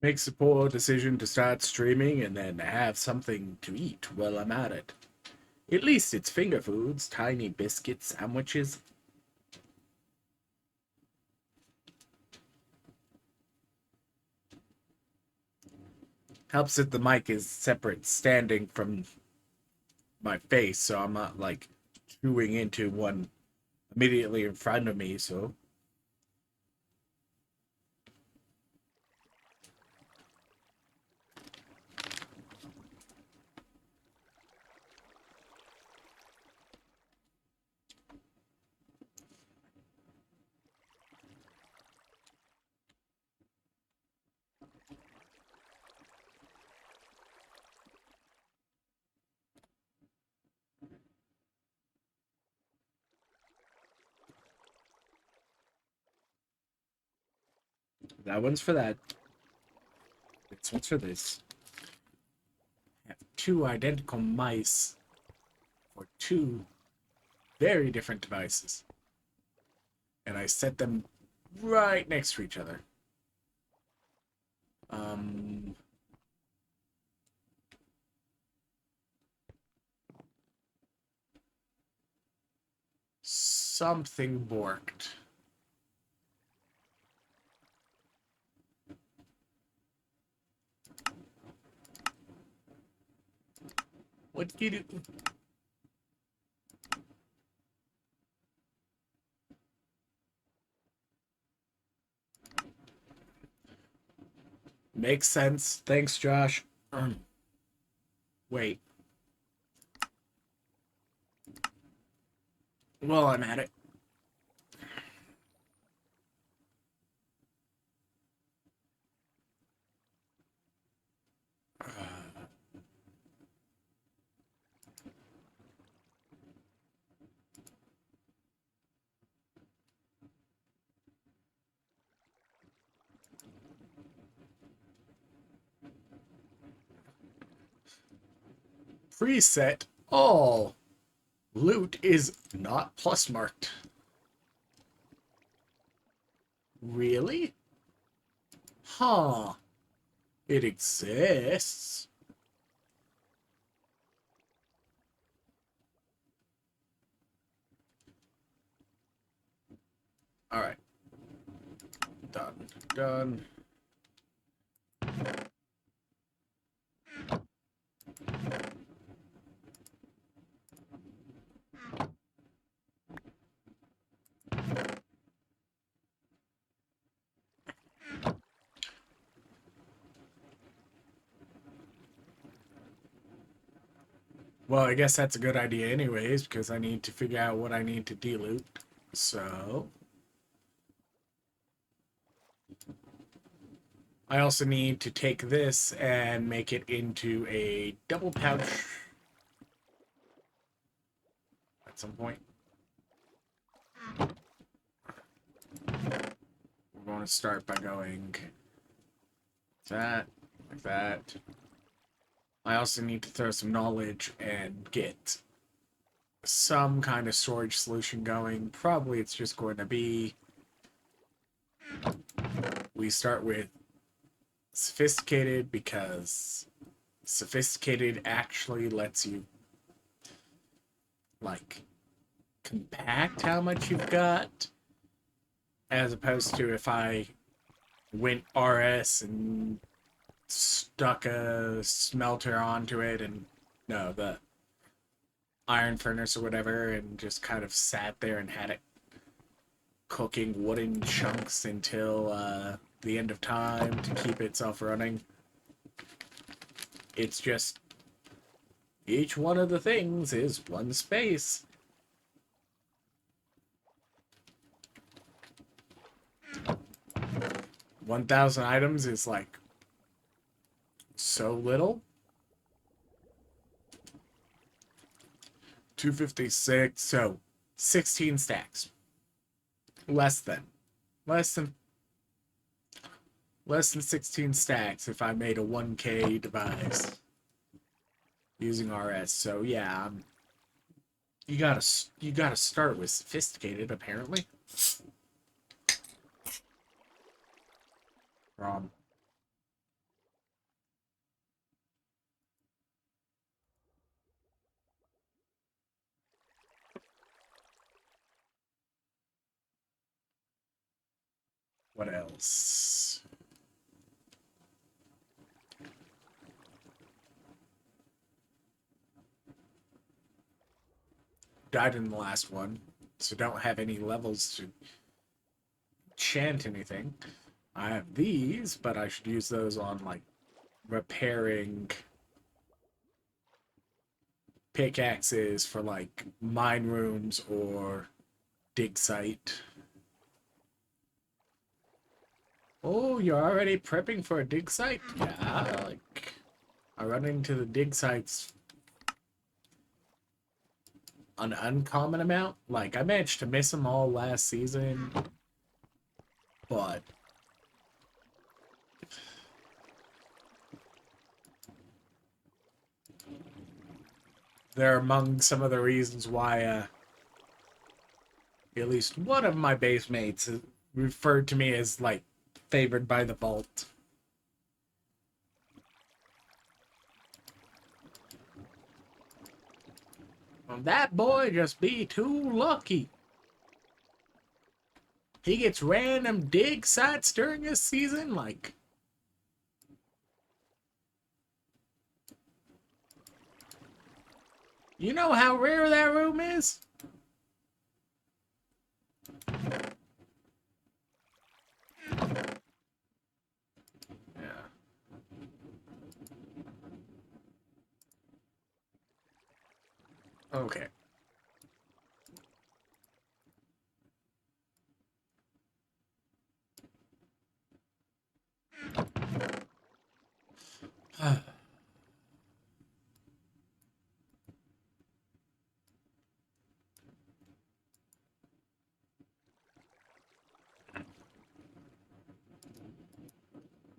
Makes a poor decision to start streaming and then have something to eat while I'm at it. At least it's finger foods, tiny biscuit sandwiches. Helps that the mic is separate standing from my face, so I'm not like chewing into one immediately in front of me, so that one's for that. This one's for this. I have two identical mice for two very different devices. And I set them right next to each other. Um, Something borked. What did you do? Makes sense. Thanks, Josh. Wait. Well, I'm at it. Preset all. Loot is not plus marked. Really? Huh. It exists. Alright. Done. Done. Well, I guess that's a good idea anyways, because I need to figure out what I need to deloot. So... I also need to take this and make it into a double pouch at some point. We're going to start by going that, like that. I also need to throw some knowledge and get some kind of storage solution going. Probably it's just going to be we start with sophisticated because sophisticated actually lets you like compact how much you've got, as opposed to if I went RS and stuck a smelter onto it and no, the iron furnace or whatever, and just kind of sat there and had it cooking wooden chunks until the end of time to keep itself running. It's just each one of the things is one space. $1,000 items is like so little. 256, so 16 stacks. Less than. Less than less than 16 stacks if I made a 1K device using RS. So yeah, you gotta start with sophisticated apparently. What else? Died in the last one, so don't have any levels to enchant anything. I have these, but I should use those on, like, repairing pickaxes for, like, mine rooms or dig site. Oh, you're already prepping for a dig site? Yeah, like, I run into the dig sites an uncommon amount. Like, I managed to miss them all last season, but they're among some of the reasons why at least one of my base mates referred to me as, like, favored by the vault. Well, that boy just be too lucky. He gets random dig sites during his season, like, you know how rare that room is? Yeah. Okay.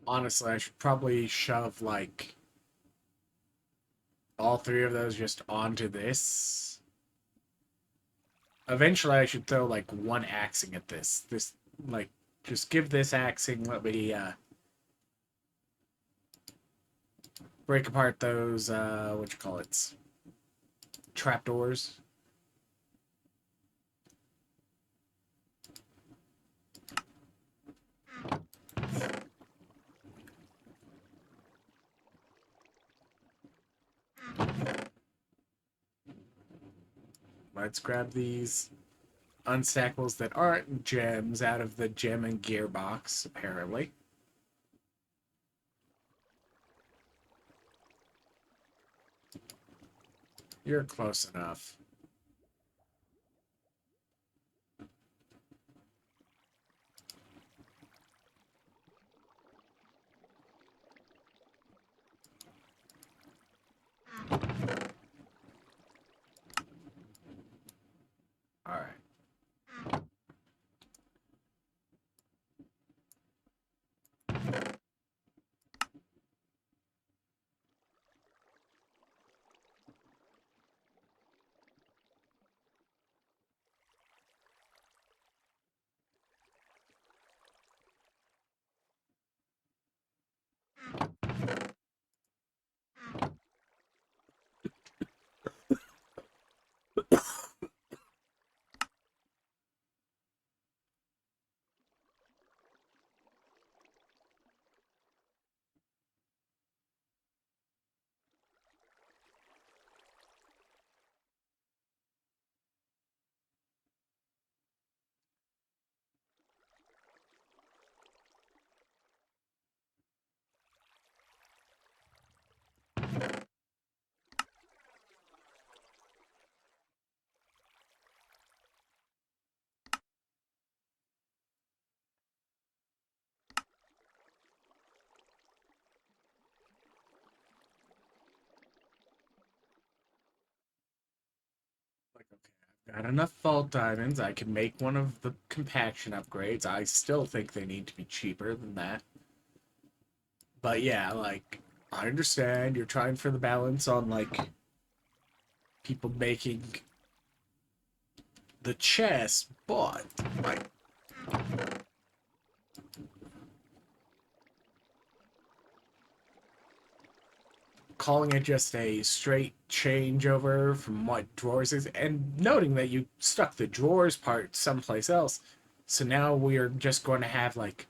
Honestly, I should probably shove, like, all three of those just onto this. Eventually, I should throw, like, one axing at this. Like, just give this axing, let me, break apart those, what you call it? Trapdoors. Let's grab these unstackables that aren't gems out of the gem and gearbox, apparently. You're close enough. All right. Like, okay, I've got enough vault diamonds. I can make one of the compaction upgrades. I still think they need to be cheaper than that. But yeah, like, I understand you're trying for the balance on, like, people making the chest, but, like, calling it just a straight changeover from what drawers is, and noting that you stuck the drawers part someplace else. So now we are just going to have, like,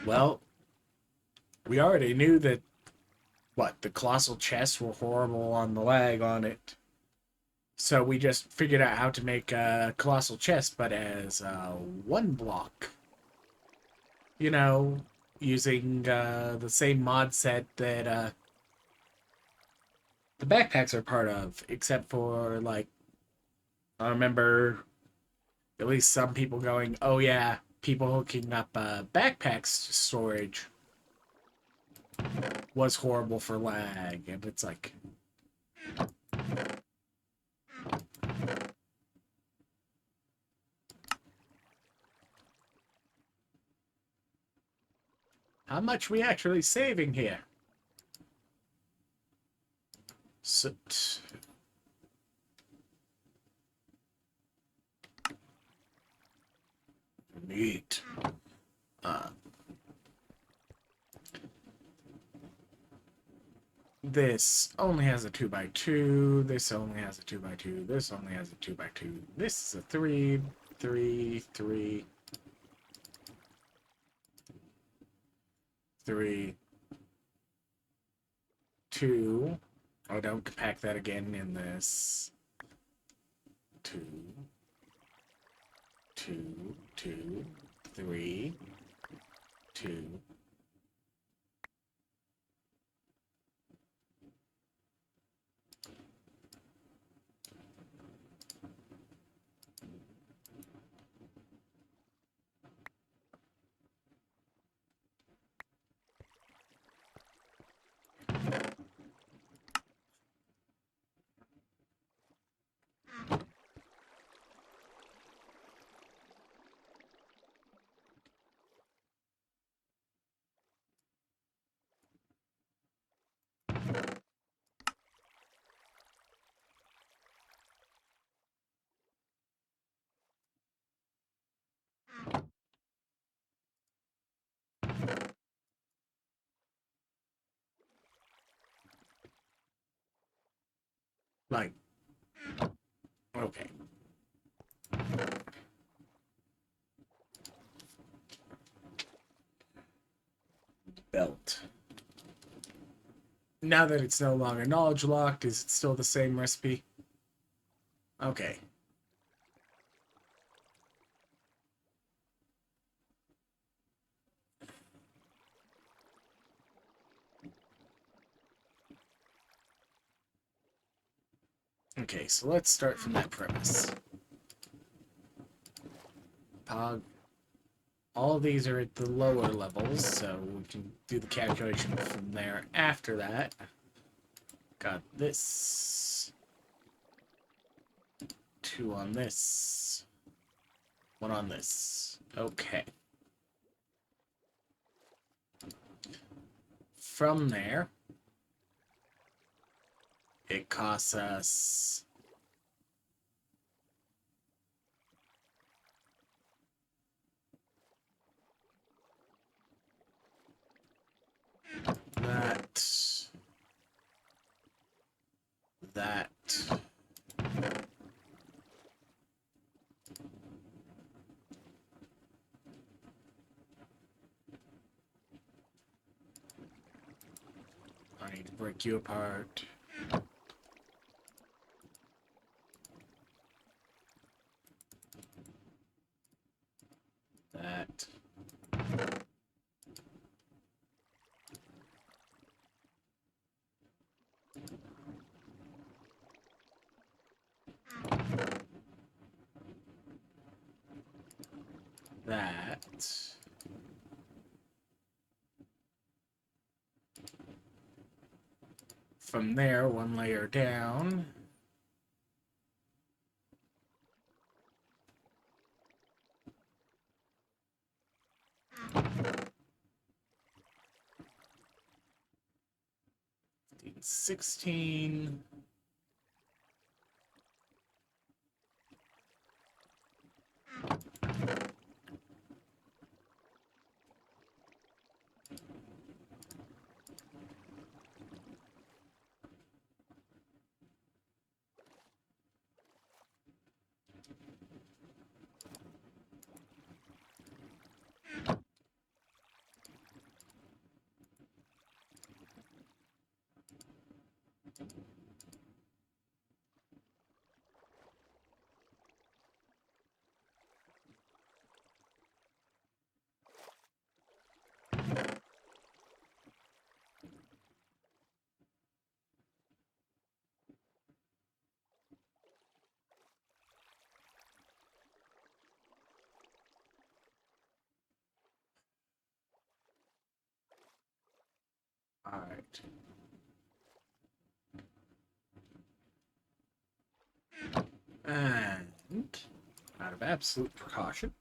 Well, we already knew that, what, the colossal chests were horrible on the lag on it. So we just figured out how to make a colossal chest, but as one block. You know, using the same mod set that the backpacks are part of, except for, like, I remember at least some people going, oh yeah, people hooking up backpacks to storage was horrible for lag. And it's like, how much we actually saving here? Soot. Neat. Uh, this only has a 2x2. This only has a 2x2. This only has a 2x2. This is a 3, 3, 3, 3, 2. Oh, don't compact that again in this. 2, 2, 2, 3, 2. Like, okay. Belt. Now that it's no longer knowledge locked, is it still the same recipe? Okay. Okay, so let's start from that premise. Pog. All of these are at the lower levels, so we can do the calculation from there after that. Got this. 2 on this. 1 on this. Okay. From there, it costs us that, that, I need to break you apart. That. That. From there, 1 layer down. $16. All right. And out of absolute precaution,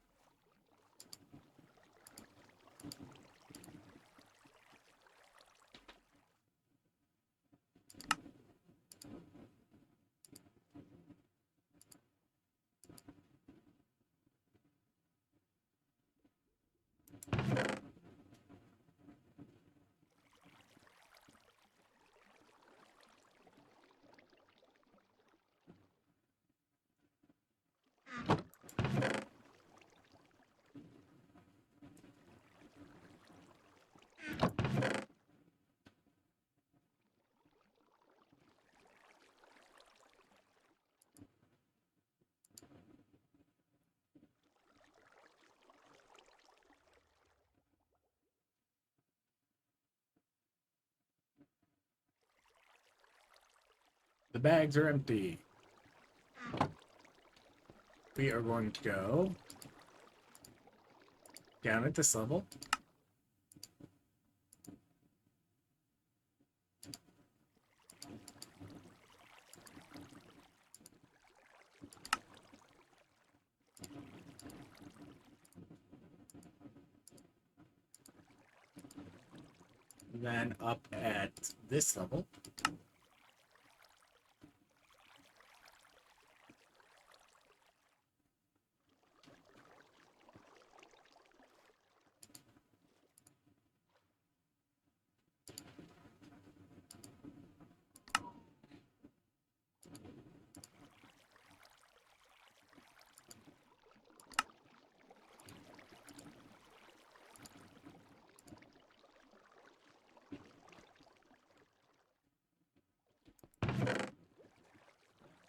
the bags are empty. We are going to go down at this level. Then up at this level.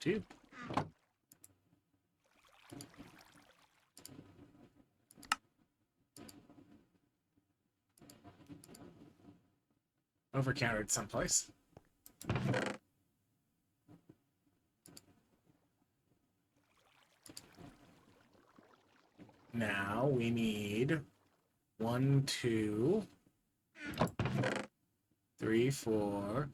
Two. Overcounted someplace. Now we need 1, 2, 3, 4.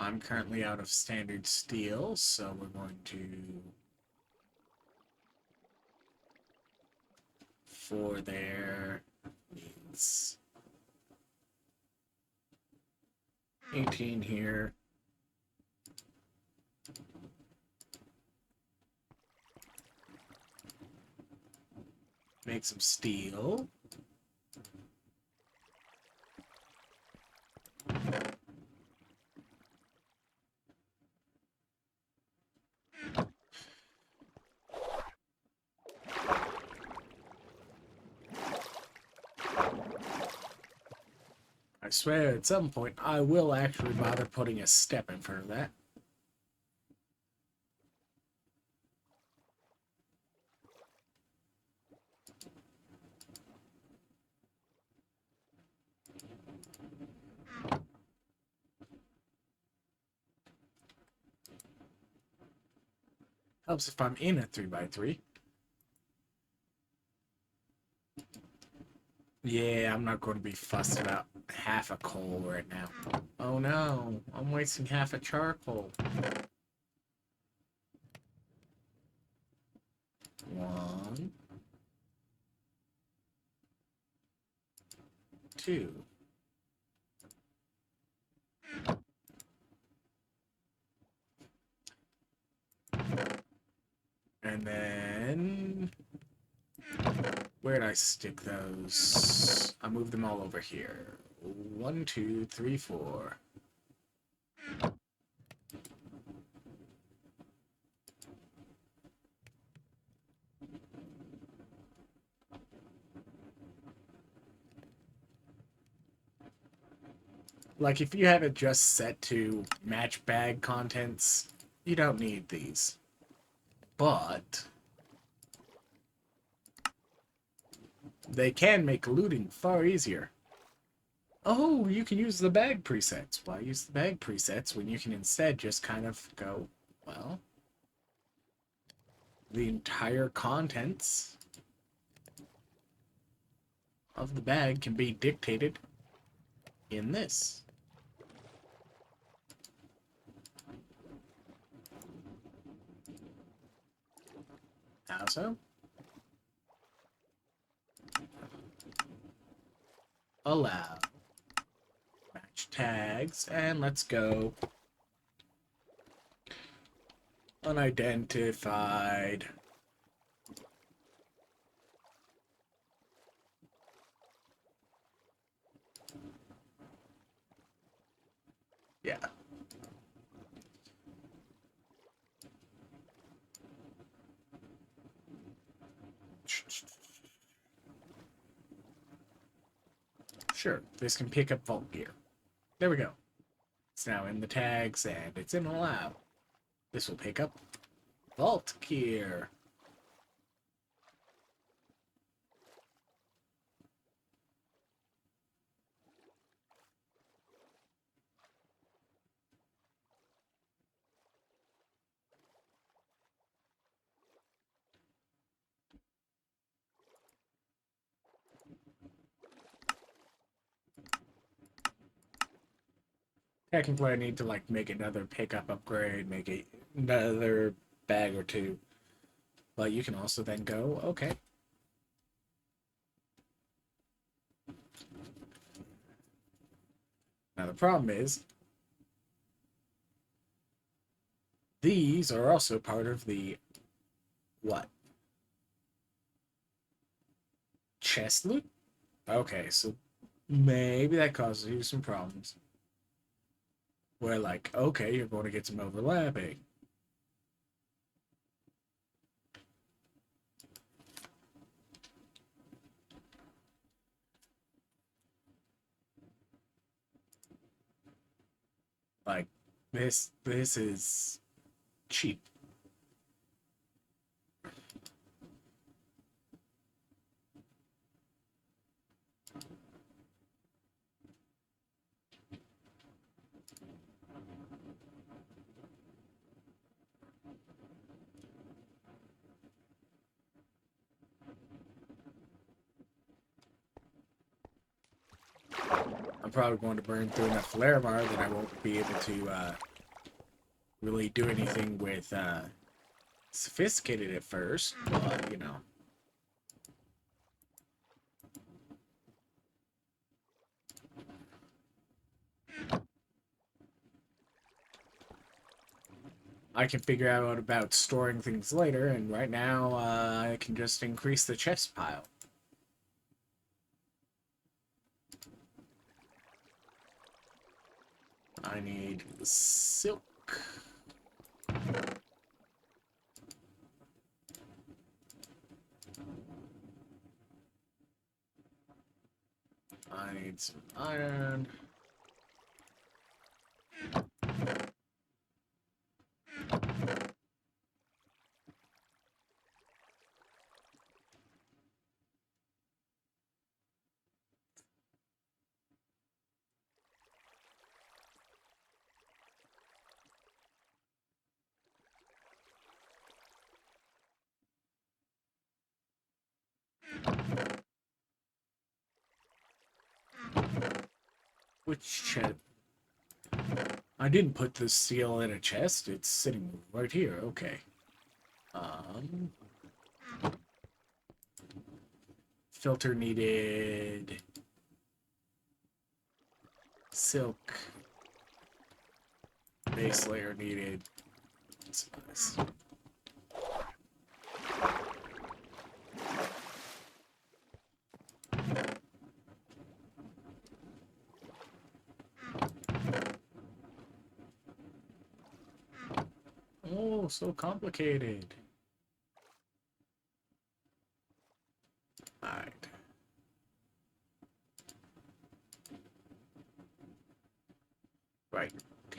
I'm currently out of standard steel, so we're going to 4 there means 18 here. Make some steel. I swear at some point I will actually bother putting a step in front of that. Helps if I'm in a 3x3. Yeah, I'm not going to be fussed about half a coal right now. Oh no, I'm wasting half a charcoal. 1, 2. And then where'd I stick those? I moved them all over here. 1, 2, 3, 4. Like, if you have it just set to match bag contents, you don't need these. But they can make looting far easier. Oh, you can use the bag presets. Why use the bag presets when you can instead just kind of go, well, the entire contents of the bag can be dictated in this. How so? Allow match tags, and let's go unidentified. Yeah. Sure, this can pick up vault gear. There we go. It's now in the tags, and it's in allow. This will pick up vault gear. Technically, I need to like make another pickup upgrade, make another bag or two. But you can also then go, okay. Now the problem is, these are also part of the what? Chest loot? Okay, so maybe that causes you some problems. Where like, okay, you're going to get some overlapping. Like this is cheap. I'm probably going to burn through enough Larimar that I won't be able to really do anything with sophisticated at first, but you know. I can figure out about storing things later, and right now I can just increase the chest pile. I need silk. I need some iron. Which chest? I didn't put the seal in a chest. It's sitting right here. Okay. Um, filter needed. Silk. Base layer needed. Supplies. Oh, so complicated. Alright.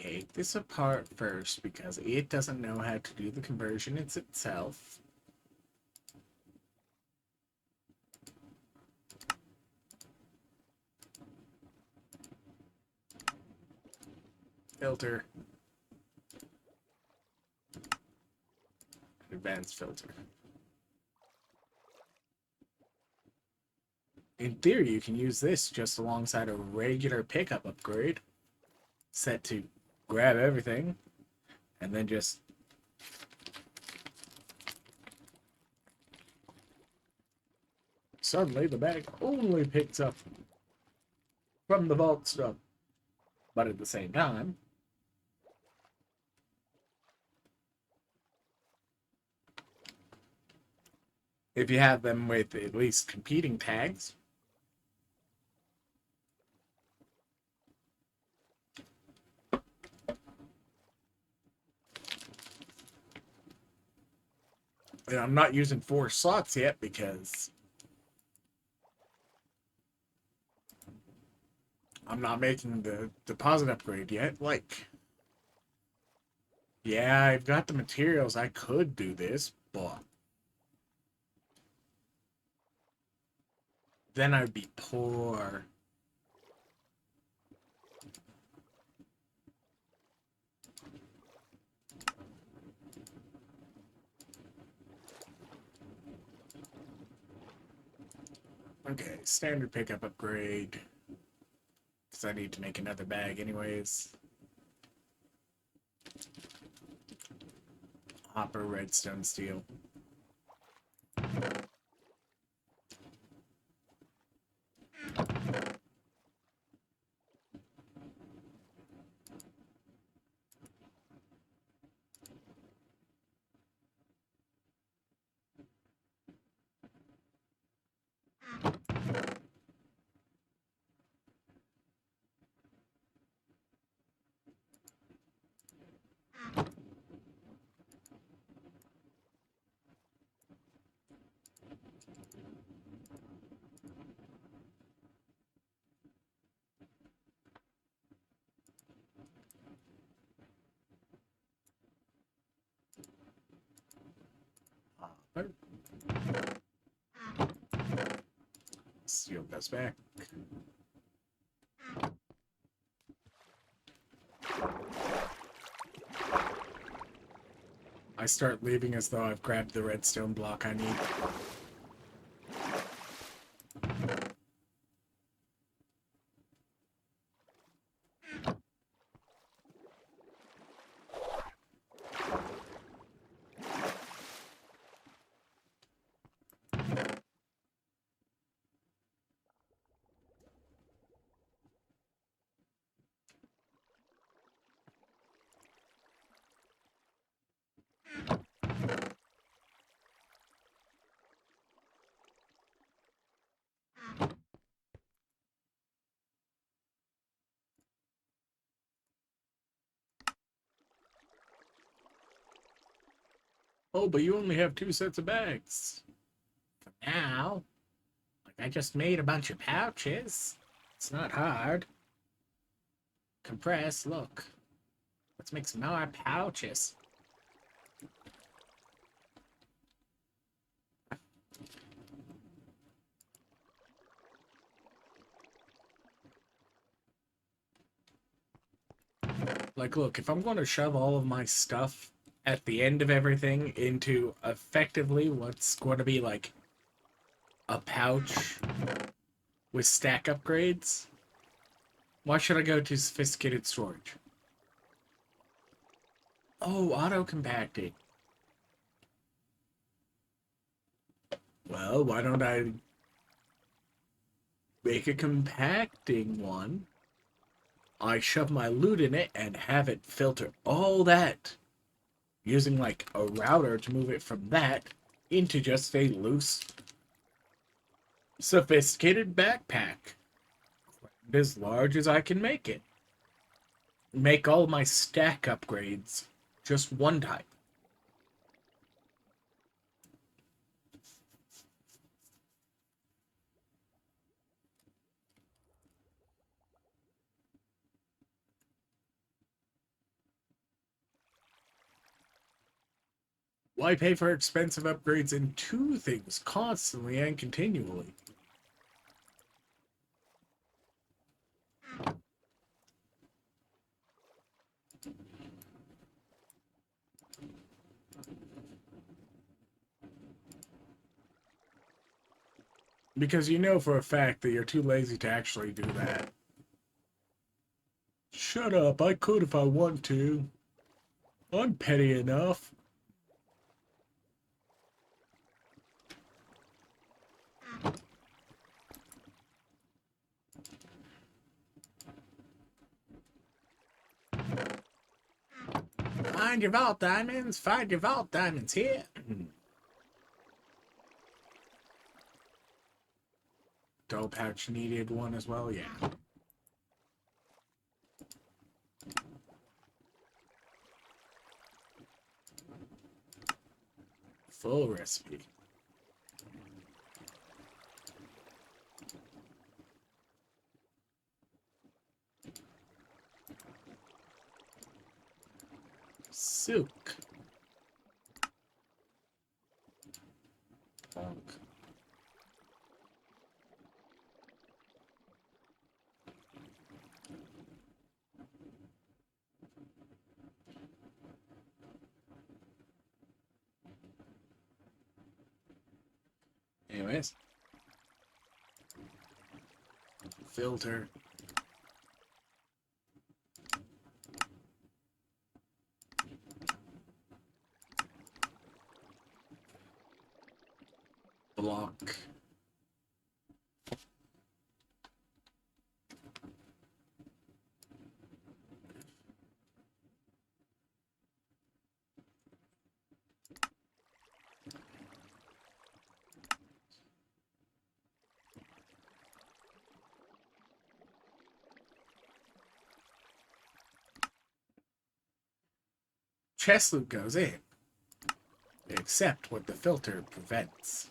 take this apart first because it doesn't know how to do the conversion itself. Filter. Advanced filter. In theory, you can use this just alongside a regular pickup upgrade set to grab everything and then just suddenly the bag only picks up from the vault stuff. But at the same time, if you have them with at least competing tags, and I'm not using 4 slots yet because I'm not making the deposit upgrade yet. Like, yeah, I've got the materials. I could do this, but then I'd be poor. Okay, standard pickup upgrade. Because I need to make another bag anyways. Hopper, redstone, steel. Hopper. Steel goes back. I start leaving as though I've grabbed the redstone block I need. Oh, but you only have 2 sets of bags. For now. Like, I just made a bunch of pouches. It's not hard. Compress, look. Let's make some more pouches. Like, look, if I'm going to shove all of my stuff at the end of everything into effectively what's going to be like a pouch with stack upgrades, why should I go to sophisticated storage? Oh, auto compacting. Well, why don't I make a compacting one? I shove my loot in it and have it filter all that, using like a router to move it from that into just a loose, sophisticated backpack. As large as I can make it. Make all my stack upgrades just one type. Why pay for expensive upgrades into things constantly and continually? Because you know for a fact that you're too lazy to actually do that. Shut up, I could if I want to. I'm petty enough. Find your vault diamonds, find your vault diamonds here. Dope pouch needed one as well, yeah. Full recipe. Silk. Punk. Anyways. Filter. Block. Chest loop goes in, except what the filter prevents.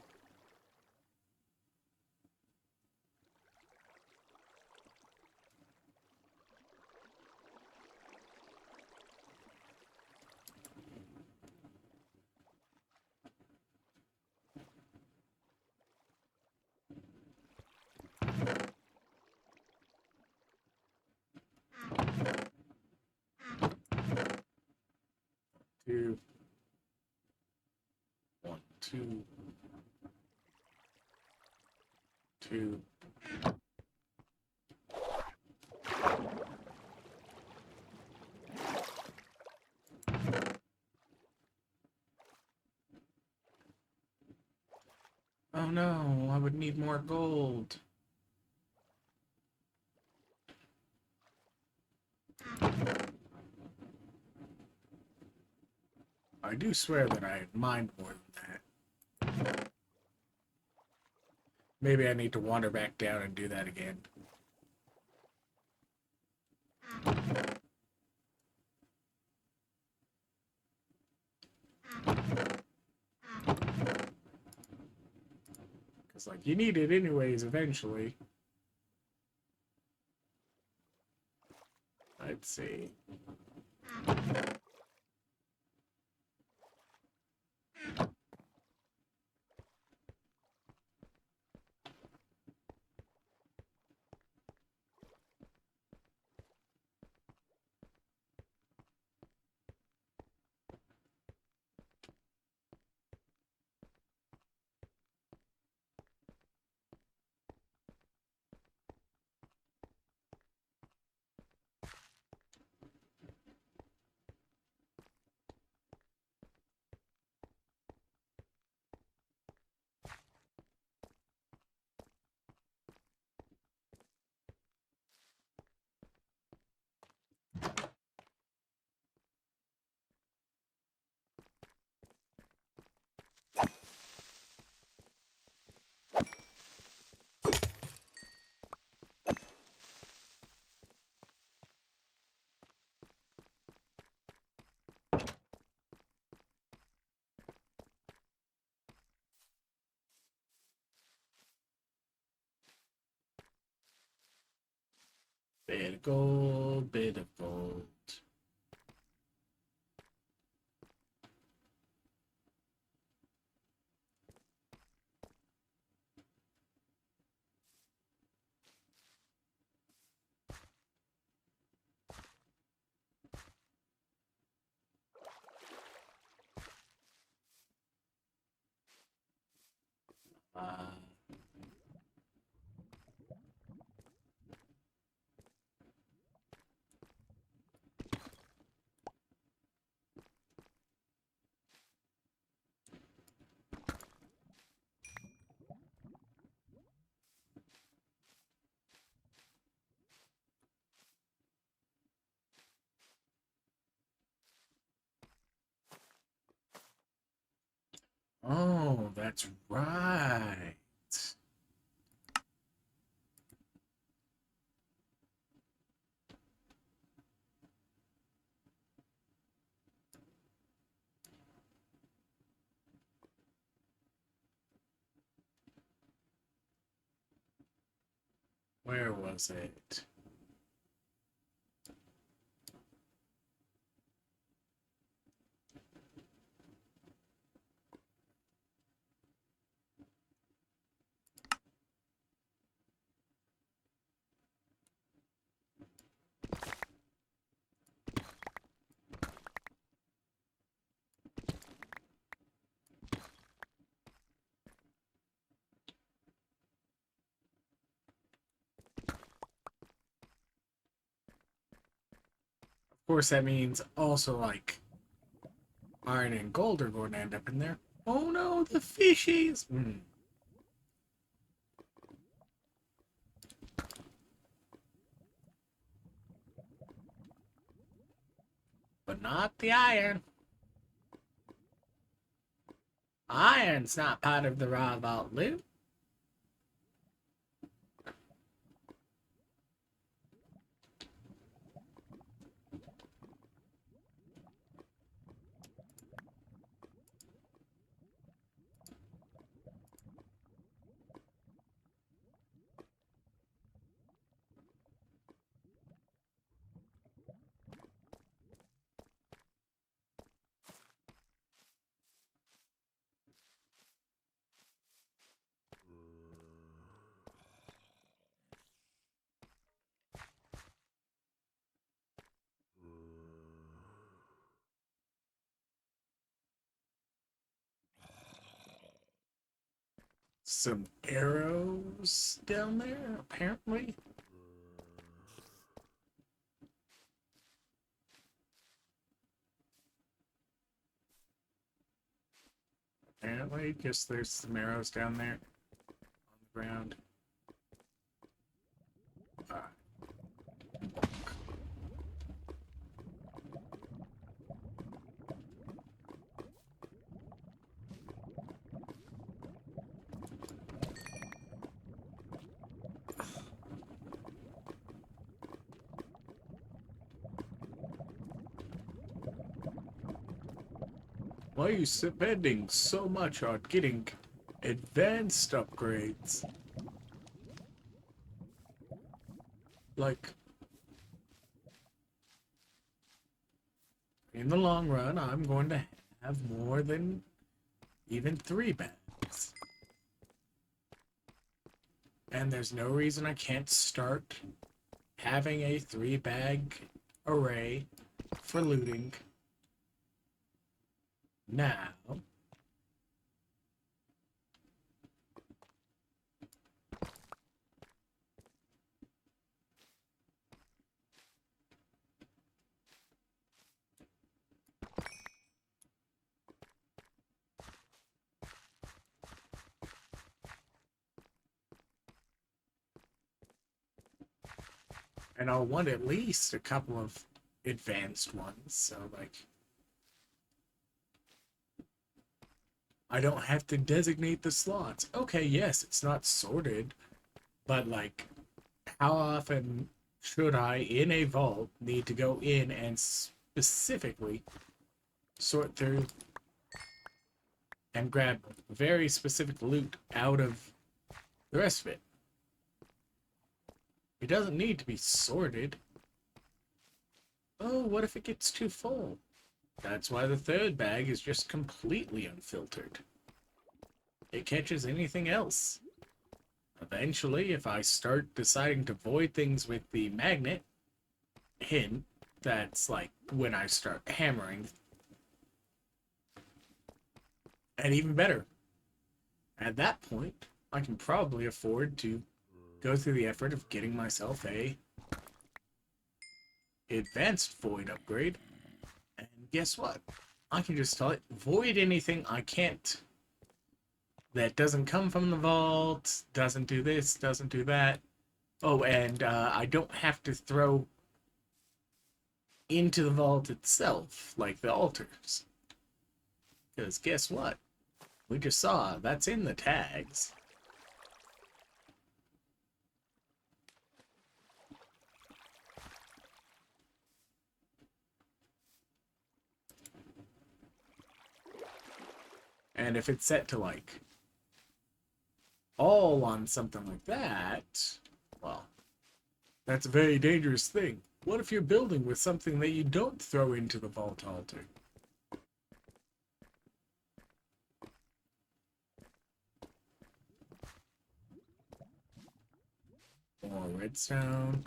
Two. 1, 2. 2. Oh no, I would need more gold. I do swear that I mined more than that. Maybe I need to wander back down and do that again. Because, like, you need it anyways eventually. Let's see. Bit of gold, bit of gold. Uh, oh, that's right. Where was it? Of course, that means also like iron and gold are going to end up in there. Oh no, the fishies! But not the iron. Iron's not part of the raw vault loot. Some arrows down there, apparently. Apparently, just there's some arrows down there on the ground. Why are you spending so much on getting advanced upgrades? Like, in the long run, I'm going to have more than even 3 bags. And there's no reason I can't start having a 3-bag array for looting now. And I'll want at least a couple of advanced ones, so like I don't have to designate the slots. Okay, yes, it's not sorted, but like how often should I in a vault need to go in and specifically sort through and grab very specific loot out of the rest of it? It doesn't need to be sorted. Oh, what if it gets too full? That's why the 3rd bag is just completely unfiltered. It catches anything else. Eventually, if I start deciding to void things with the magnet, hint, that's like when I start hammering. And even better, At that point, I can probably afford to go through the effort of getting myself a advanced void upgrade. And guess what? I can just tell it, void anything I can't. That doesn't come from the vault, doesn't do this, doesn't do that. Oh, and I don't have to throw into the vault itself, like the altars. Because guess what? We just saw that's in the tags. And if it's set to like all on something like that, well, that's a very dangerous thing. What if you're building with something that you don't throw into the vault altar? More redstone.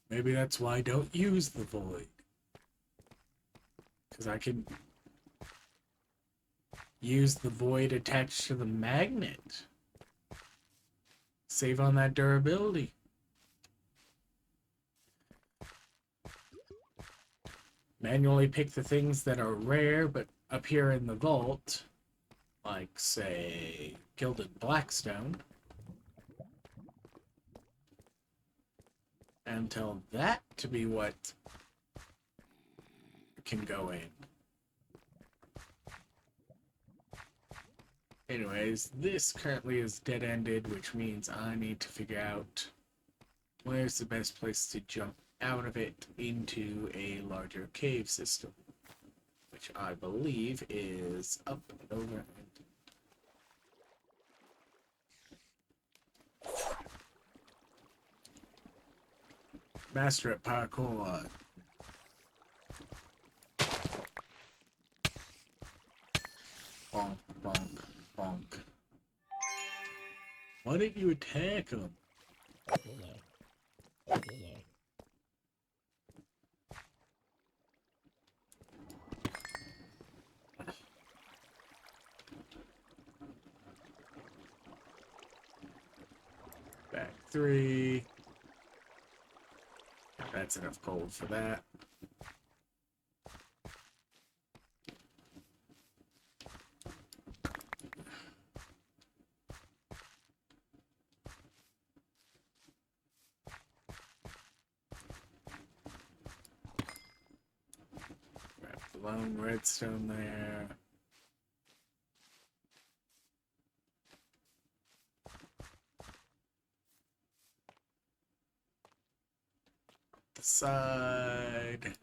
Maybe that's why I don't use the void. Because I can use the void attached to the magnet. Save on that durability. Manually pick the things that are rare but appear in the vault. Like, say, gilded blackstone. And tell that to be what can go in. Anyways, this currently is dead-ended, which means I need to figure out where's the best place to jump out of it into a larger cave system, which I believe is up and over. Master at parkour. Bonk, bonk, bonk. Why didn't you attack him? Back 3. That's enough gold for that. Grab the lone redstone there. The side.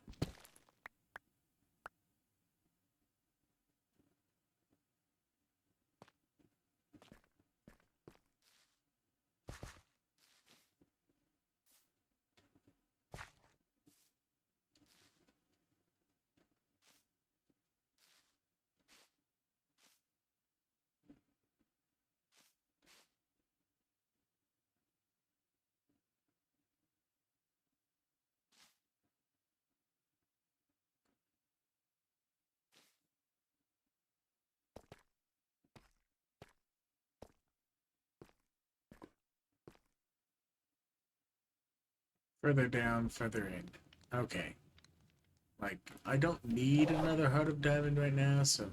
Further down, further in. Okay. Like, I don't need another heart of diamond right now, so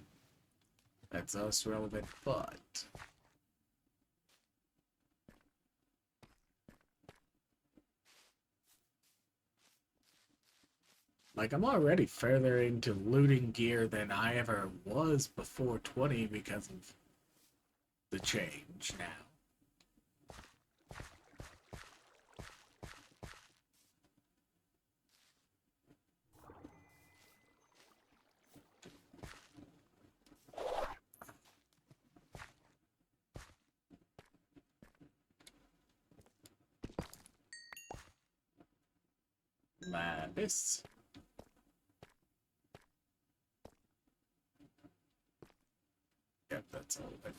that's less relevant, but like, I'm already further into looting gear than I ever was before 20 because of the change now. Lattice. Yep, that's all of it.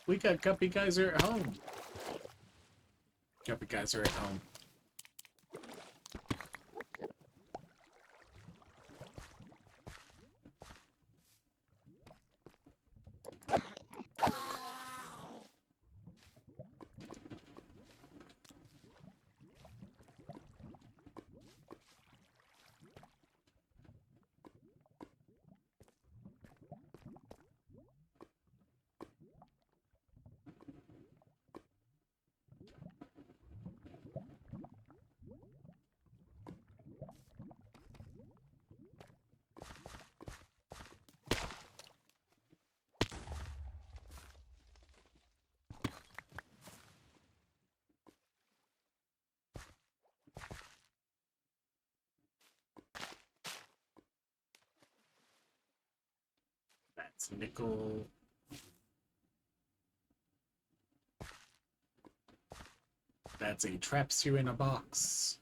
We got Guppy Geyser at home. Guppy Geyser at home. That's nickel. That's a traps you in a box.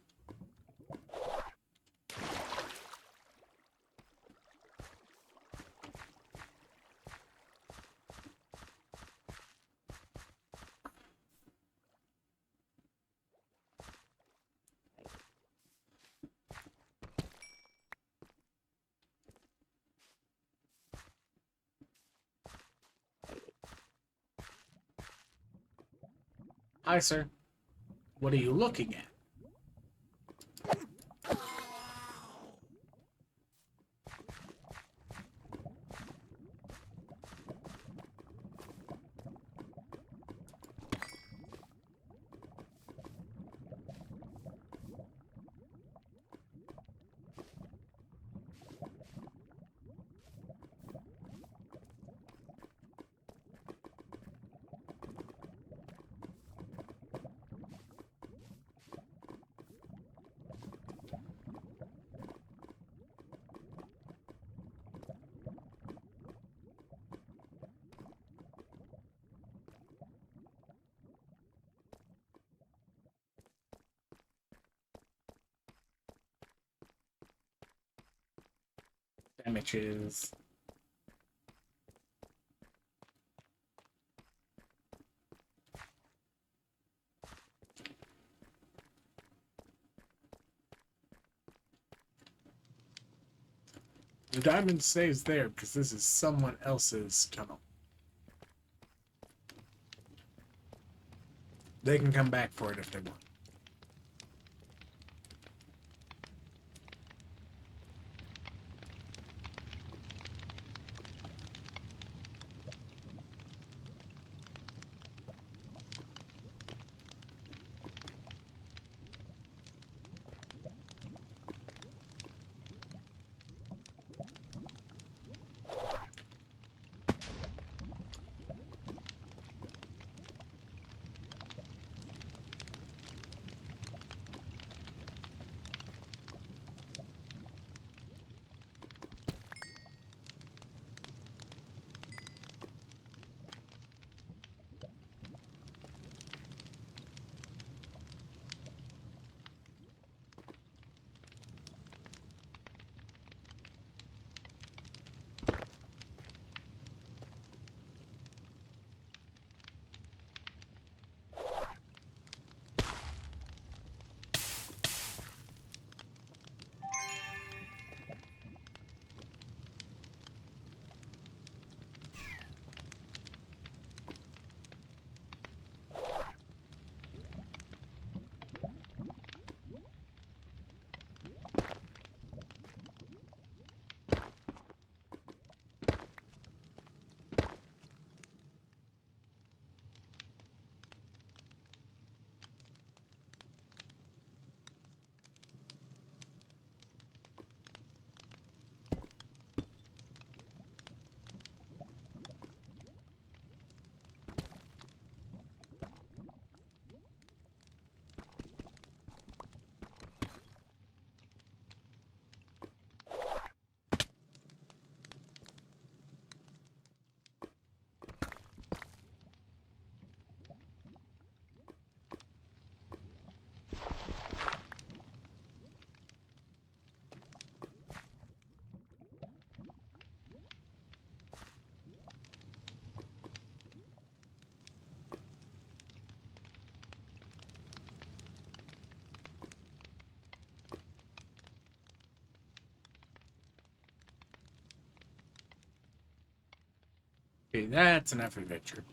Hi, sir. What are you looking at? Damages. The diamond stays there because this is someone else's tunnel. They can come back for it if they want. Okay, that's enough adventure.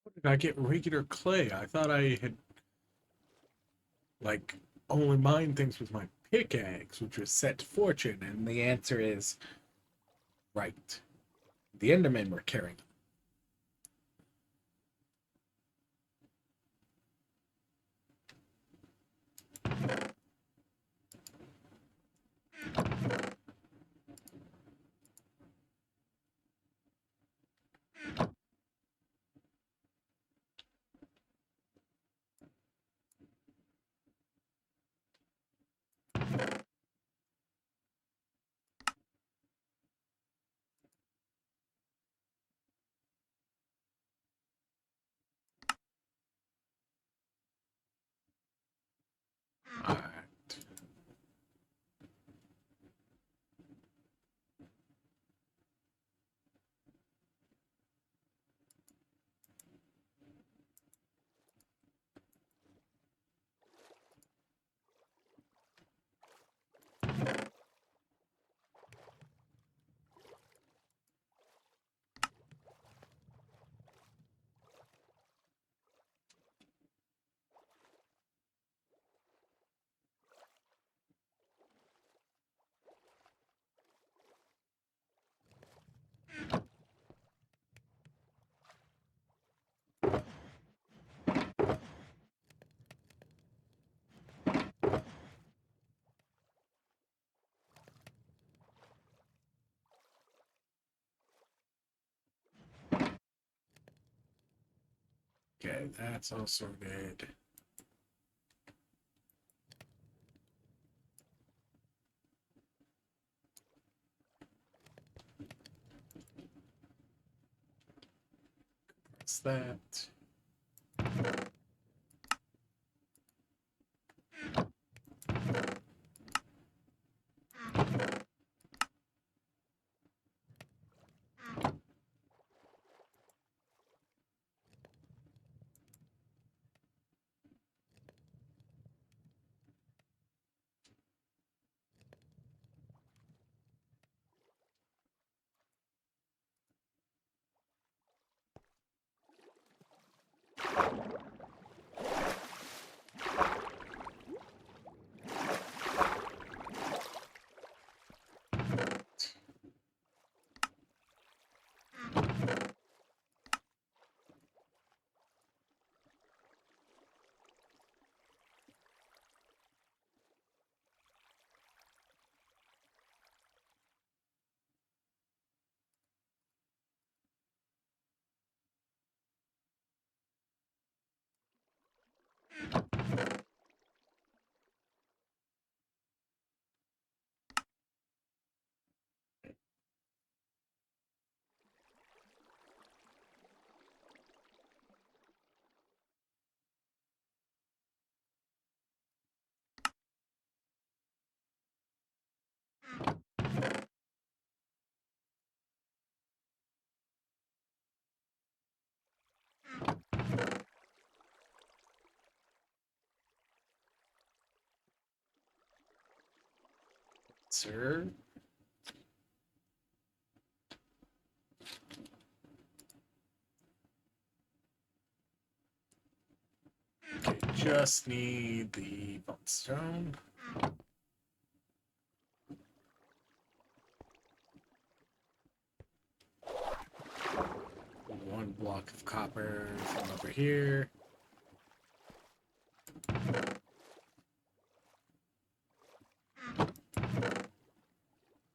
What did I get regular clay? I thought I had, like, only mined things with my pickaxe, which was set to fortune, and the answer is right. The Endermen were carrying Okay, that's all sorted. What's that? Sir? Okay, just need the vault stone. One block of copper from over here.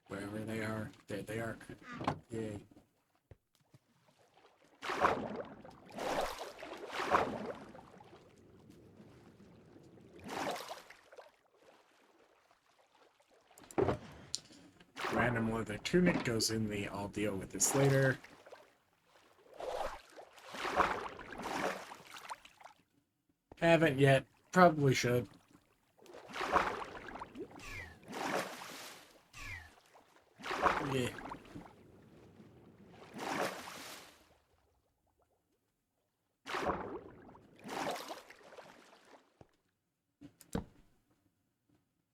Wherever they are. There they are. Yay. Random leather tunic goes in the I'll deal with this later. Haven't yet. Probably should. Yeah.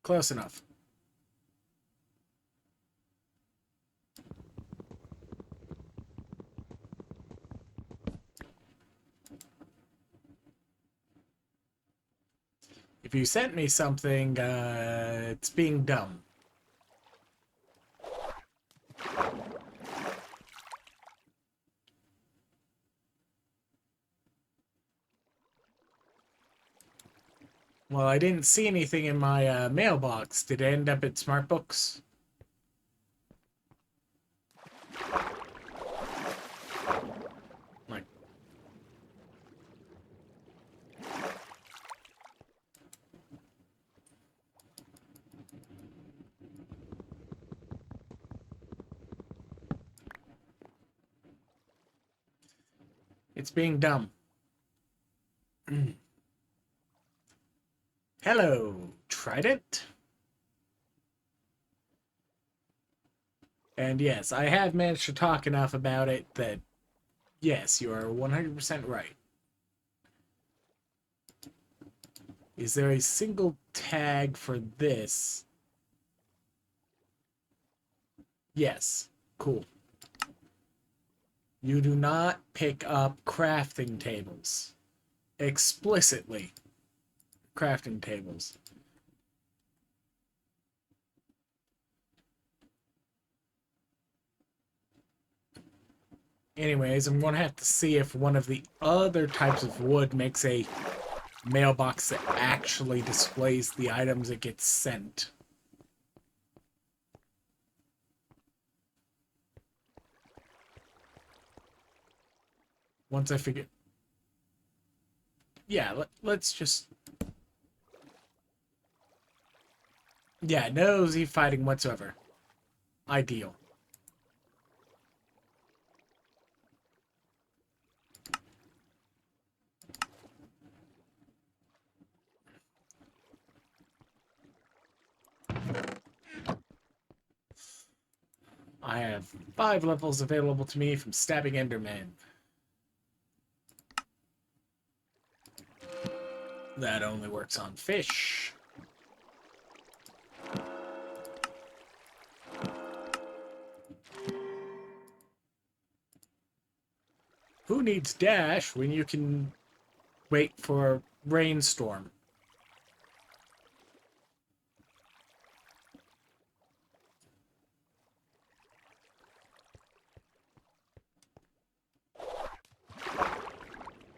Close enough. If you sent me something, it's being dumb. Well, I didn't see anything in my mailbox. Did it end up at Smartbooks? Like, it's being dumb. Hello, Trident. And yes, I have managed to talk enough about it that, yes, you are 100% right. Is there a single tag for this? Yes. Cool. You do not pick up crafting tables. Explicitly. Crafting tables. Anyways, I'm going to have to see if one of the other types of wood makes a mailbox that actually displays the items it gets sent. Once I figure... Yeah, let's just... Yeah, no Z fighting whatsoever. Ideal. I have 5 levels available to me from stabbing Enderman. That only works on fish. Who needs dash when you can wait for a rainstorm?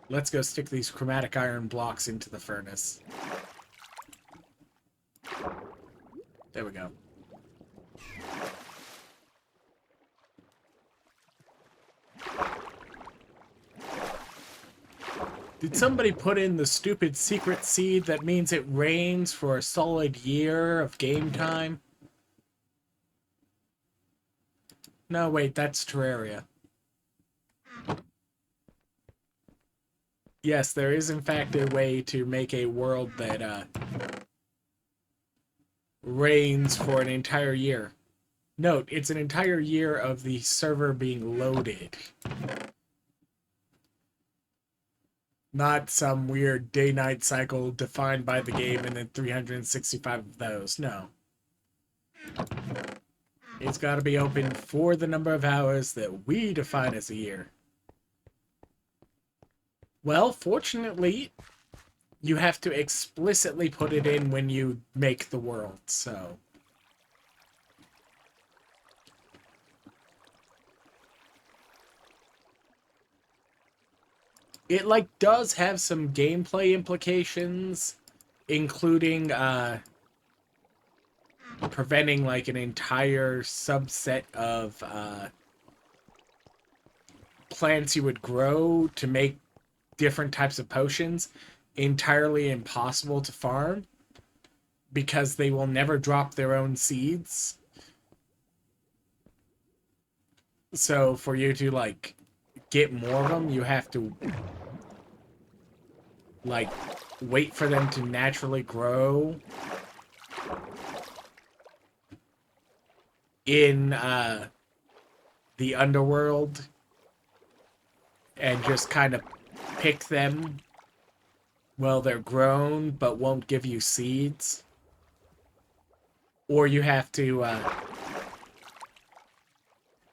Let's go stick these chromatic iron blocks into the furnace. There we go. Did somebody put in the stupid secret seed that means it rains for a solid year of game time? No, wait, that's Terraria. Yes, there is in fact a way to make a world that rains for an entire year. Note, it's an entire year of the server being loaded. Not some weird day-night cycle defined by the game and then 365 of those. No. It's got to be open for the number of hours that we define as a year. Well, fortunately, you have to explicitly put it in when you make the world, so... It, like, does have some gameplay implications, including, preventing, like, an entire subset of, plants you would grow to make different types of potions entirely impossible to farm because they will never drop their own seeds. So for you to, like, get more of them, you have to, like, wait for them to naturally grow in the underworld and just kind of pick them while they're grown but won't give you seeds. Or you have to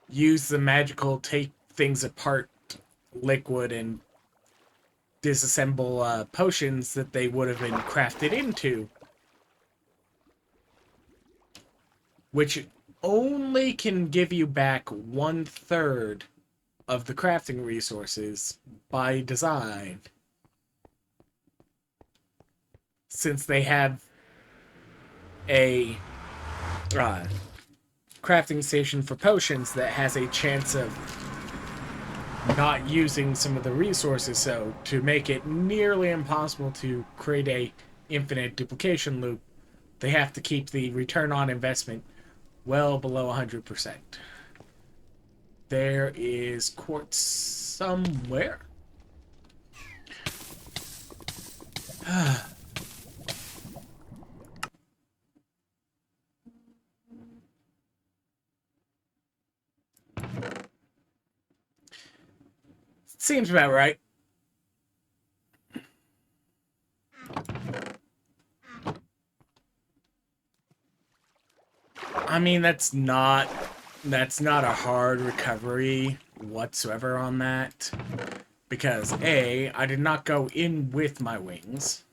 use the magical take things apart liquid and disassemble potions that they would have been crafted into. Which only can give you back 1/3 of the crafting resources by design. Since they have a crafting station for potions that has a chance of not using some of the resources, so to make it nearly impossible to create a infinite duplication loop, they have to keep the return on investment well below 100%. There is quartz somewhere. Seems about right. I mean, that's not a hard recovery whatsoever on that. Because A, I did not go in with my wings.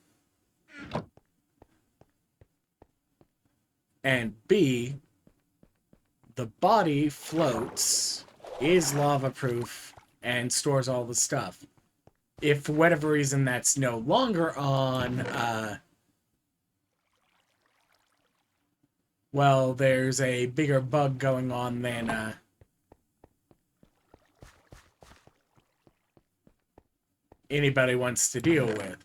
And B, the body floats, is lava-proof, and stores all the stuff. If for whatever reason that's no longer on, well, there's a bigger bug going on than, anybody wants to deal with.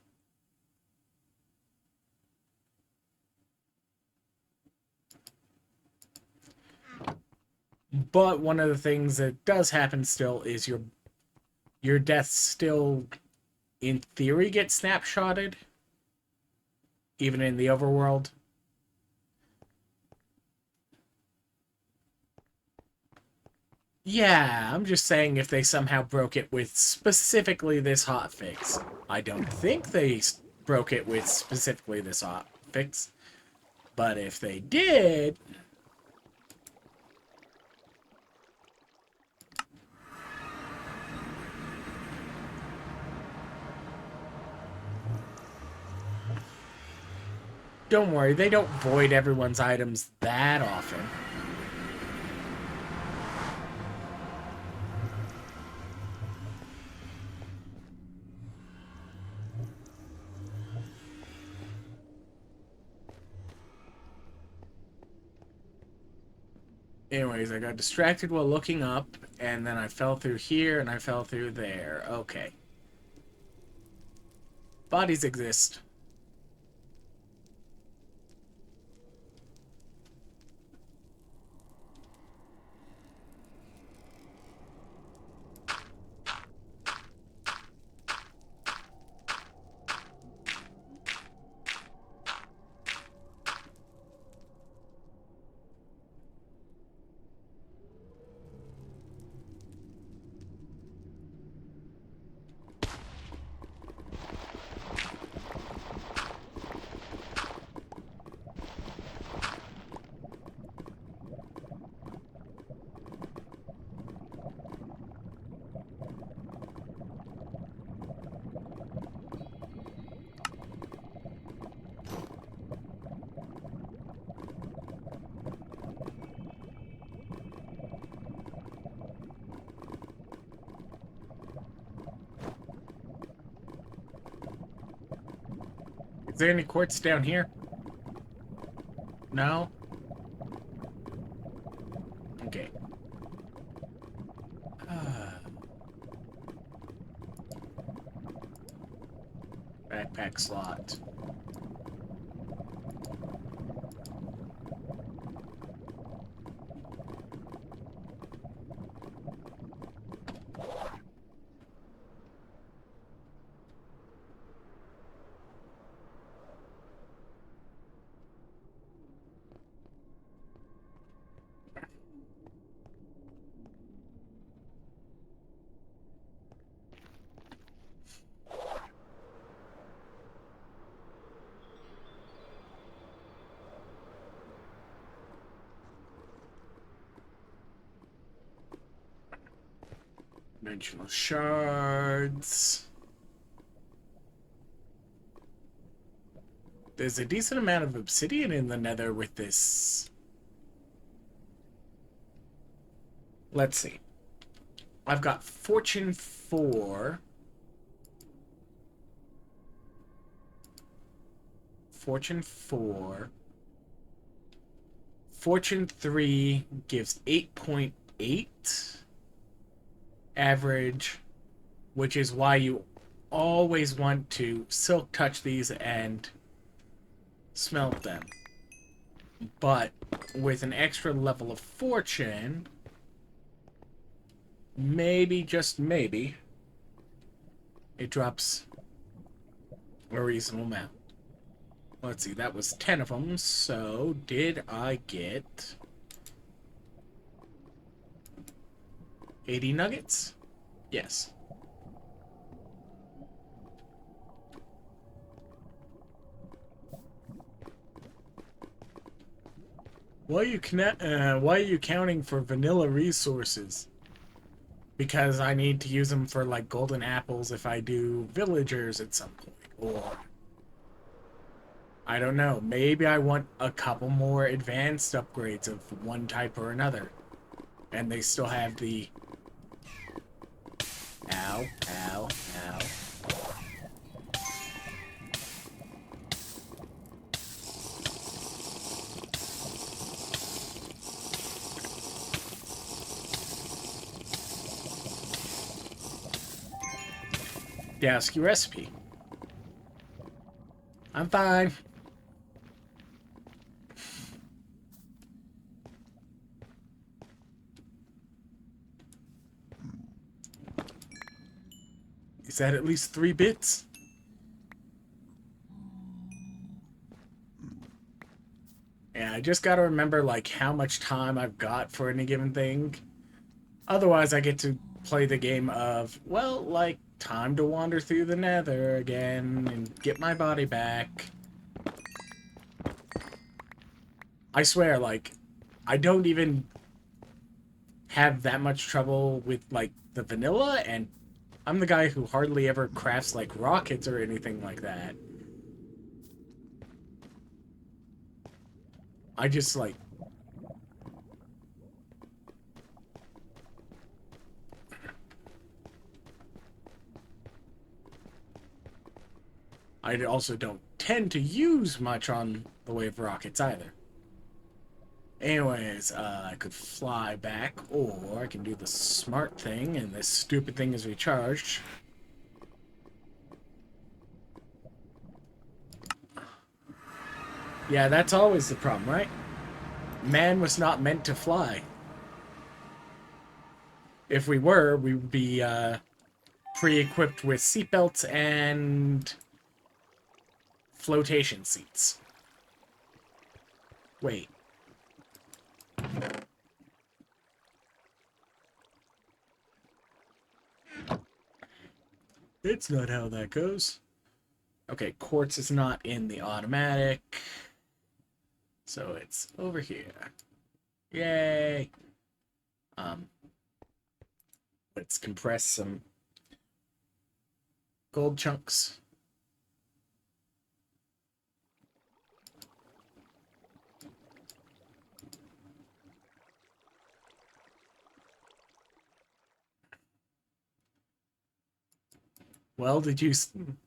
But one of the things that does happen still is your death still, in theory, gets snapshotted, even in the overworld. Yeah, I'm just saying if they somehow broke it with specifically this hotfix. I don't think they broke it with specifically this hotfix, but if they did... Don't worry, they don't void everyone's items that often. Anyways, I got distracted while looking up, and then I fell through here, and I fell through there. Okay. Bodies exist. Is there any quartz down here? No? Okay. Backpack slot. Dimensional shards. There's a decent amount of obsidian in the nether with this. Let's see. I've got Fortune 4. Fortune 4. Fortune 3 gives 8.8 average, which is why you always want to silk touch these and smelt them. But with an extra level of fortune, maybe, just maybe, it drops a reasonable amount. Let's see, that was 10 of them, so did I get 80 nuggets? Yes. Why are you counting for vanilla resources? Because I need to use them for, like, golden apples if I do villagers at some point. Or, I don't know, maybe I want a couple more advanced upgrades of one type or another. And they still have the... Ow, ow, ow. Dasky recipe. I'm fine. Is that at least 3 bits? Yeah, I just gotta remember, like, how much time I've got for any given thing. Otherwise, I get to play the game of, well, like, time to wander through the nether again and get my body back. I swear, like, I don't even have that much trouble with, like, the vanilla, and I'm the guy who hardly ever crafts, like, rockets or anything like that. I just, like... I also don't tend to use much on the way of rockets either. Anyways, I could fly back, or I can do the smart thing, and this stupid thing is recharged. Yeah, that's always the problem, right? Man was not meant to fly. If we were, we would be pre-equipped with seatbelts and flotation seats. Wait. It's not how that goes. Okay, quartz is not in the automatic. So it's over here. Yay! Let's compress some gold chunks. Well, did you,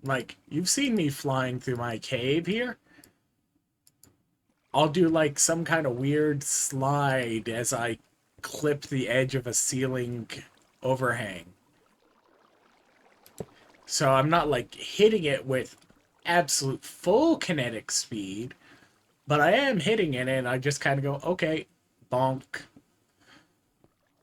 like, you've seen me flying through my cave here? I'll do, like, some kind of weird slide as I clip the edge of a ceiling overhang. So I'm not, like, hitting it with absolute full kinetic speed, but I am hitting it, and I just kind of go, okay, bonk.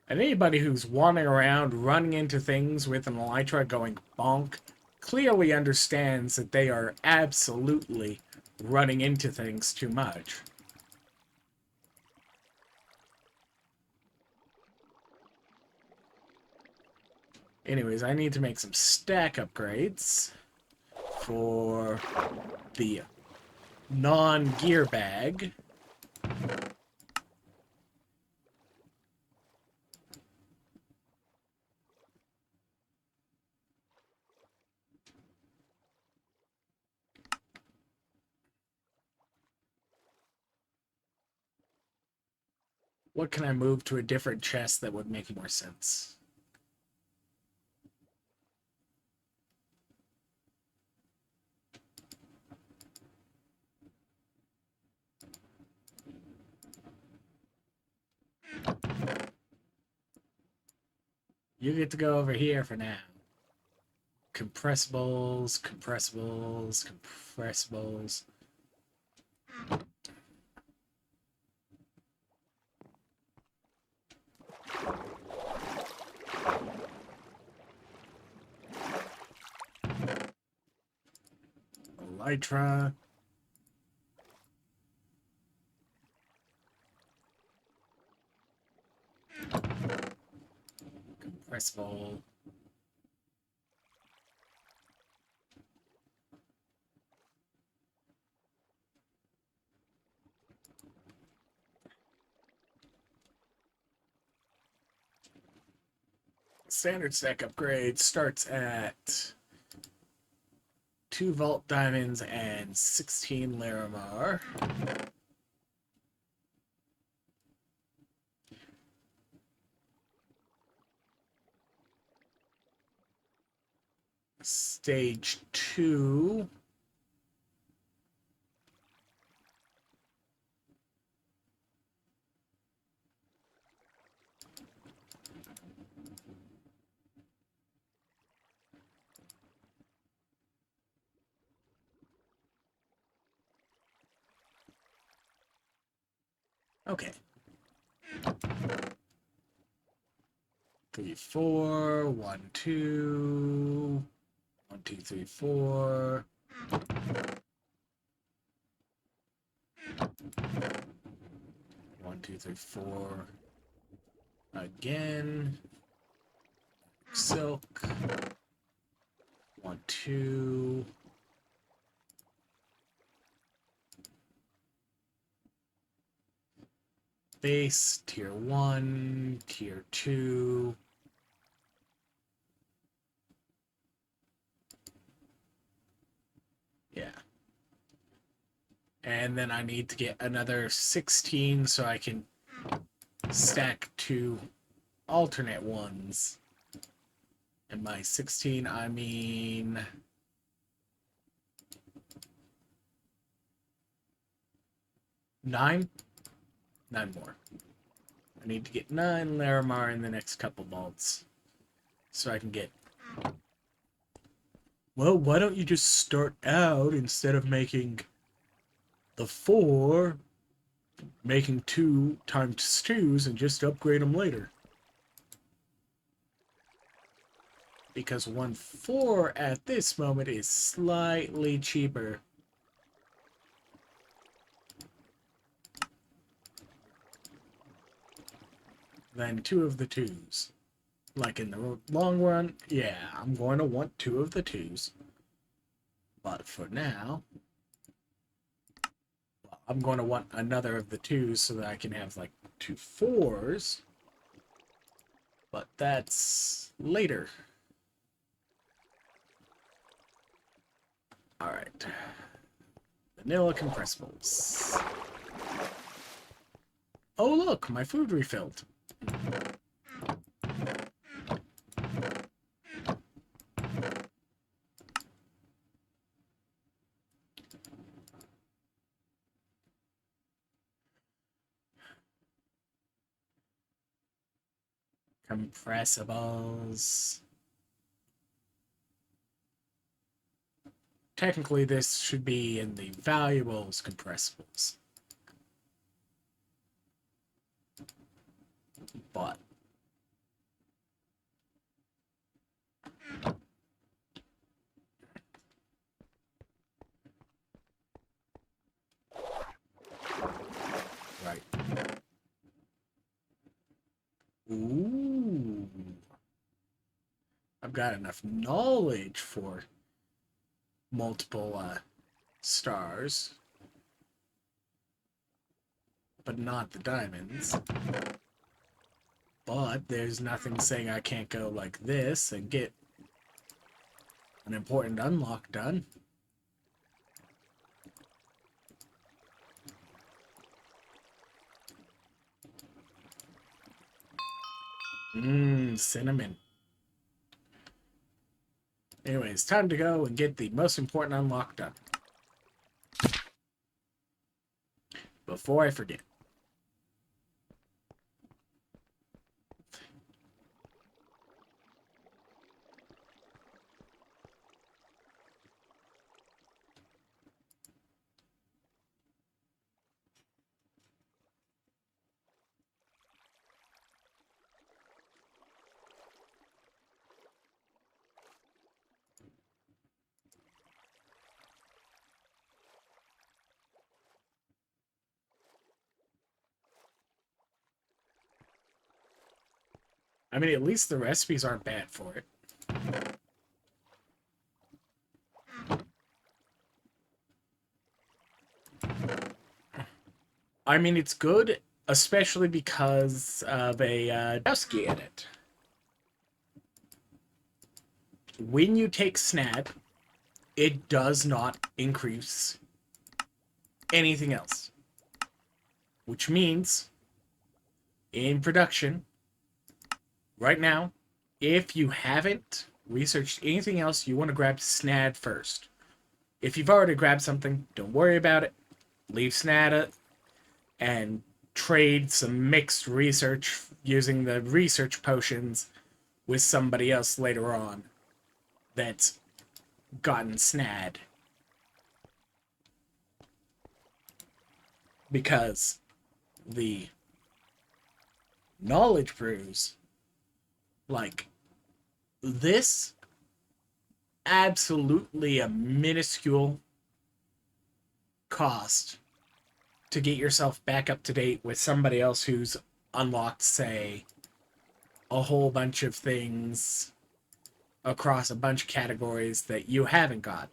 And anybody who's wandering around, running into things with an elytra going bonk, clearly understands that they are absolutely running into things too much. Anyways, I need to make some stack upgrades for the non-gear bag. What can I move to a different chest that would make more sense? You get to go over here for now. Compressibles, compressibles, compressibles. Elytra. Compressible. Standard stack upgrade starts at 2 vault diamonds and 16 Larimar. Stage 2. Okay. 3, 4, 1, 2. 2, 3, 4. 1, 2, 3, 4. Again. Silk. 1, 2. Base, tier 1, tier 2. Yeah. And then I need to get another 16 so I can stack 2 alternate ones. And by 16, I mean 9? 9 more. I need to get 9 Larimar in the next couple vaults. So I can get... Well, why don't you just start out instead of making the 4, making 2 times 2s and just upgrade them later? Because 1/4 at this moment is slightly cheaper. Than 2 of the 2s. Like in the long run, yeah, I'm going to want 2 of the 2s. But for now, I'm going to want another of the 2s so that I can have like 2 4s. But that's later. Alright. Vanilla compressibles. Oh look, my food refilled. Compressibles. Technically, this should be in the valuables compressibles. But right. Ooh. I've got enough knowledge for multiple stars. But not the diamonds. But there's nothing saying I can't go like this and get an important unlock done. Cinnamon. Anyways, time to go and get the most important unlock done. Before I forget. I mean, at least the recipes aren't bad for it. I mean, it's good, especially because of a Dusky in it. When you take Snap, it does not increase anything else. Which means, in production, right now, if you haven't researched anything else, you want to grab Snad first. If you've already grabbed something, don't worry about it. Leave Snad and trade some mixed research using the research potions with somebody else later on that's gotten Snad. Because the knowledge brews, like, this absolutely a minuscule cost to get yourself back up to date with somebody else who's unlocked, say, a whole bunch of things across a bunch of categories that you haven't got.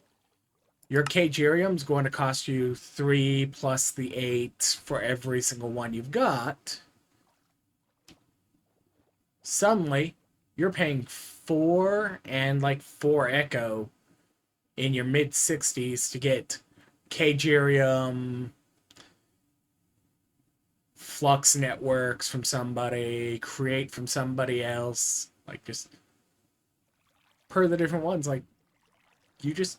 Your Kagerium's going to cost you 3 plus the 8 for every single one you've got. Suddenly, you're paying 4 and like 4 Echo in your mid 60s to get Kagerium, Flux Networks from somebody, Create from somebody else. Like, just per the different ones. Like, you just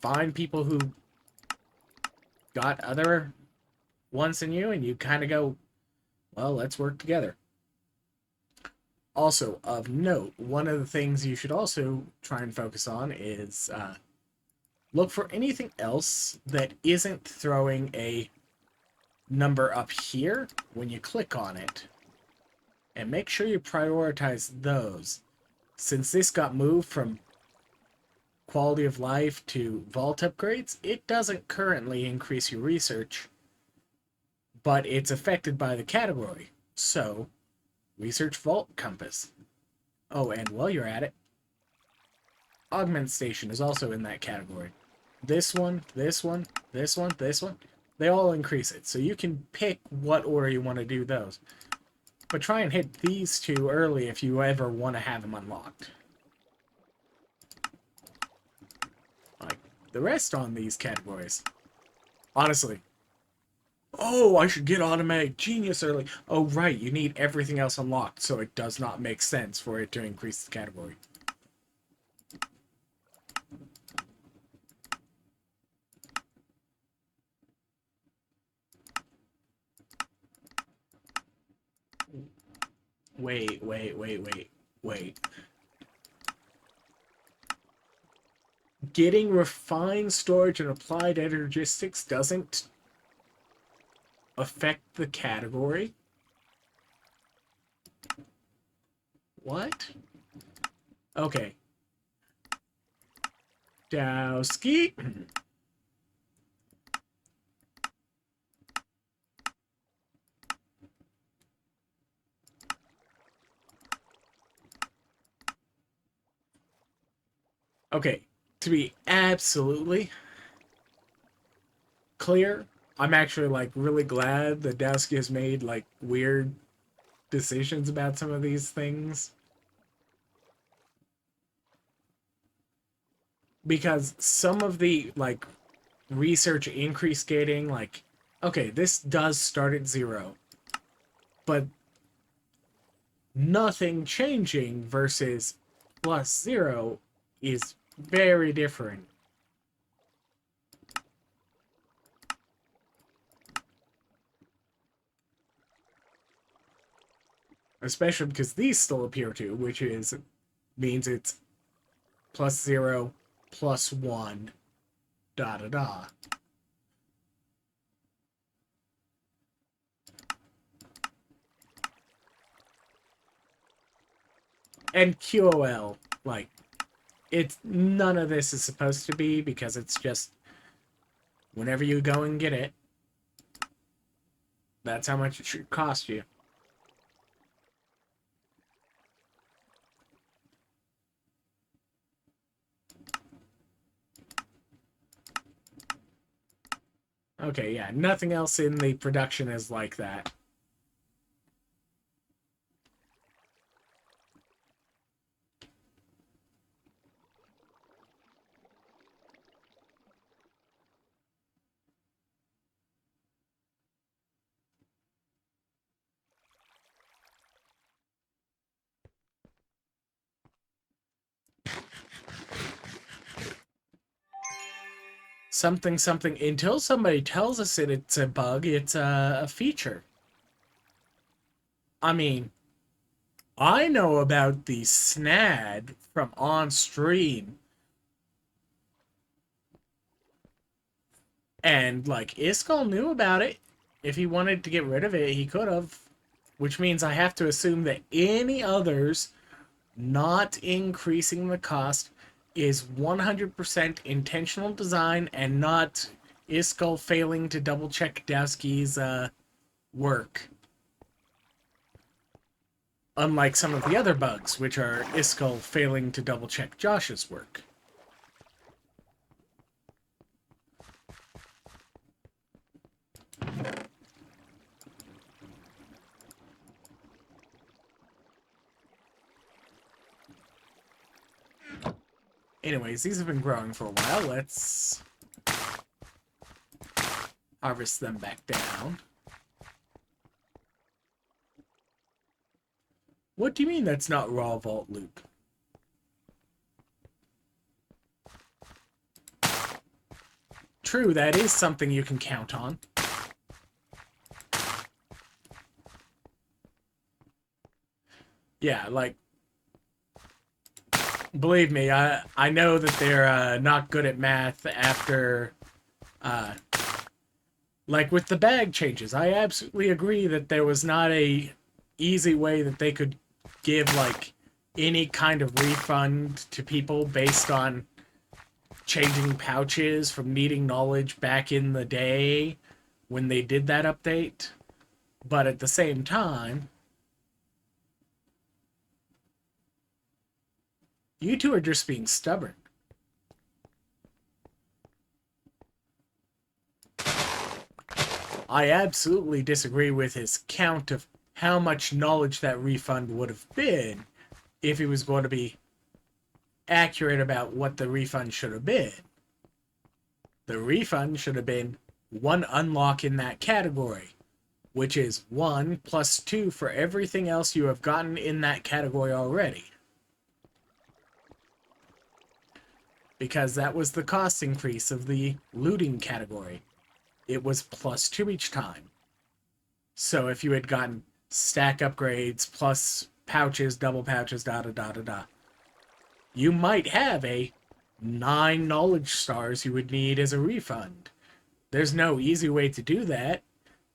find people who got other ones than you, and you kind of go, well, let's work together. Also, of note, one of the things you should also try and focus on is look for anything else that isn't throwing a number up here when you click on it. And make sure you prioritize those. Since this got moved from quality of life to vault upgrades, it doesn't currently increase your research, but it's affected by the category. So, research Vault Compass. Oh, and while you're at it, Augment Station is also in that category. This one, this one, this one, this one, they all increase it. So you can pick what order you want to do those. But try and hit these two early if you ever want to have them unlocked. Like, the rest on these categories, honestly, oh, I should get Automatic Genius early. Oh, right, you need everything else unlocked, so it does not make sense for it to increase the category. Wait. Getting refined storage and applied energistics doesn't affect the category? What? Okay. Dowski. Okay, to be absolutely clear, I'm actually like really glad that Dowski has made like weird decisions about some of these things. Because some of the like research increase gating, like, okay, this does start at 0, but nothing changing versus plus 0 is very different. Especially because these still appear to, which means it's plus 0, plus 1, da da da. And QOL, like, it's none of this is supposed to be, because it's just whenever you go and get it, that's how much it should cost you. Okay, yeah, nothing else in the production is like that. Something, until somebody tells us it's a bug, it's a feature. I mean, I know about the SNAD from on stream, and like Iskall knew about it. If he wanted to get rid of it, he could have, which means I have to assume that any others not increasing the cost is 100% intentional design and not Iskall failing to double check Dowski's work. Unlike some of the other bugs, which are Iskall failing to double check Josh's work. Anyways, these have been growing for a while. Let's harvest them back down. What do you mean that's not raw vault loot? True, that is something you can count on. Yeah, like, believe me, I know that they're not good at math after, like with the bag changes. I absolutely agree that there was not a easy way that they could give, like, any kind of refund to people based on changing pouches from needing knowledge back in the day when they did that update. But at the same time, you two are just being stubborn. I absolutely disagree with his count of how much knowledge that refund would have been if he was going to be accurate about what the refund should have been. The refund should have been one unlock in that category, which is 1 plus 2 for everything else you have gotten in that category already. Because that was the cost increase of the looting category. It was plus 2 each time. So if you had gotten stack upgrades plus pouches, double pouches, da-da-da-da-da, you might have a 9 knowledge stars you would need as a refund. There's no easy way to do that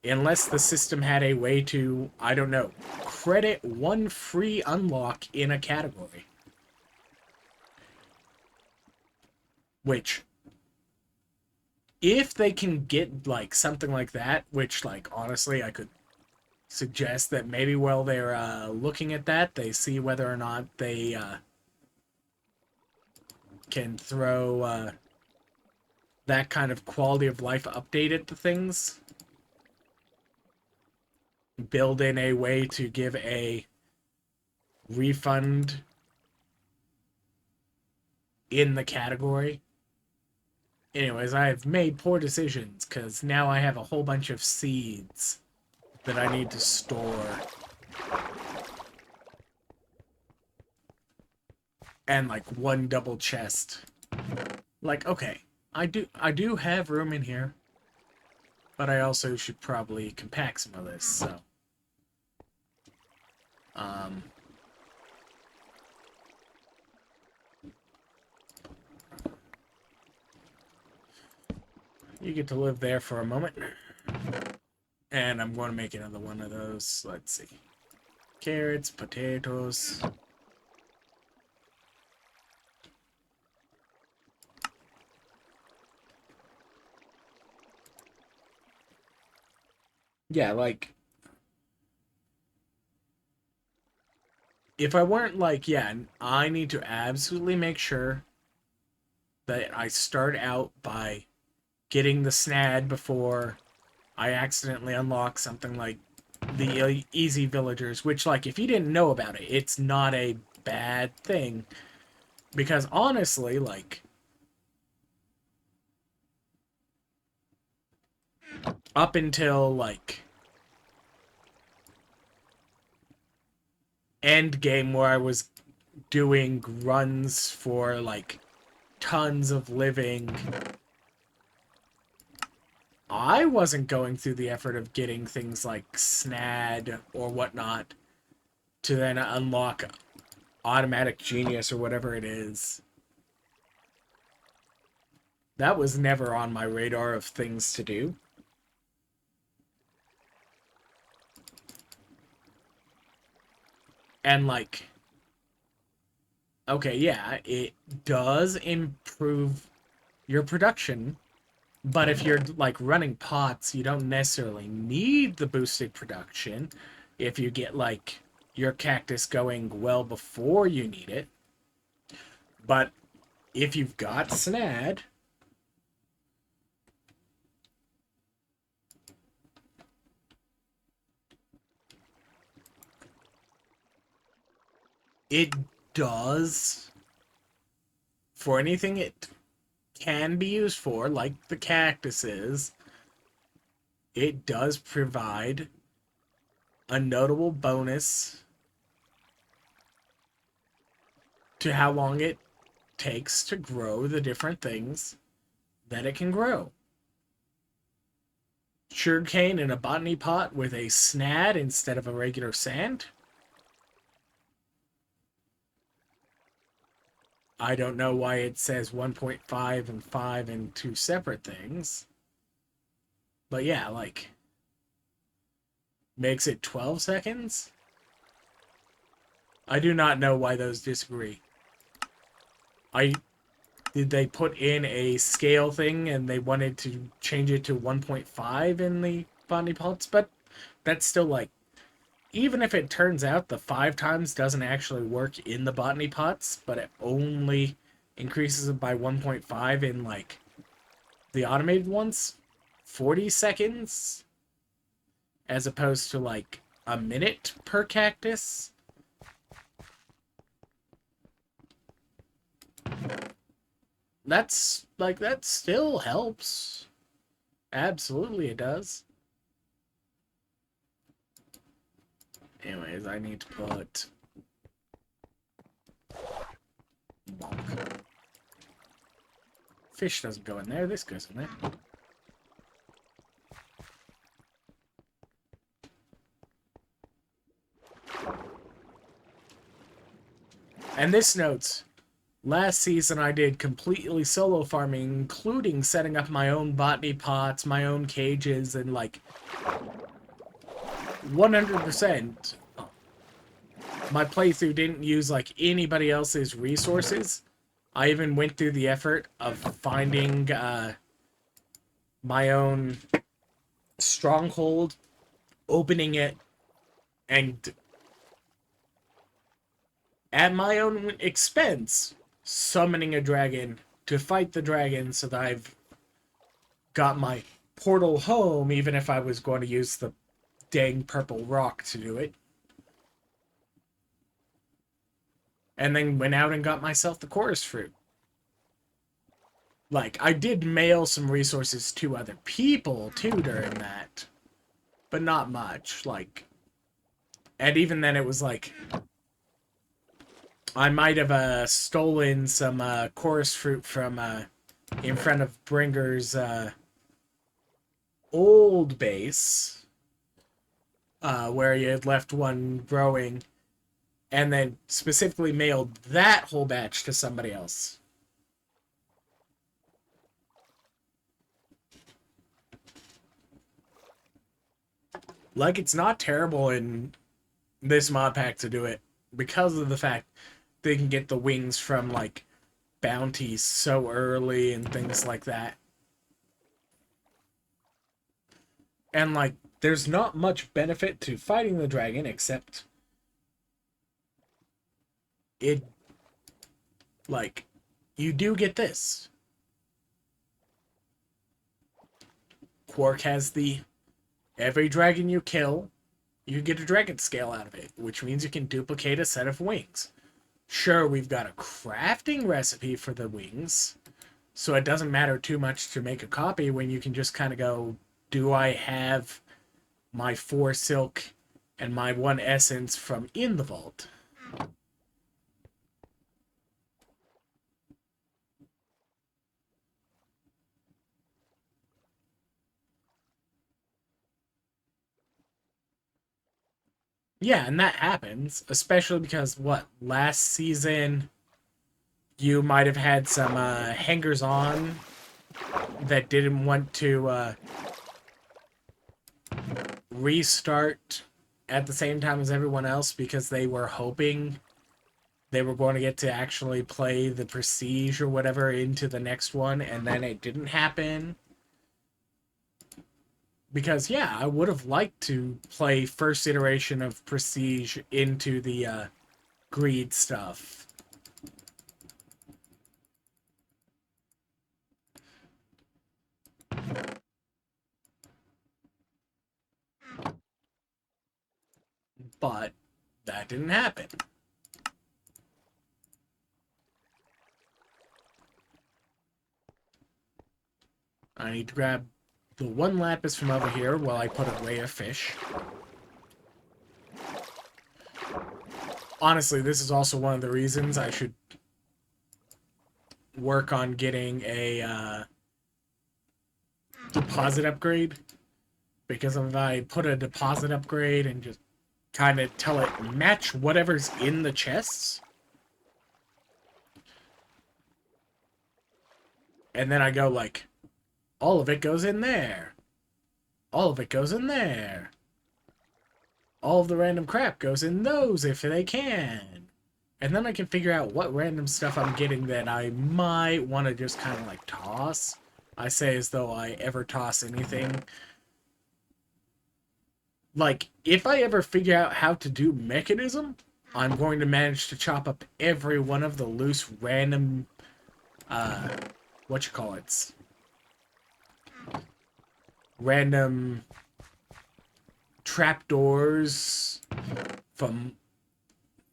unless the system had a way to, I don't know, credit 1 free unlock in a category. Which, if they can get, like, something like that, which, like, honestly, I could suggest that maybe while they're looking at that, they see whether or not they can throw that kind of quality of life update at the things. Build in a way to give a refund in the category. Anyways, I have made poor decisions because now I have a whole bunch of seeds that I need to store. And like 1 double chest. Like, okay, I do have room in here, but I also should probably compact some of this, so you get to live there for a moment. And I'm going to make another one of those. Let's see. Carrots, potatoes. Yeah, like, if I weren't like, yeah, I need to absolutely make sure that I start out by getting the snad before I accidentally unlock something like the easy villagers, which, like, if you didn't know about it, it's not a bad thing. Because honestly, like, up until, like, end game where I was doing runs for, like, tons of living, I wasn't going through the effort of getting things like Snad or whatnot to then unlock Automatic Genius or whatever it is. That was never on my radar of things to do. And, like, Okay, yeah, it does improve your production, but if you're like running pots, you don't necessarily need the boosted production if you get like your cactus going well before you need it. But if you've got Snad, it does, for anything it can be used for, like the cactuses, it does provide a notable bonus to how long it takes to grow the different things that it can grow. Sugarcane in a botany pot with a snad instead of a regular sand. I don't know why it says 1.5 and 5 and two separate things. But yeah, like, makes it 12 seconds? I do not know why those disagree. Did they put in a scale thing and they wanted to change it to 1.5 in the botany pots? But that's still like, even if it turns out the 5 times doesn't actually work in the botany pots, but it only increases it by 1.5 in like the automated ones, 40 seconds as opposed to like a minute per cactus. That's like, that still helps. Absolutely it does. Anyways, I need to put bonk. Fish doesn't go in there, this goes in there. And this notes, last season I did completely solo farming, including setting up my own botany pots, my own cages, and like 100%. My playthrough didn't use like anybody else's resources. I even went through the effort of finding my own stronghold, opening it, and at my own expense, summoning a dragon to fight the dragon so that I've got my portal home, even if I was going to use the dang purple rock to do it. And then went out and got myself the chorus fruit. Like, I did mail some resources to other people, too, during that. But not much, like... And even then it was like... I might have stolen some chorus fruit from in front of Bringer's old base, where he had left one growing, and then specifically mailed that whole batch to somebody else. Like, it's not terrible in this mod pack to do it, because of the fact they can get the wings from, like, bounties so early and things like that. And, like, there's not much benefit to fighting the dragon, except it, like, you do get this. Quark has the, every dragon you kill, you get a dragon scale out of it, which means you can duplicate a set of wings. Sure, we've got a crafting recipe for the wings, so it doesn't matter too much to make a copy when you can just kind of go, do I have my 4 silk and my 1 essence from in the vault? Yeah, and that happens, especially because, what, last season you might have had some hangers-on that didn't want to restart at the same time as everyone else because they were hoping they were going to get to actually play the Prestige or whatever into the next one, and then it didn't happen. Because, yeah, I would have liked to play first iteration of Prestige into the Greed stuff. But that didn't happen. I need to grab the one lapis from over here while I put away a fish. Honestly, this is also one of the reasons I should work on getting a deposit upgrade. Because if I put a deposit upgrade and just kind of tell it match whatever's in the chests, and then I go like, all of it goes in there. All of it goes in there. All of the random crap goes in those if they can. And then I can figure out what random stuff I'm getting that I might want to just kind of like toss. I say as though I ever toss anything. Like, if I ever figure out how to do mechanism, I'm going to manage to chop up every one of the loose random, random trapdoors from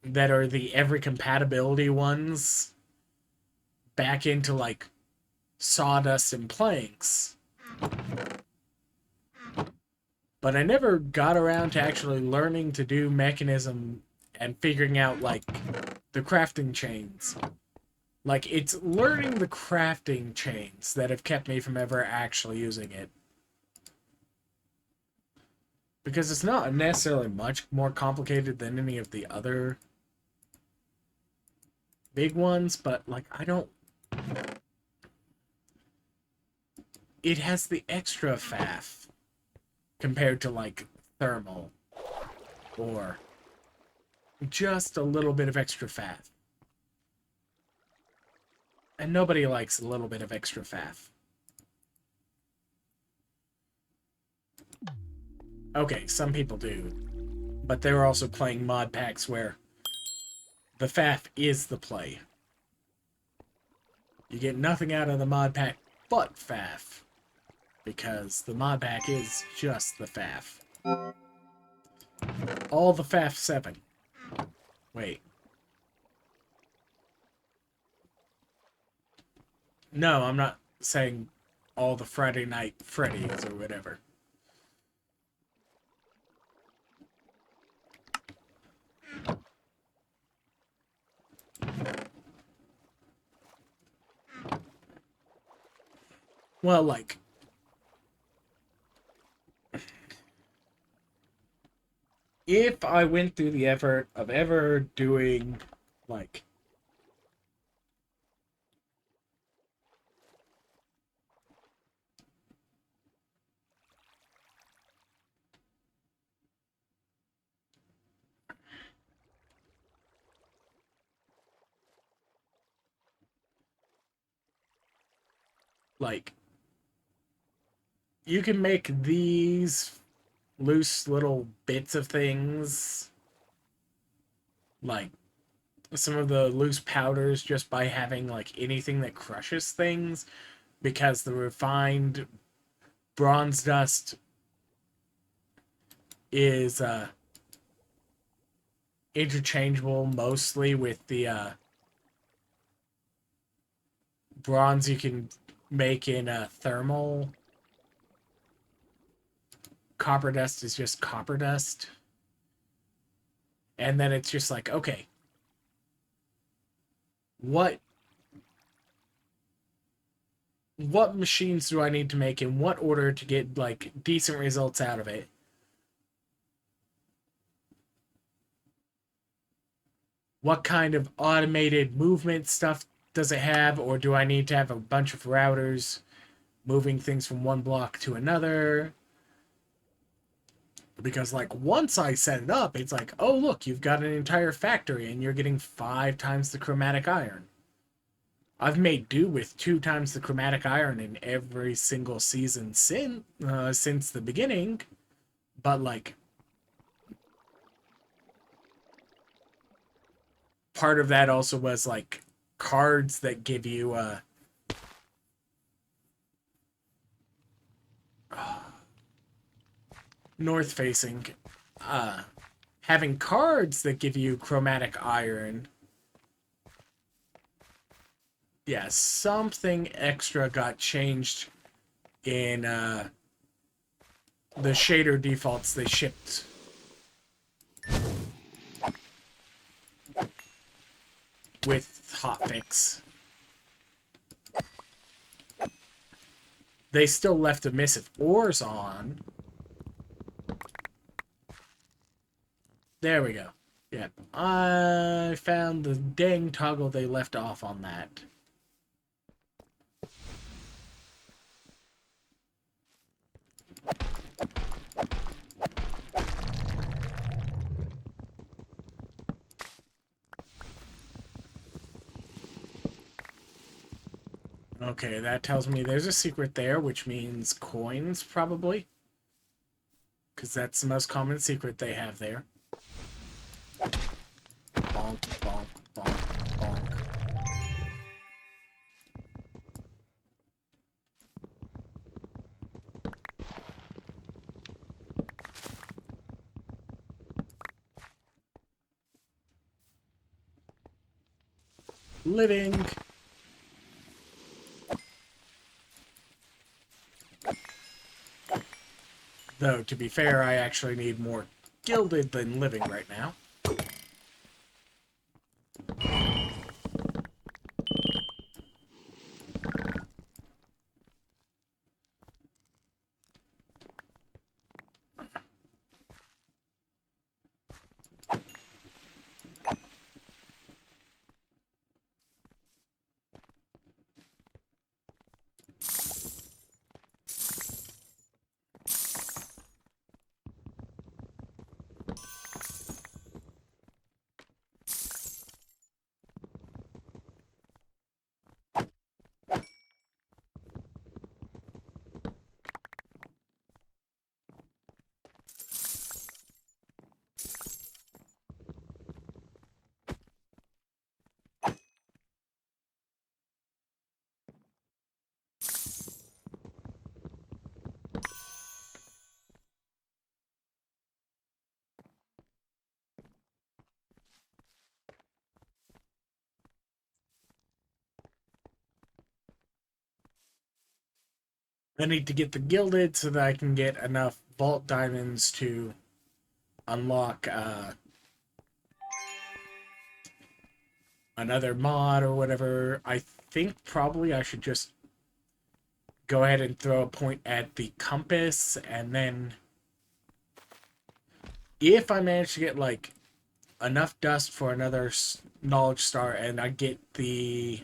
that are the every compatibility ones back into like sawdust and planks. But I never got around to actually learning to do mechanism and figuring out like the crafting chains. Like, it's learning the crafting chains that have kept me from ever actually using it. Because it's not necessarily much more complicated than any of the other big ones, but, like, I don't... It has the extra faff compared to, like, thermal. Or just a little bit of extra faff. And nobody likes a little bit of extra faff. Okay, some people do. But they're also playing mod packs where the faff is the play. You get nothing out of the mod pack but faff. Because the mod pack is just the faff. All the faff 7. Wait. No, I'm not saying all the Friday Night Freddy's or whatever. Well, like... If I went through the effort of ever doing, like... Like... You can make these loose little bits of things, like some of the loose powders, just by having like anything that crushes things, because the refined bronze dust is interchangeable mostly with the bronze you can make in thermal. Copper dust is just copper dust. And then it's just like, okay, what machines do I need to make in what order to get like decent results out of it? What kind of automated movement stuff does it have, or do I need to have a bunch of routers moving things from one block to another? Because, like, once I set it up, it's like, oh, look, you've got an entire factory and you're getting 5 times the chromatic iron. I've made do with 2 times the chromatic iron in every single season since the beginning. But, like, part of that also was, like, cards that give you, north facing, having cards that give you chromatic iron. Yeah, something extra got changed in the shader defaults they shipped. With hotfix. They still left emissive ores on. There we go. Yeah, I found the dang toggle they left off on that. Okay, that tells me there's a secret there, which means coins, probably. Because that's the most common secret they have there. Bonk, bonk, bonk, bonk. Living. Though, to be fair, I actually need more gilded than living right now. I need to get the gilded so that I can get enough vault diamonds to unlock another mod or whatever. I think probably I should just go ahead and throw a point at the compass, and then if I manage to get like enough dust for another knowledge star and I get the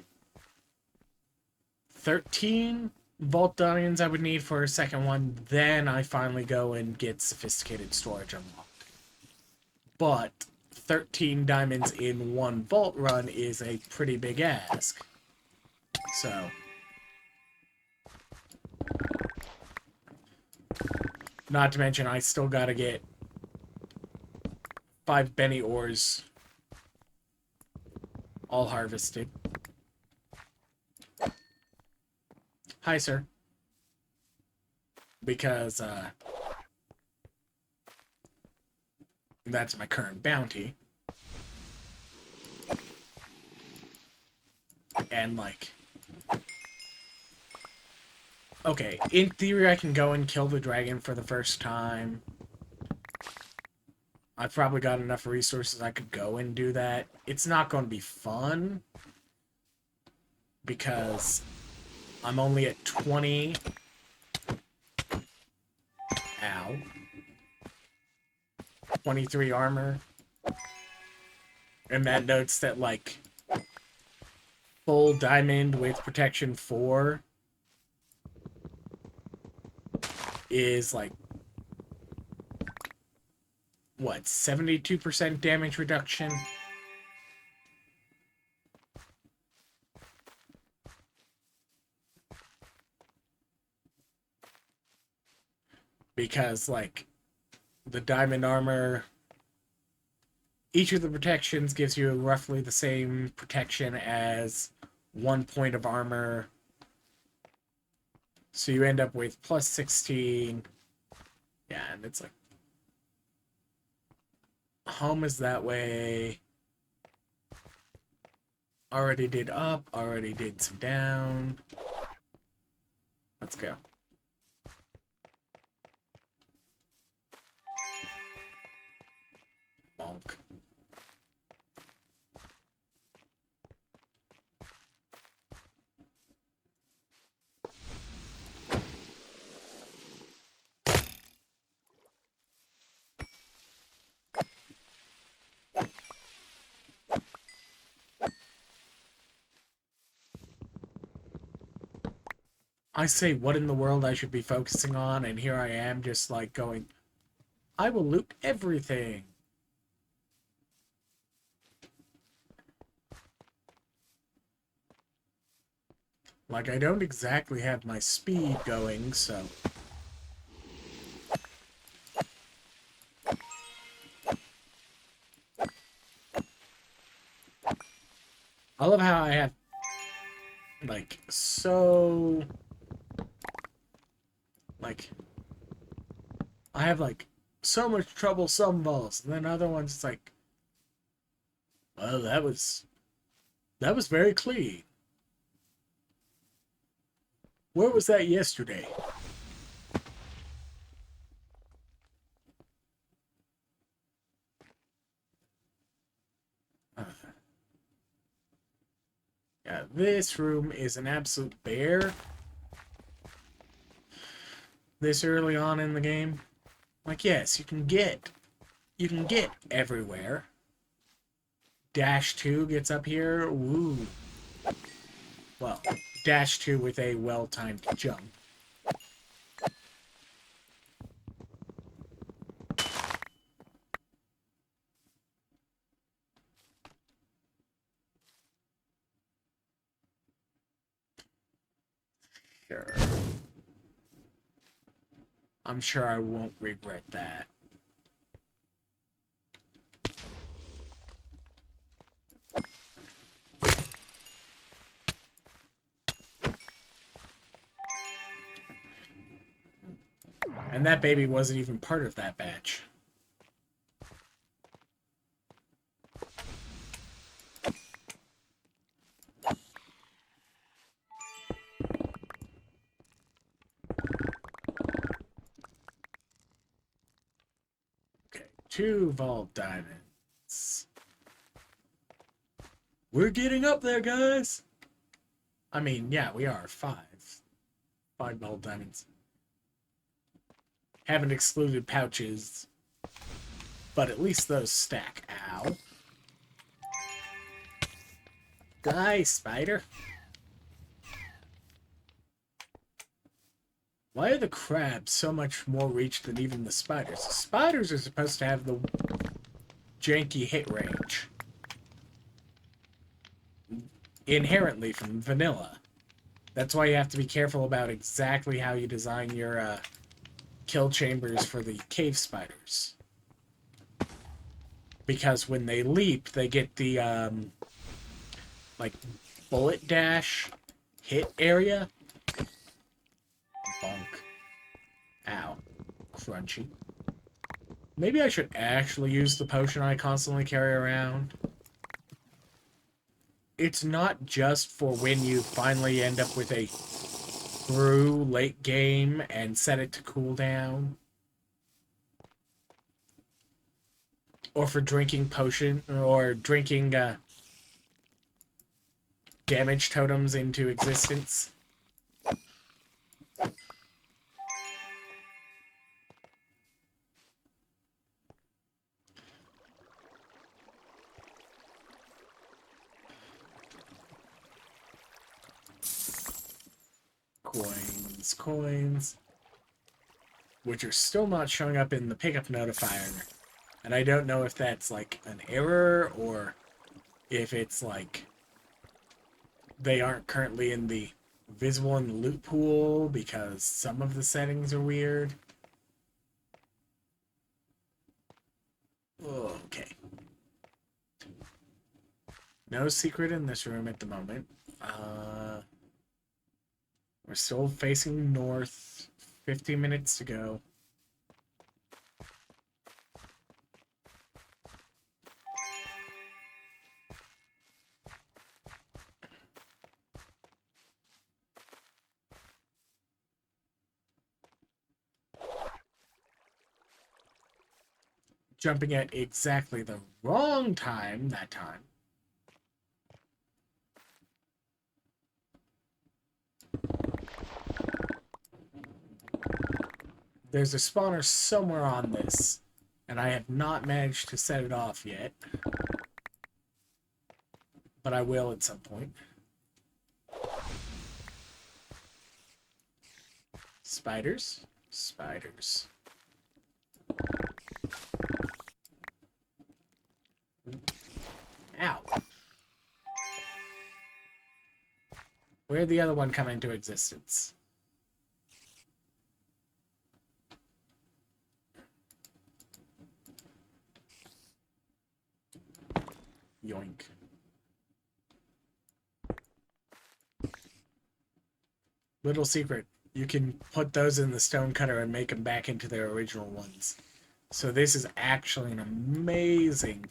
13 vault diamonds I would need for a second one, then I finally go and get sophisticated storage unlocked. But 13 diamonds in one vault run is a pretty big ask. So, not to mention I still gotta get 5 Benny ores all harvested. Hi, sir. Because, that's my current bounty. And, like... Okay, in theory I can go and kill the dragon for the first time. I've probably got enough resources I could go and do that. It's not going to be fun. Because I'm only at 20... Ow. 23 armor. And that notes that, like, full diamond with protection 4 is, like, what, 72% damage reduction? Because, like, the diamond armor, each of the protections gives you roughly the same protection as 1 point of armor. So you end up with plus 16. Yeah, and it's like, home is that way. Already did up, already did some down. Let's go. Bonk. I say what in the world I should be focusing on, and here I am just like going, I will loot everything. Like, I don't exactly have my speed going, so... I love how I have, like, so... Like, I have, like, so much trouble some balls, and then other ones, it's like, well, that was very clean. Where was that yesterday? Yeah, this room is an absolute bear. This early on in the game. Like, yes, you can get everywhere. Dash 2 gets up here. Woo. Well, Dash 2 with a well-timed jump. Sure. I'm sure I won't regret that. And that baby wasn't even part of that batch. Okay, 2 vault diamonds. We're getting up there, guys! I mean, yeah, we are. 5. 5 vault diamonds. Haven't excluded pouches, but at least those stack. Ow. Die, spider. Why are the crabs so much more reach than even the spiders? The spiders are supposed to have the janky hit range. Inherently from vanilla. That's why you have to be careful about exactly how you design your kill chambers for the cave spiders. Because when they leap, they get the, like, bullet dash hit area. Bonk. Ow. Crunchy. Maybe I should actually use the potion I constantly carry around. It's not just for when you finally end up with a brew late game and set it to cooldown. Or for drinking potion, or drinking damage totems into existence. Coins. Which are still not showing up in the pickup notifier. And I don't know if that's like an error or if it's like they aren't currently in the visible in the loot pool because some of the settings are weird. Okay. No secret in this room at the moment. We're still facing north. 15 minutes to go. Jumping at exactly the wrong time that time. There's a spawner somewhere on this, and I have not managed to set it off yet. But I will at some point. Spiders. Spiders. Ow. Where'd the other one come into existence? Yoink. Little secret. You can put those in the stone cutter and make them back into their original ones. So this is actually an amazing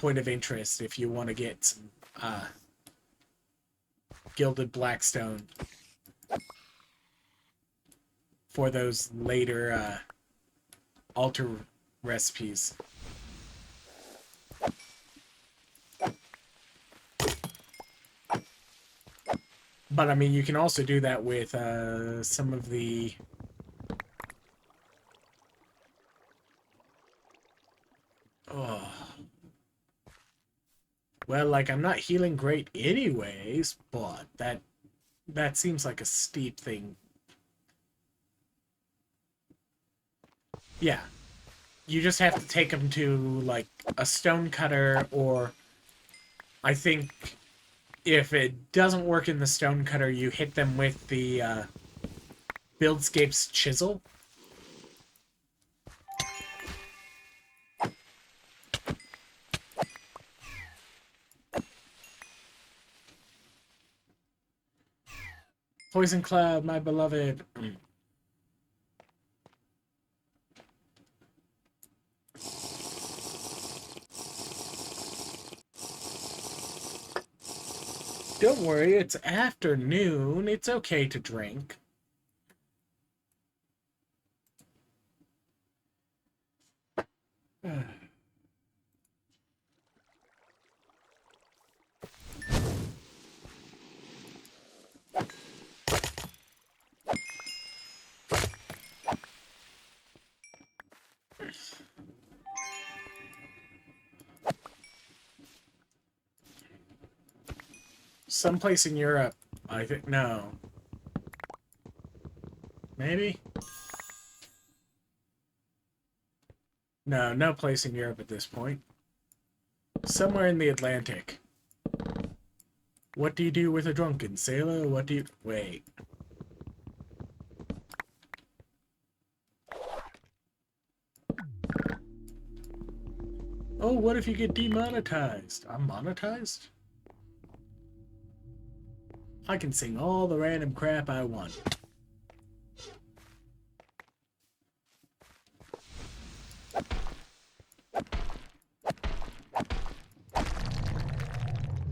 point of interest if you want to get some gilded blackstone for those later altar recipes. But I mean, you can also do that with some of the well, like I'm not healing great anyways, but that seems like a steep thing. Yeah. You just have to take them to like a stone cutter, or I think if it doesn't work in the stone cutter, you hit them with the Buildscape's chisel. Poison Cloud, my beloved. Don't worry, it's afternoon. It's okay to drink. Someplace in Europe, I think. No. Maybe? No, no place in Europe at this point. Somewhere in the Atlantic. What do you do with a drunken sailor? What do you... Wait. Oh, what if you get demonetized? I'm monetized? I can sing all the random crap I want.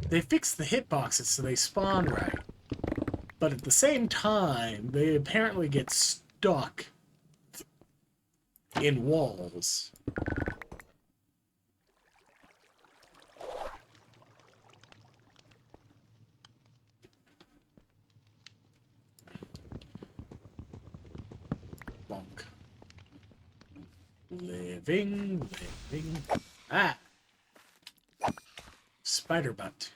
They fixed the hitboxes so they spawn right. But at the same time, they apparently get stuck in walls. Bonk. Living. Ah! Spider butt.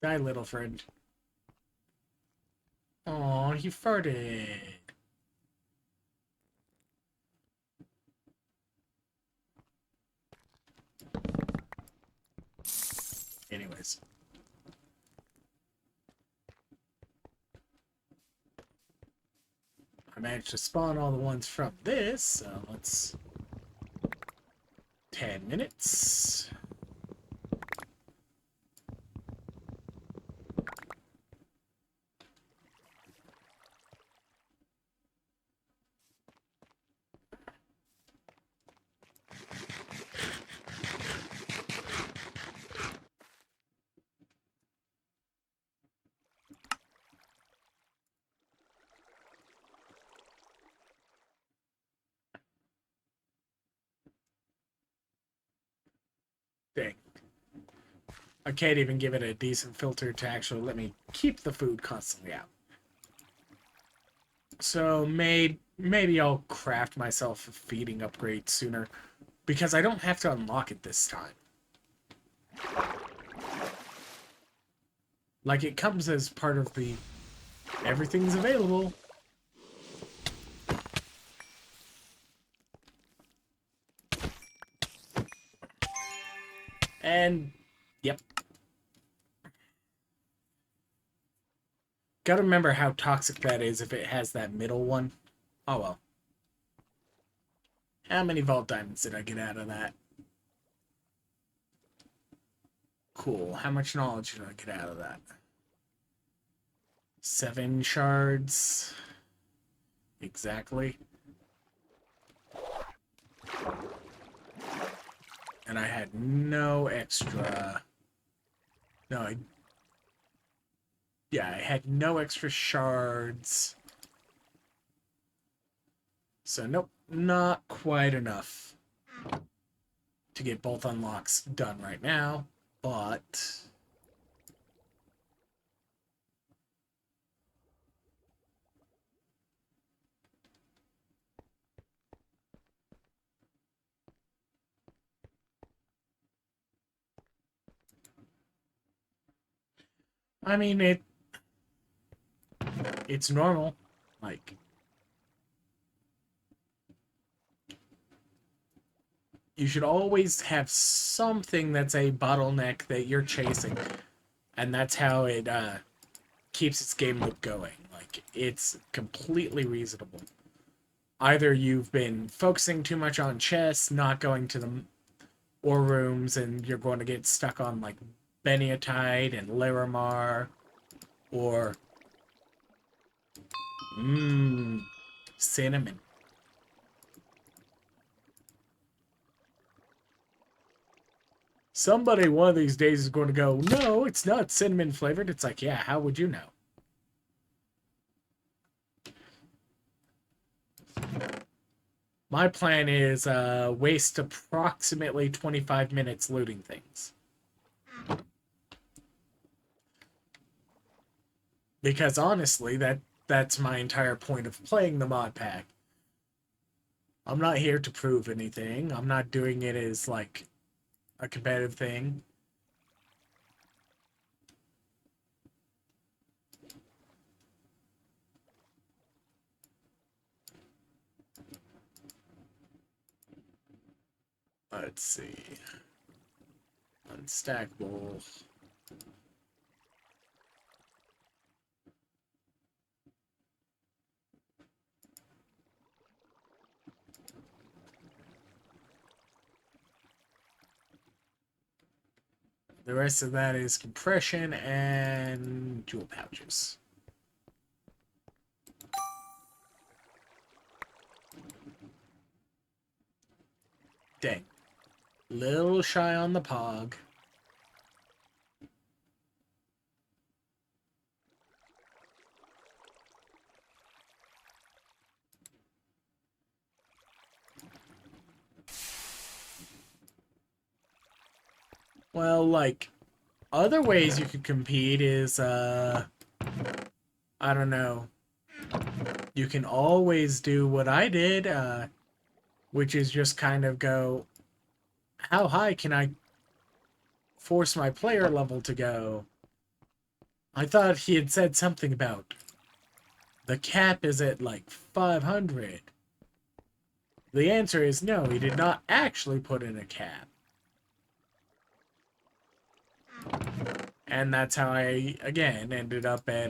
Die, little friend. Oh, he farted. Anyways. I managed to spawn all the ones from this, so let's... 10 minutes. Dang. I can't even give it a decent filter to actually let me keep the food constantly out. So maybe I'll craft myself a feeding upgrade sooner, because I don't have to unlock it this time. Like, it comes as part of the everything's available. And yep. Gotta remember how toxic that is if it has that middle one. Oh well. How many vault diamonds did I get out of that? Cool. How much knowledge did I get out of that? 7 shards. Exactly. And I had no extra... No, yeah, I had no extra shards. So nope, not quite enough to get both unlocks done right now, but... I mean, it's normal. Like, you should always have something that's a bottleneck that you're chasing, and that's how it keeps its game loop going. Like, it's completely reasonable. Either you've been focusing too much on chests, not going to the ore rooms, and you're going to get stuck on like Beniatite and Larimar, or cinnamon. Somebody one of these days is going to go, no, it's not cinnamon flavored. It's like, yeah, how would you know? My plan is waste approximately 25 minutes looting things. Because honestly, that's my entire point of playing the mod pack. I'm not here to prove anything. I'm not doing it as like a competitive thing. Let's see. Unstackable. The rest of that is compression and jewel pouches. Dang. Little shy on the pog. Well, like, other ways you could compete is, I don't know. You can always do what I did, which is just kind of go, how high can I force my player level to go? I thought he had said something about the cap is at like 500. The answer is no, he did not actually put in a cap. And that's how I, again, ended up at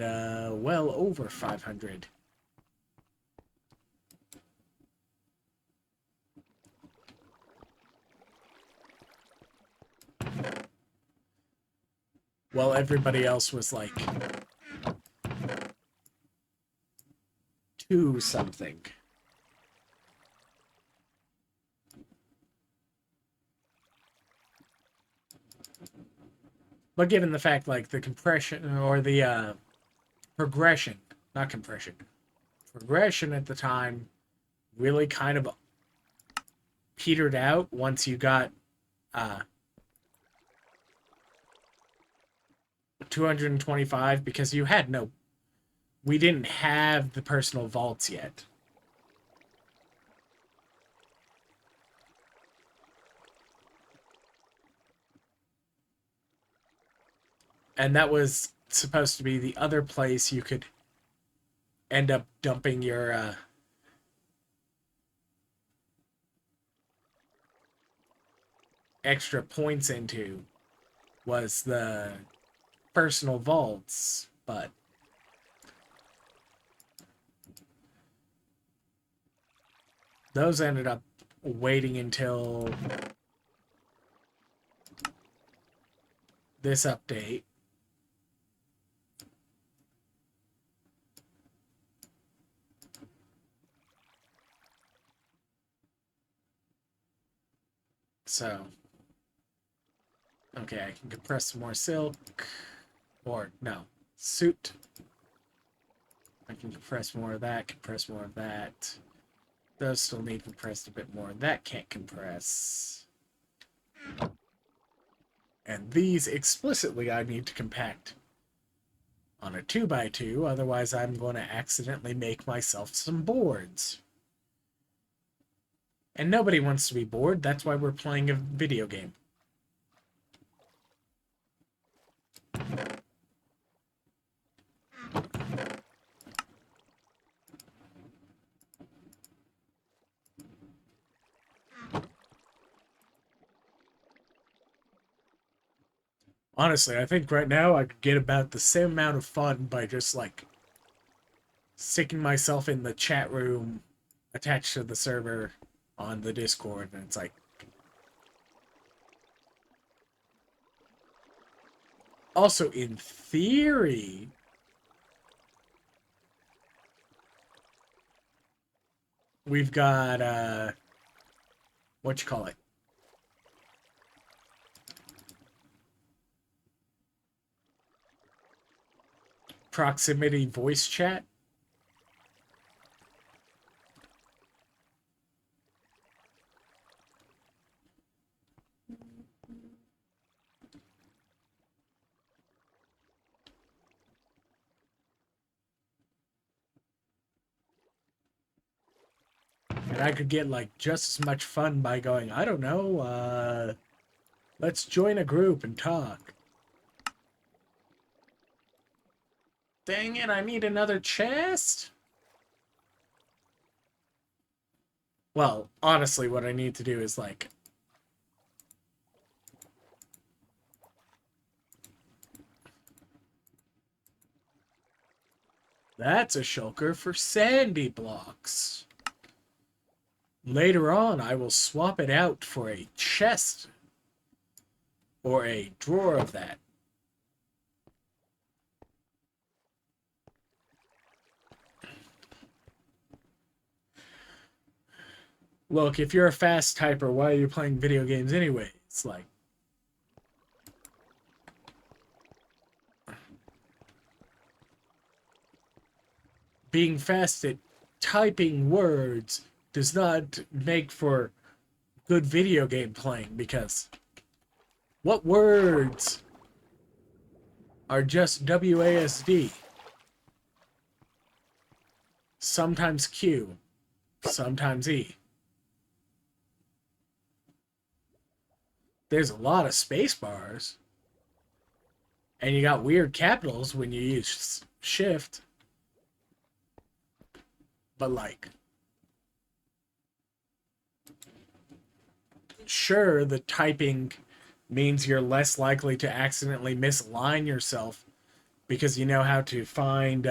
well over 500. While everybody else was like 2 something. But given the fact, like, the compression, or the progression, not compression, progression at the time really kind of petered out once you got 225, because we didn't have the personal vaults yet. And that was supposed to be the other place you could end up dumping your extra points into, was the personal vaults, but those ended up waiting until this update. So, okay, I can compress some more silk, or no, suit. I can compress more of that, compress more of that. Those still need compressed a bit more. That can't compress. And these explicitly I need to compact on a 2x2, otherwise I'm going to accidentally make myself some boards. And nobody wants to be bored, that's why we're playing a video game. Honestly, I think right now I could get about the same amount of fun by just, like, sticking myself in the chat room attached to the server on the Discord, and it's like... Also, in theory, we've got, what you call it? Proximity voice chat. And I could get, like, just as much fun by going, I don't know, let's join a group and talk. Dang it, I need another chest? Well, honestly, what I need to do is, like... That's a shulker for sandy blocks. Later on, I will swap it out for a chest. Or a drawer of that. Look, if you're a fast typer, why are you playing video games anyway? It's like... Being fast at typing words does not make for good video game playing, because what words are just WASD? Sometimes Q, sometimes E. There's a lot of space bars. And you got weird capitals when you use shift. But like, sure, the typing means you're less likely to accidentally misalign yourself because you know how to find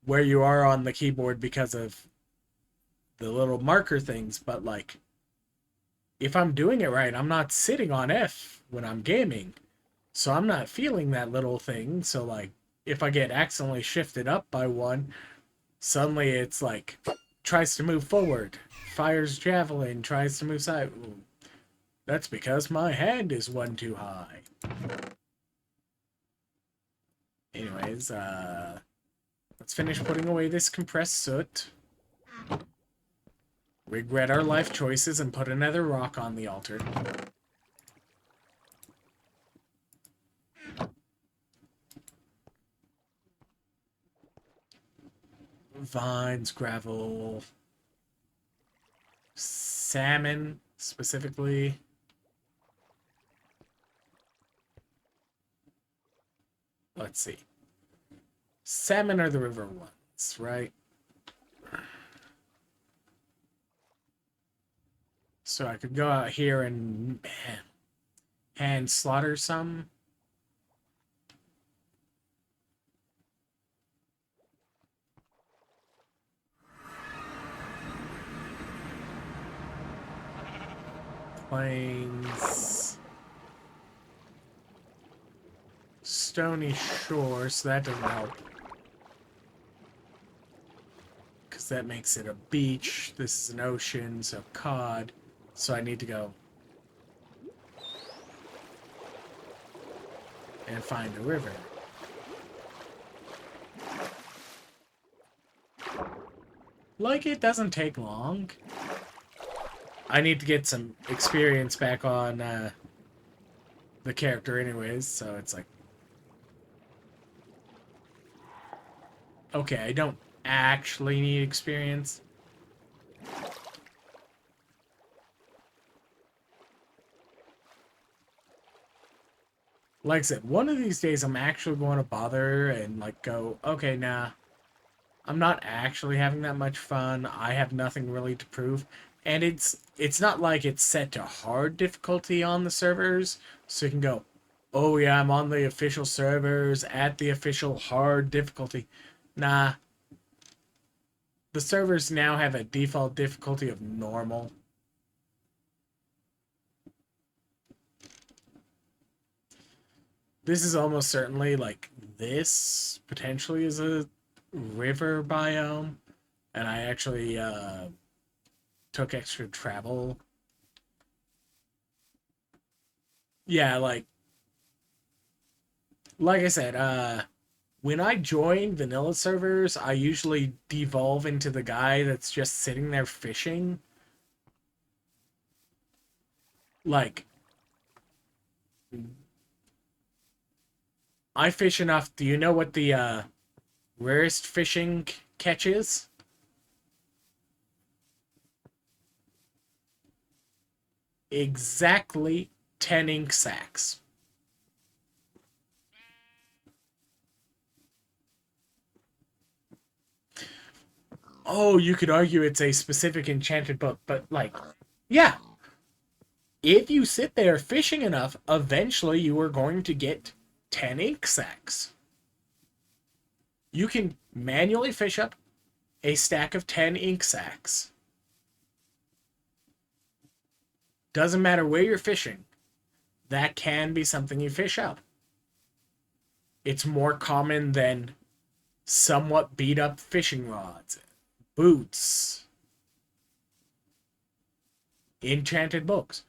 where you are on the keyboard because of the little marker things. But like, if I'm doing it right, I'm not sitting on F when I'm gaming. So I'm not feeling that little thing. So like, if I get accidentally shifted up by one, suddenly it's like, tries to move forward. Fires javelin, tries to move side. Ooh, that's because my hand is one too high. Anyways, let's finish putting away this compressed soot. Regret our life choices and put another rock on the altar. Vines, gravel, salmon, specifically. Let's see. Salmon are the river ones, right? So I could go out here and hand slaughter some. Plains. Stony shore, so that doesn't help. Because that makes it a beach. This is an ocean, so cod. So I need to go and find a river. Like, it doesn't take long. I need to get some experience back on the character anyways, so it's like... Okay, I don't actually need experience. Like I said, one of these days I'm actually going to bother and like go, okay, nah, I'm not actually having that much fun. I have nothing really to prove. And it's not like it's set to hard difficulty on the servers, so you can go, oh yeah, I'm on the official servers at the official hard difficulty. Nah. The servers now have a default difficulty of normal. This is almost certainly like this potentially is a river biome, and I actually took extra travel. Yeah, like I said, when I join vanilla servers, I usually devolve into the guy that's just sitting there fishing. Like, I fish enough. Do you know what the rarest fishing catch is? Exactly 10 ink sacks. Oh, you could argue it's a specific enchanted book, but like, yeah, if you sit there fishing enough, eventually you are going to get 10 ink sacks. You can manually fish up a stack of 10 ink sacks. Doesn't matter where you're fishing, that can be something you fish up. It's more common than somewhat beat up fishing rods, boots, enchanted books.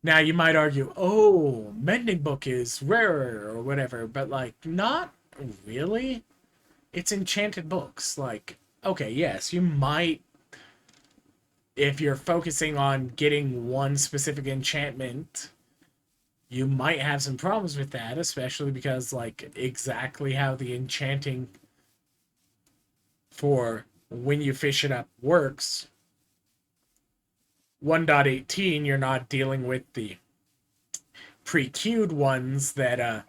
Now you might argue, oh, mending book is rarer or whatever, but like, not really. It's enchanted books. Like, okay, yes, you might, if you're focusing on getting one specific enchantment, you might have some problems with that, especially because like exactly how the enchanting for when you fish it up works. 1.18, you're not dealing with the pre-queued ones that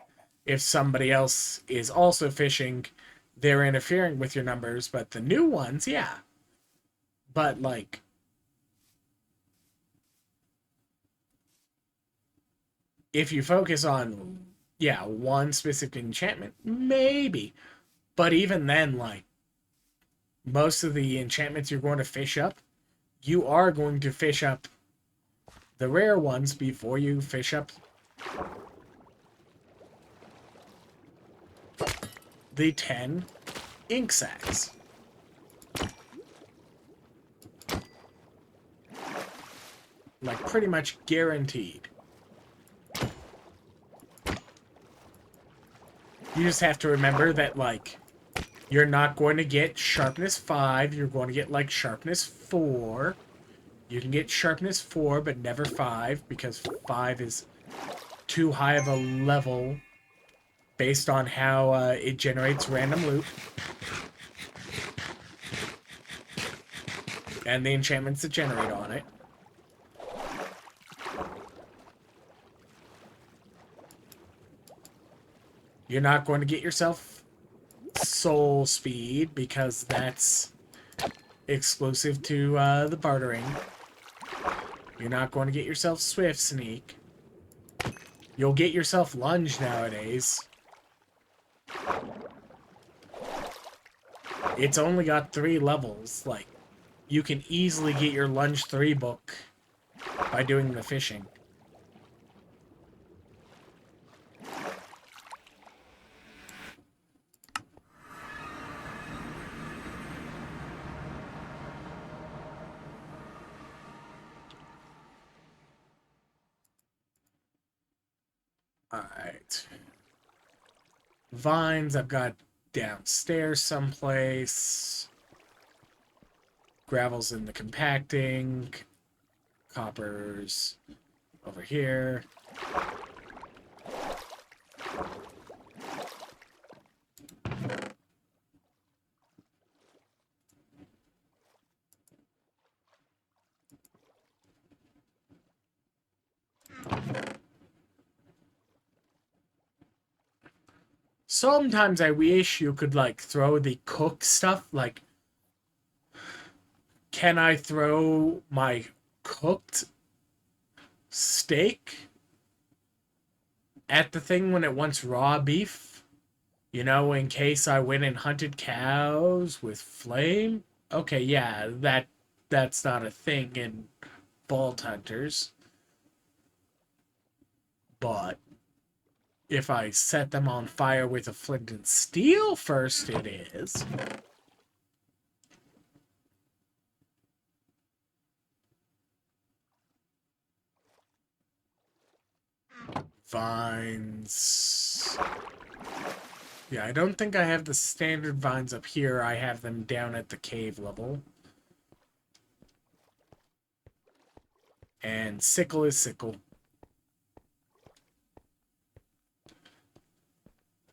if somebody else is also fishing, they're interfering with your numbers. But the new ones, yeah. But like, if you focus on, yeah, one specific enchantment, maybe. But even then, like, most of the enchantments you're going to fish up, you are going to fish up the rare ones before you fish up the 10 ink sacs. Like, pretty much guaranteed. You just have to remember that, like, you're not going to get sharpness 5. You're going to get, like, sharpness 4. You can get sharpness 4, but never 5, because 5 is too high of a level based on how it generates random loot. And the enchantments that generate on it. You're not going to get yourself soul speed, because that's exclusive to the bartering. You're not going to get yourself swift sneak. You'll get yourself lunge nowadays. It's only got 3 levels. Like, you can easily get your lunge 3 book by doing the fishing. Alright. Vines I've got downstairs someplace. Gravel's in the compacting. Copper's over here. Sometimes I wish you could, like, throw the cook stuff. Like, can I throw my cooked steak at the thing when it wants raw beef? You know, in case I went and hunted cows with flame? Okay, yeah, that's not a thing in Vault Hunters. But if I set them on fire with a flint and steel first, it is. Vines. Yeah, I don't think I have the standard vines up here. I have them down at the cave level. And sickle is sickle.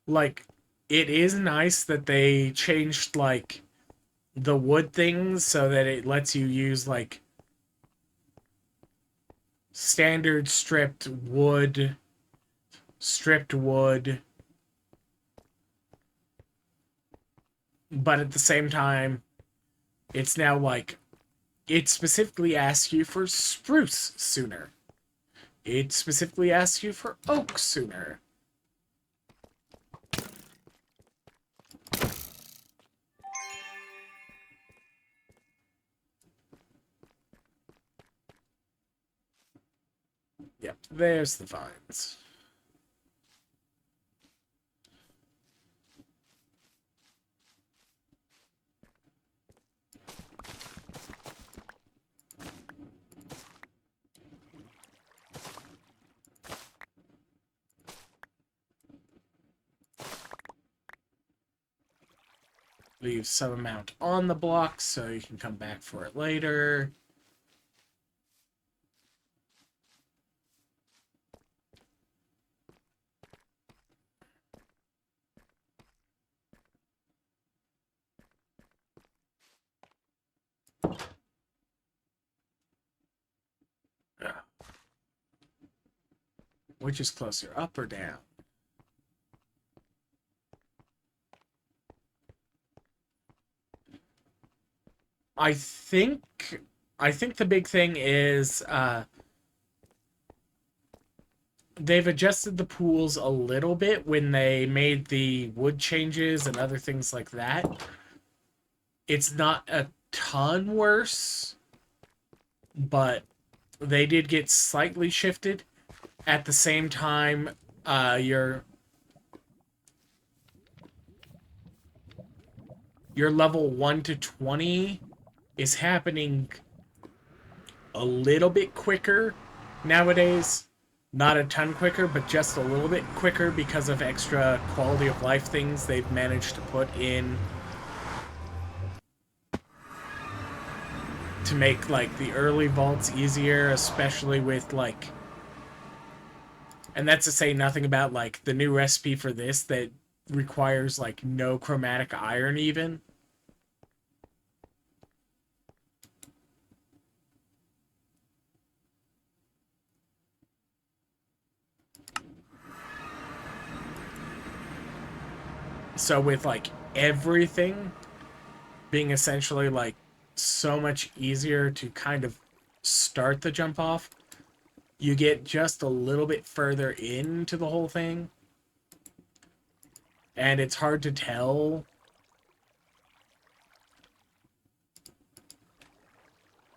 Like, it is nice that they changed, like, the wood things so that it lets you use, like, standard stripped wood, but at the same time, it's now, like, it specifically asks you for spruce sooner. It specifically asks you for oak sooner. Yep, there's the vines. Leave some amount on the block so you can come back for it later. Which is closer, up or down? I think I think the big thing is they've adjusted the pools a little bit when they made the wood changes and other things like that. It's not a ton worse, but they did get slightly shifted. At the same time, your level 1 to 20 is happening a little bit quicker nowadays. Not a ton quicker, but just a little bit quicker because of extra quality of life things they've managed to put in to make like the early vaults easier, especially with like, and that's to say nothing about like the new recipe for this that requires like no chromatic iron even. So with like everything being essentially like so much easier to kind of start the jump off, you get just a little bit further into the whole thing. And it's hard to tell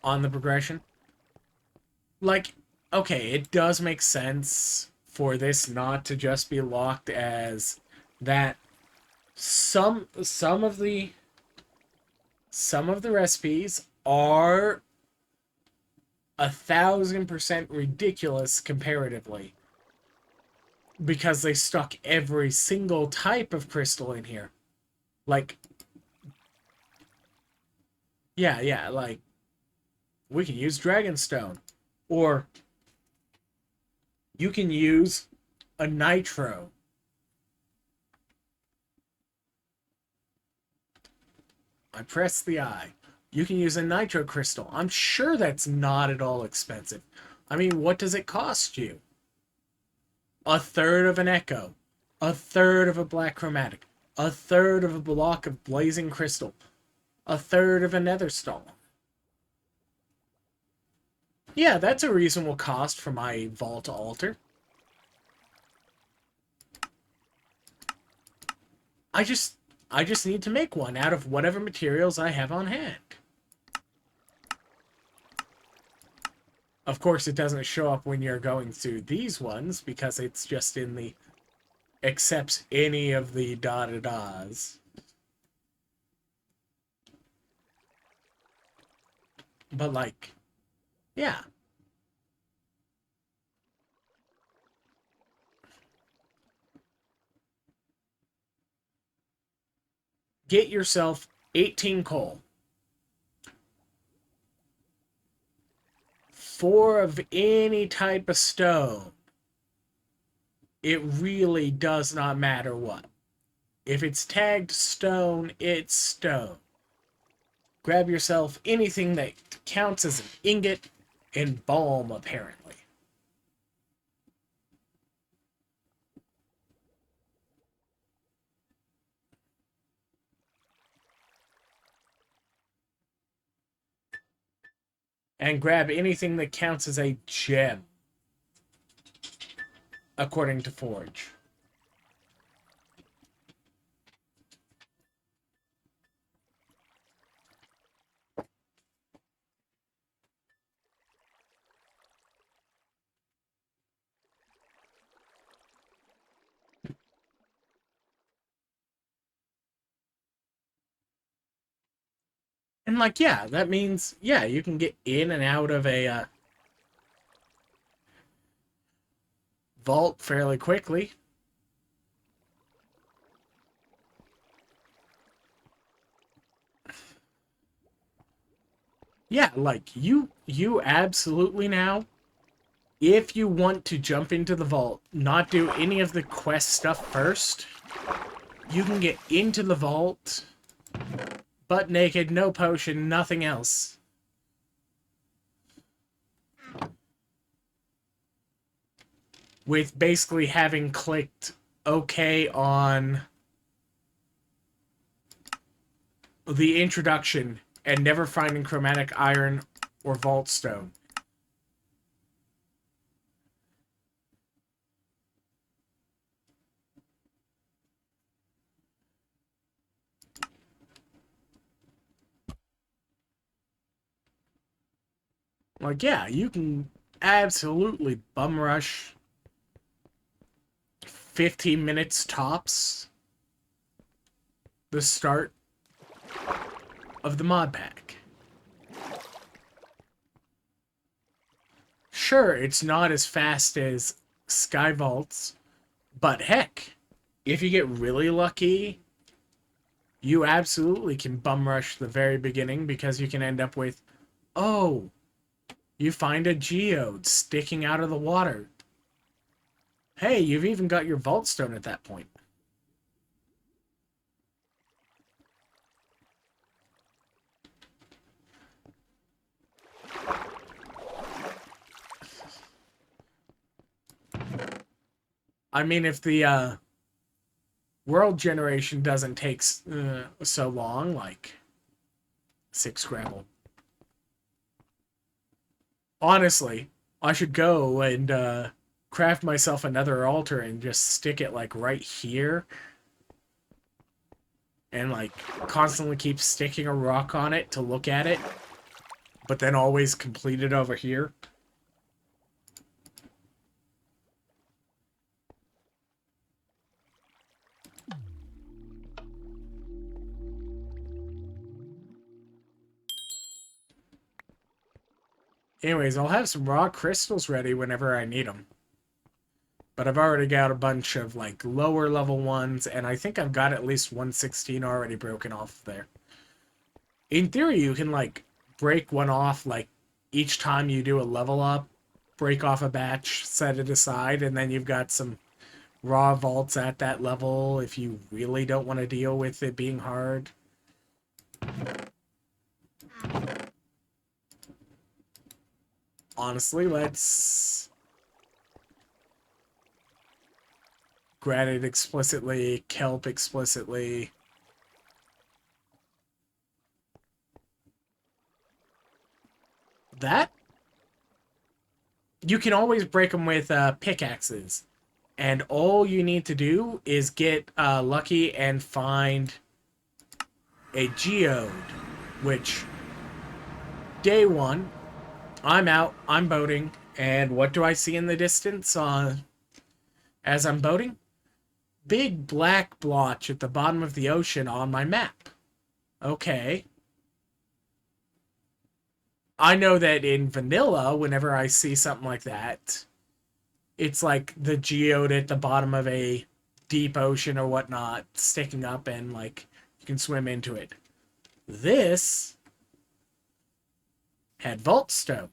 on the progression. Like, okay, it does make sense for this not to just be locked as that some of the recipes are 1,000% ridiculous comparatively because they stuck every single type of crystal in here. Like, yeah, like we can use Dragonstone, or you can use a Nitro. I press the eye. You can use a Nitro crystal. I'm sure that's not at all expensive. I mean, what does it cost you? A third of an Echo. A third of a Black Chromatic. A third of a block of Blazing Crystal. A third of a Netherstone. Yeah, that's a reasonable cost for my Vault Altar. I just need to make one out of whatever materials I have on hand. Of course, it doesn't show up when you're going through these ones because it's just in the accepts any of the da-da-das. But like, yeah. Get yourself 18 coal. 4 of any type of stone. It really does not matter what. If it's tagged stone, it's stone. Grab yourself anything that counts as an ingot and balm, apparently. And grab anything that counts as a gem, according to Forge. And like, yeah, that means, yeah, you can get in and out of a vault fairly quickly. Yeah, like, you absolutely now, if you want to jump into the vault, not do any of the quest stuff first, you can get into the vault, butt naked, no potion, nothing else. with basically having clicked OK on the introduction and never finding chromatic iron or vault stone. Like, yeah, you can absolutely bum rush 15 minutes tops the start of the mod pack. Sure, it's not as fast as Sky Vaults, but heck, if you get really lucky, you absolutely can bum rush the very beginning because you can end up with, oh, you find a geode sticking out of the water. Hey, you've even got your vault stone at that point. I mean, if the world generation doesn't take so long, like 6 scramble. Honestly, I should go and craft myself another altar and just stick it like right here and like constantly keep sticking a rock on it to look at it, but then always complete it over here. Anyways, I'll have some raw crystals ready whenever I need them. But I've already got a bunch of like lower level ones, and I think I've got at least 116 already broken off there. In theory, you can like break one off like each time you do a level up, break off a batch, set it aside, and then you've got some raw vaults at that level if you really don't want to deal with it being hard. Honestly, let's granite explicitly, kelp explicitly. That you can always break them with pickaxes, and all you need to do is get lucky and find a geode, which day one, I'm out, I'm boating, and what do I see in the distance as I'm boating? Big black blotch at the bottom of the ocean on my map. Okay. I know that in vanilla, whenever I see something like that, it's like the geode at the bottom of a deep ocean or whatnot sticking up and like you can swim into it. This had vault stone.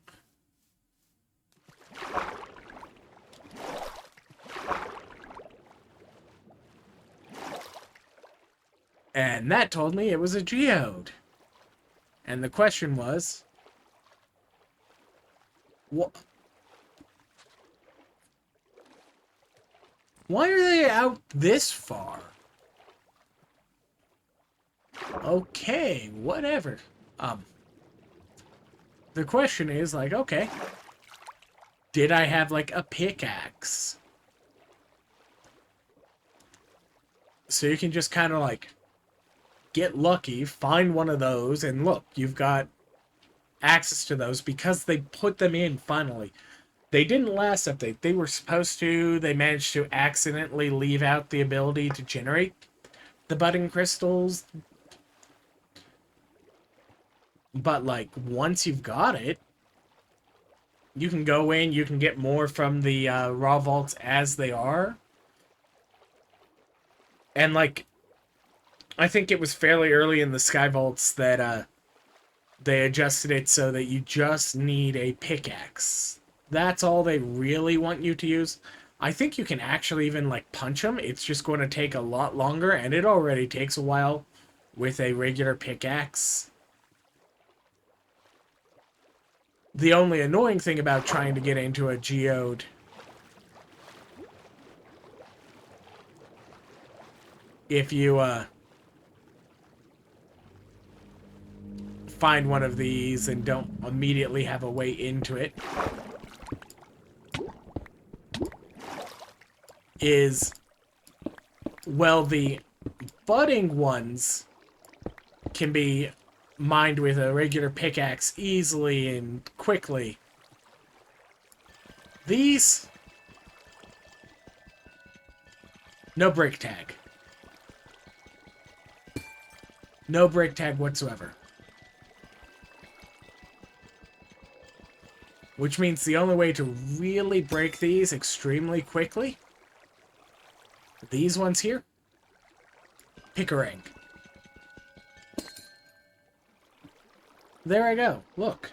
And that told me it was a geode. And the question was, what? Why are they out this far? Okay, whatever. The question is like, okay, did I have like a pickaxe? So you can just kind of like get lucky, find one of those, and look, you've got access to those because they put them in finally. They didn't last update. They were supposed to. They managed to accidentally leave out the ability to generate the budding crystals. But like once you've got it, you can go in, you can get more from the raw vaults as they are. And like I think it was fairly early in the Sky Vaults that they adjusted it so that you just need a pickaxe. That's all they really want you to use. I think you can actually even like punch them. It's just going to take a lot longer, and it already takes a while with a regular pickaxe. The only annoying thing about trying to get into a geode if you find one of these and don't immediately have a way into it, is, well, the budding ones can be mined with a regular pickaxe easily and quickly. These, no break tag. No break tag whatsoever. Which means the only way to really break these extremely quickly, these ones here, pick a rank. There I go. Look.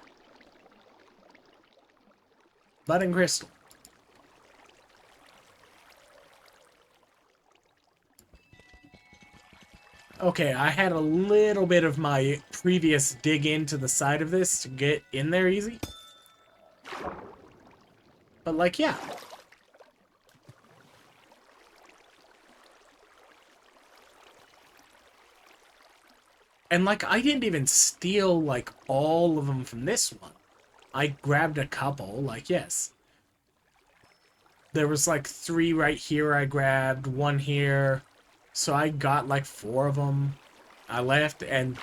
Budding crystal. Okay, I had a little bit of my previous dig into the side of this to get in there easy. But, like, yeah. And, like, I didn't even steal, like, all of them from this one. I grabbed a couple, like, yes. There was, like, 3 right here I grabbed, 1 here. So I got, like, 4 of them. I left, and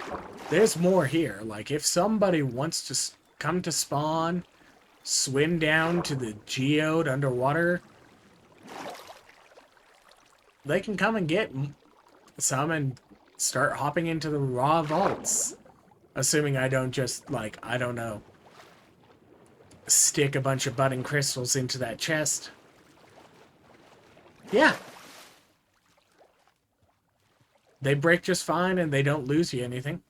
there's more here. Like, if somebody wants to come to spawn, swim down to the geode underwater, they can come and get some and start hopping into the raw vaults. Assuming I don't just, like, I don't know, stick a bunch of budding crystals into that chest. Yeah. They break just fine and they don't lose you anything.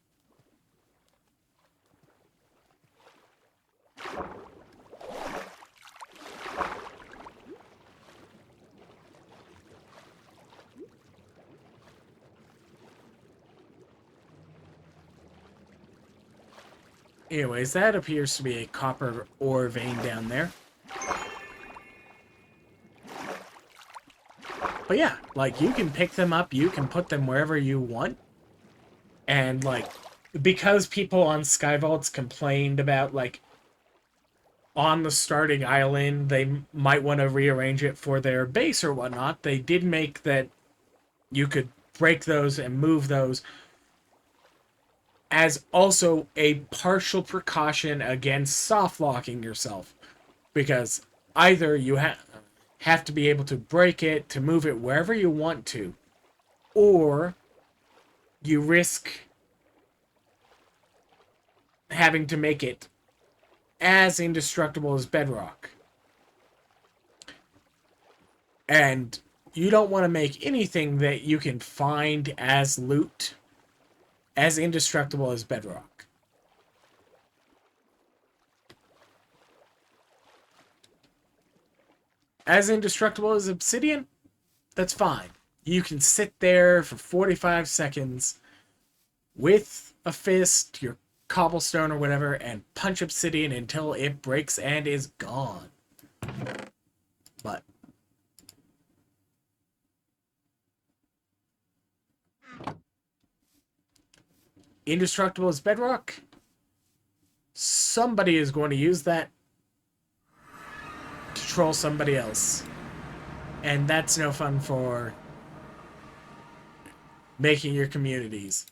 Anyways, that appears to be a copper ore vein down there. But yeah, like, you can pick them up, you can put them wherever you want. And, like, because people on Skyvaults complained about, like, on the starting island, they might want to rearrange it for their base or whatnot, they did make that you could break those and move those as also a partial precaution against soft locking yourself. Because either you have to be able to break it to move it wherever you want to, or you risk having to make it as indestructible as bedrock. And you don't want to make anything that you can find as loot as indestructible as bedrock. As indestructible as obsidian, that's fine. You can sit there for 45 seconds with a fist, your cobblestone or whatever, and punch obsidian until it breaks and is gone. But indestructible as bedrock, somebody is going to use that to troll somebody else. And that's no fun for making your communities.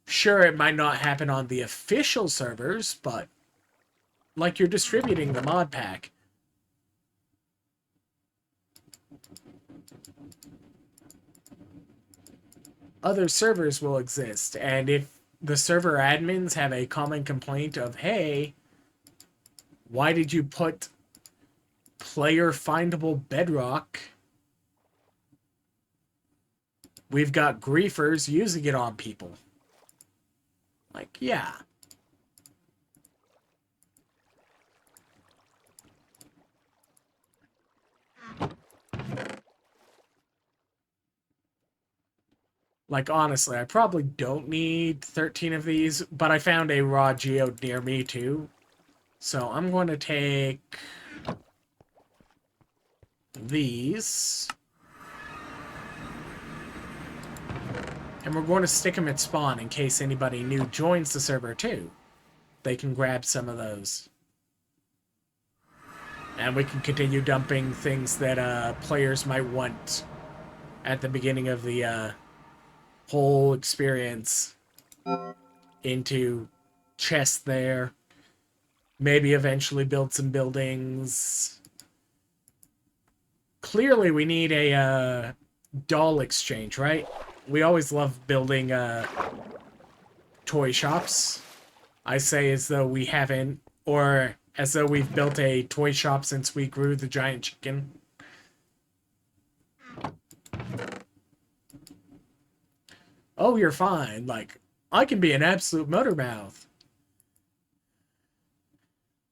Sure, it might not happen on the official servers, but like, you're distributing the mod pack. Other servers will exist, and if the server admins have a common complaint of, hey, why did you put player findable bedrock? We've got griefers using it on people. Like, yeah. Like, honestly, I probably don't need 13 of these, but I found a raw geode near me, too. So I'm going to take these. And we're going to stick them at spawn in case anybody new joins the server too. They can grab some of those. And we can continue dumping things that players might want at the beginning of the whole experience into chests there. Maybe eventually build some buildings. Clearly we need a doll exchange, right? We always love building toy shops. I say as though we haven't, or as though we've built a toy shop since we grew the giant chicken. Oh, you're fine. Like, I can be an absolute motor mouth.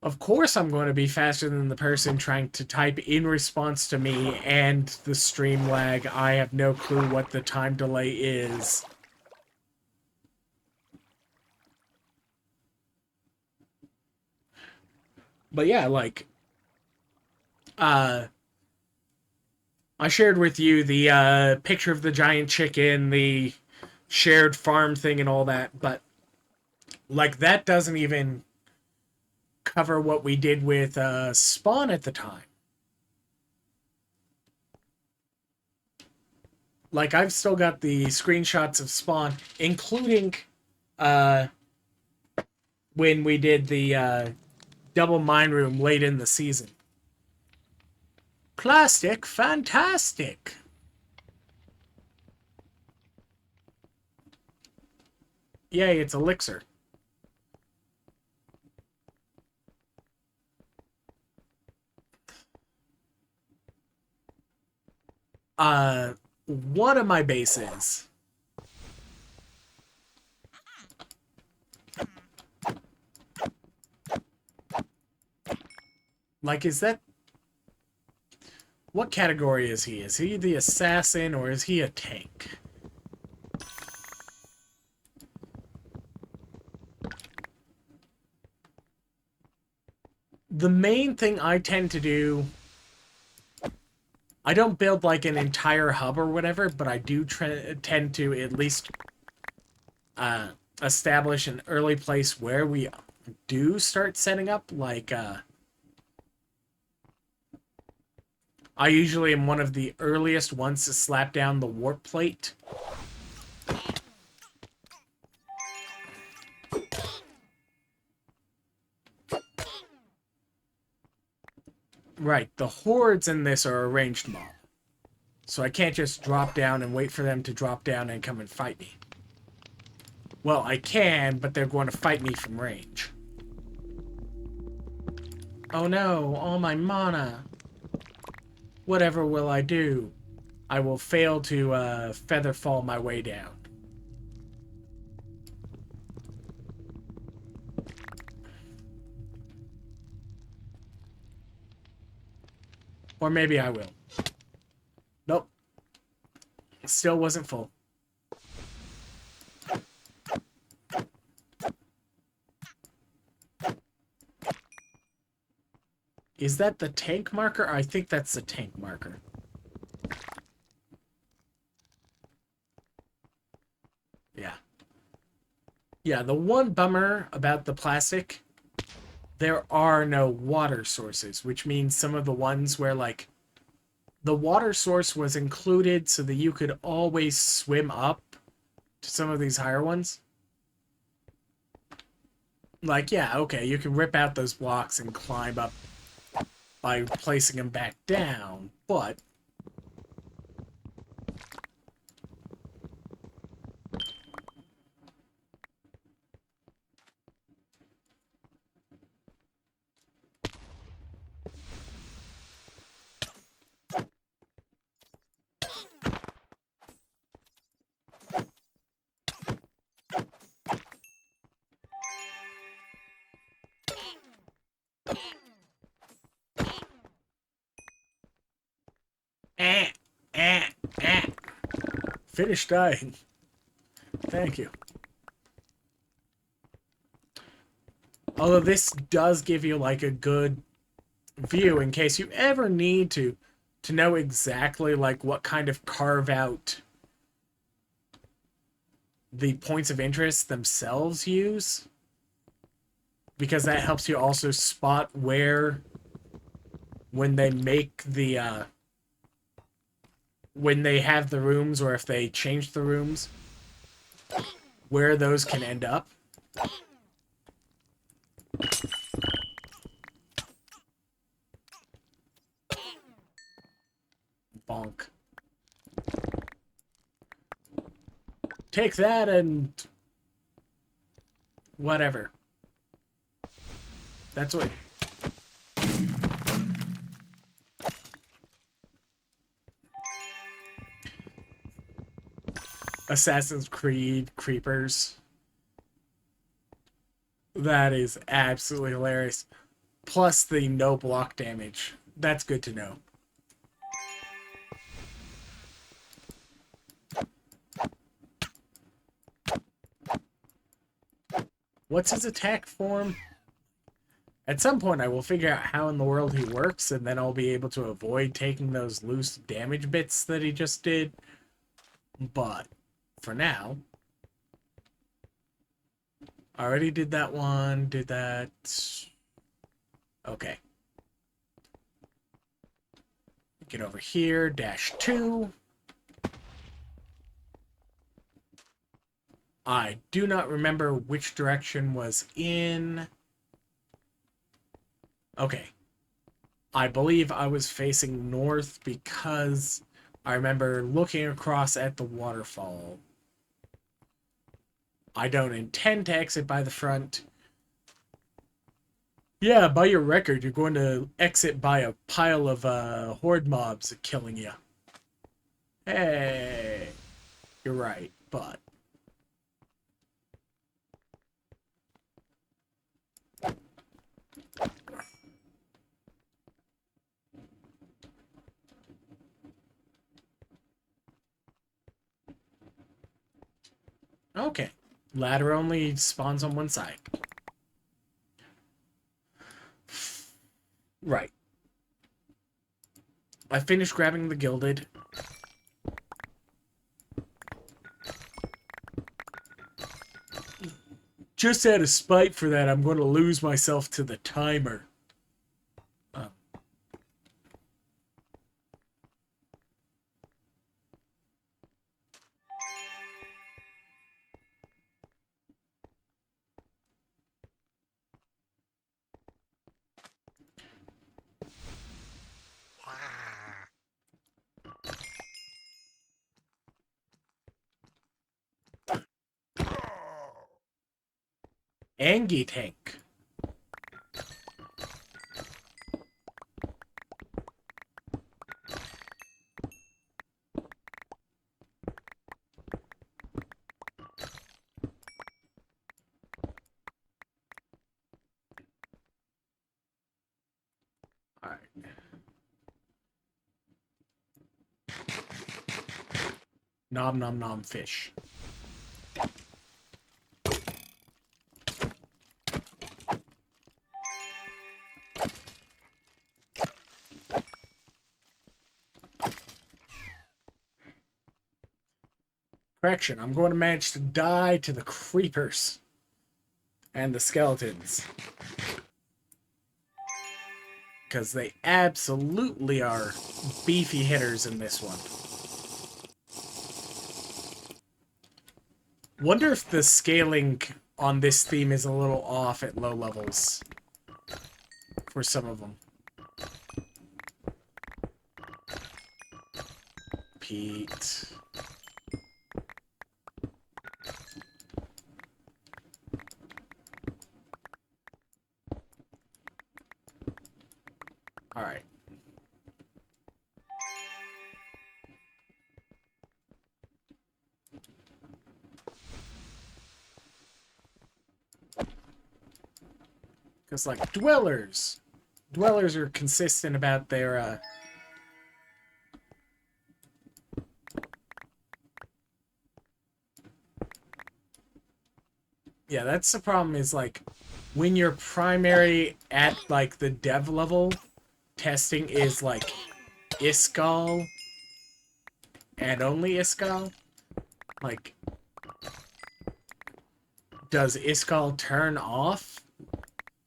Of course I'm going to be faster than the person trying to type in response to me and the stream lag. I have no clue what the time delay is. But yeah, like, I shared with you the picture of the giant chicken, the shared farm thing and all that, but like that doesn't even cover what we did with Spawn at the time. Like, I've still got the screenshots of Spawn, including when we did the double mine room late in the season. Plastic, fantastic. Yay, it's elixir. One of my bases. Like, is that... What category is he? Is he the assassin or is he a tank? The main thing I tend to do... I don't build like an entire hub or whatever, but I do tend to at least establish an early place where we do start setting up. Like, I usually am one of the earliest ones to slap down the warp plate. Right, the hordes in this are a ranged mob. So I can't just drop down and wait for them to drop down and come and fight me. Well, I can, but they're going to fight me from range. Oh no, all my mana. Whatever will I do? I will fail to feather fall my way down. Or maybe I will. Nope. It still wasn't full. Is that the tank marker? I think that's the tank marker. Yeah. Yeah, the one bummer about the plastic, there are no water sources, which means some of the ones where, like, the water source was included so that you could always swim up to some of these higher ones. Like, yeah, okay, you can rip out those blocks and climb up by placing them back down, but eh, eh, eh. Finish dying. Thank you. Although this does give you like a good view in case you ever need to know exactly like what kind of carve out the points of interest themselves use, because that helps you also spot where, when they make the when they have the rooms, or if they change the rooms, where those can end up. Bonk. Take that and whatever. That's what... Assassin's Creed creepers. That is absolutely hilarious. Plus the no block damage. That's good to know. What's his attack form? At some point, I will figure out how in the world he works, and then I'll be able to avoid taking those loose damage bits that he just did. But for now, I already did that one, did that. Okay. Get over here, -2. I do not remember which direction was in. Okay. I believe I was facing north because I remember looking across at the waterfall. I don't intend to exit by the front. Yeah, by your record, you're going to exit by a pile of horde mobs killing you. Hey, you're right, but... Okay. Ladder only spawns on one side. Right. I finished grabbing the gilded. Just out of spite for that, I'm going to lose myself to the timer. Angie tank. Alright. Nom nom nom fish. Correction, I'm going to manage to die to the creepers and the skeletons. Because they absolutely are beefy hitters in this one. Wonder if the scaling on this theme is a little off at low levels for some of them. Pete. Alright. Because, like, dwellers. Dwellers are consistent about their, Yeah, that's the problem, is, like, when your primary at, like, the dev level testing is, like, Iskall and only Iskall, like, does Iskall turn off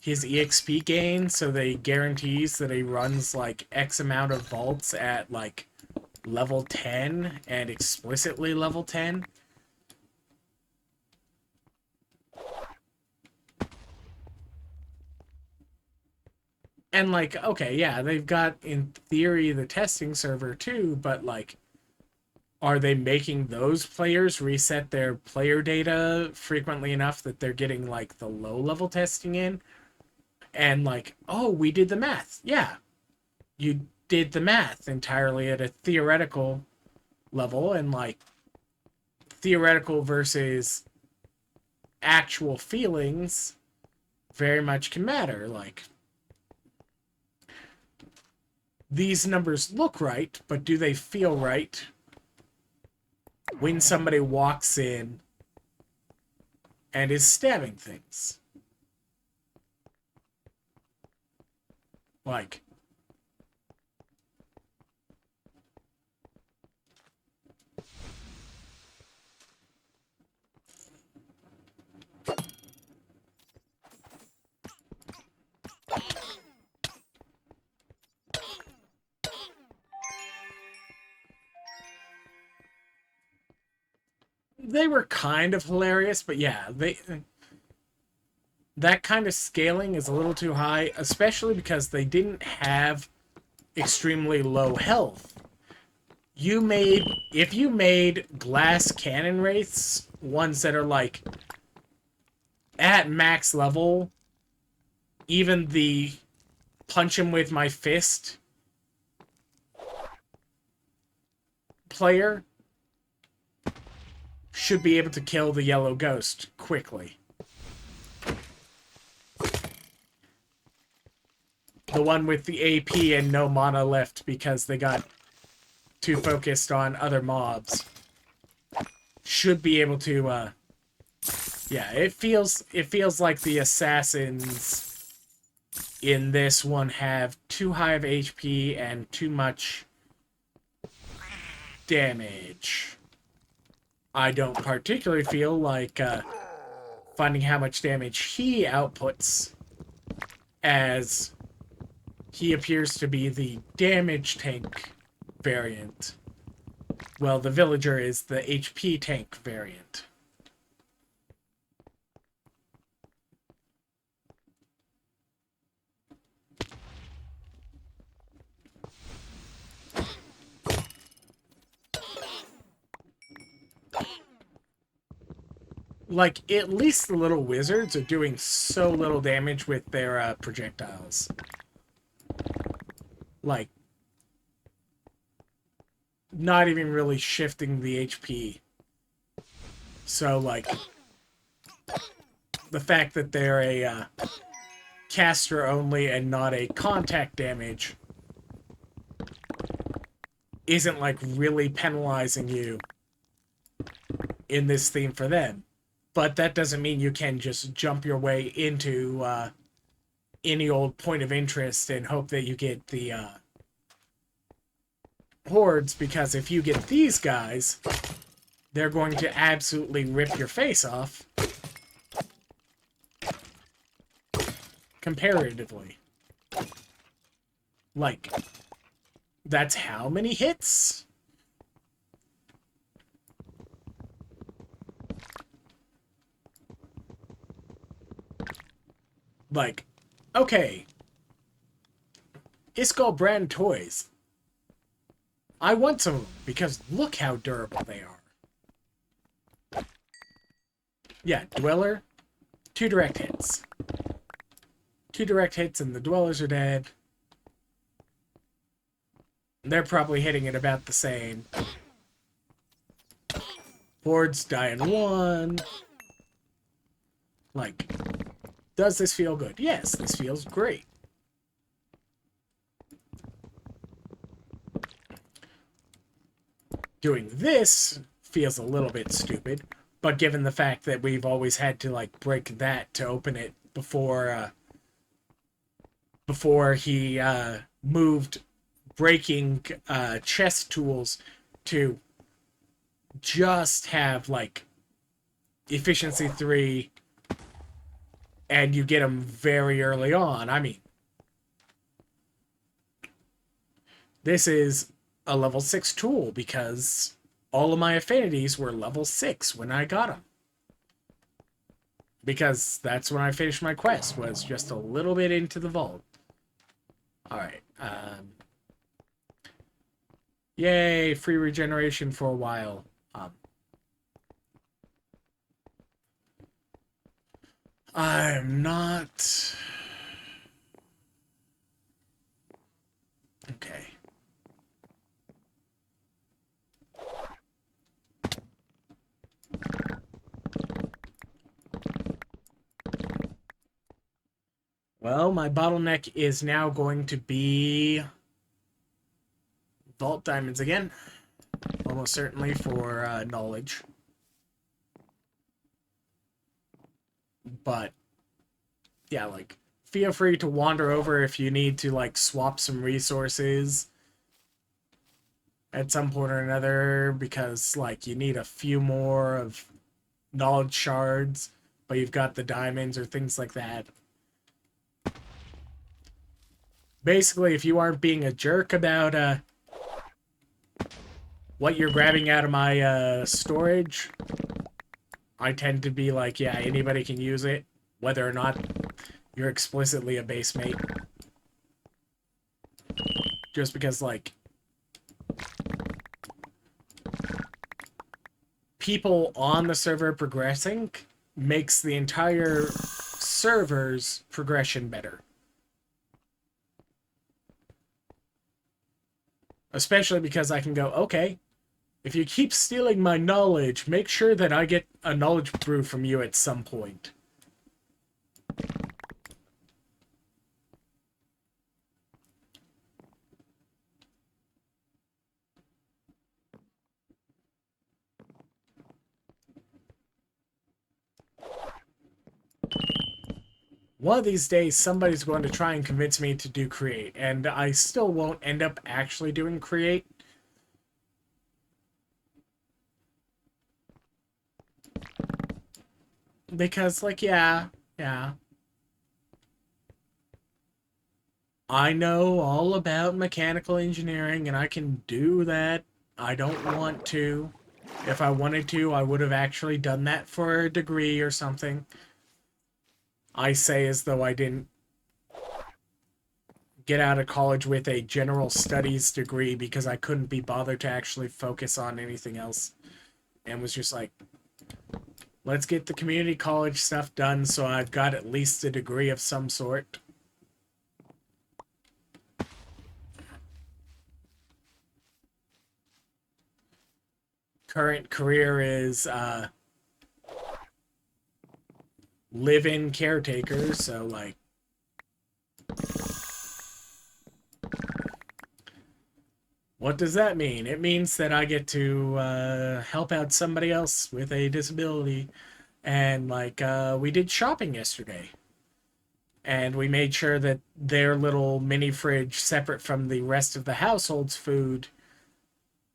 his EXP gain so that he guarantees that he runs like X amount of vaults at like level 10 and explicitly level 10? And like, okay, yeah, they've got in theory the testing server too, but like, are they making those players reset their player data frequently enough that they're getting like the low level testing in? And like, oh, we did the math. Yeah, you did the math entirely at a theoretical level, and like theoretical versus actual feelings very much can matter. Like, these numbers look right, but do they feel right when somebody walks in and is stabbing things? Like, they were kind of hilarious, but yeah, that kind of scaling is a little too high, especially because they didn't have extremely low health. If you made glass cannon wraiths, ones that are like at max level, even the punch him with my fist player should be able to kill the yellow ghost quickly. The one with the AP and no mana left because they got too focused on other mobs should be able to yeah, it feels like the assassins in this one have too high of HP and too much damage. I don't particularly feel like finding how much damage he outputs, as he appears to be the damage tank variant. Well, the villager is the HP tank variant. Like, at least the little wizards are doing so little damage with their projectiles. Like, not even really shifting the HP. So, like, the fact that they're a caster only and not a contact damage isn't, like, really penalizing you in this theme for them. But that doesn't mean you can just jump your way into any old point of interest and hope that you get the hordes, because if you get these guys, they're going to absolutely rip your face off comparatively. Like, that's how many hits? Like, okay. Iskall brand toys. I want some of them, because look how durable they are. Yeah, Dweller, 2 direct hits. 2 direct hits and the Dwellers are dead. They're probably hitting it about the same. Hordes die in 1. Like, does this feel good? Yes, this feels great. Doing this feels a little bit stupid, but given the fact that we've always had to, like, break that to open it before he moved breaking chest tools to just have, like, efficiency 3 and you get them very early on. I mean, this is a level 6 tool because all of my affinities were level 6 when I got them. Because that's when I finished my quest, was just a little bit into the vault. Alright. Yay, free regeneration for a while. I'm not... Okay. Well, my bottleneck is now going to be vault diamonds again. Almost certainly for knowledge. But, yeah, like, feel free to wander over if you need to, like, swap some resources at some point or another, because, like, you need a few more of knowledge shards, but you've got the diamonds or things like that. Basically, if you aren't being a jerk about what you're grabbing out of my storage, I tend to be like, yeah, anybody can use it, whether or not you're explicitly a base mate. Just because, like, people on the server progressing makes the entire server's progression better. Especially because I can go, okay, if you keep stealing my knowledge, make sure that I get a knowledge brew from you at some point. One of these days, somebody's going to try and convince me to do create, and I still won't end up actually doing create. Because, like, yeah. I know all about mechanical engineering, and I can do that. I don't want to. If I wanted to, I would have actually done that for a degree or something. I say as though I didn't get out of college with a general studies degree because I couldn't be bothered to actually focus on anything else. And was just like, let's get the community college stuff done so I've got at least a degree of some sort. Current career is live-in caretaker, so like what does that mean? It means that I get to help out somebody else with a disability. And like we did shopping yesterday. And we made sure that their little mini fridge separate from the rest of the household's food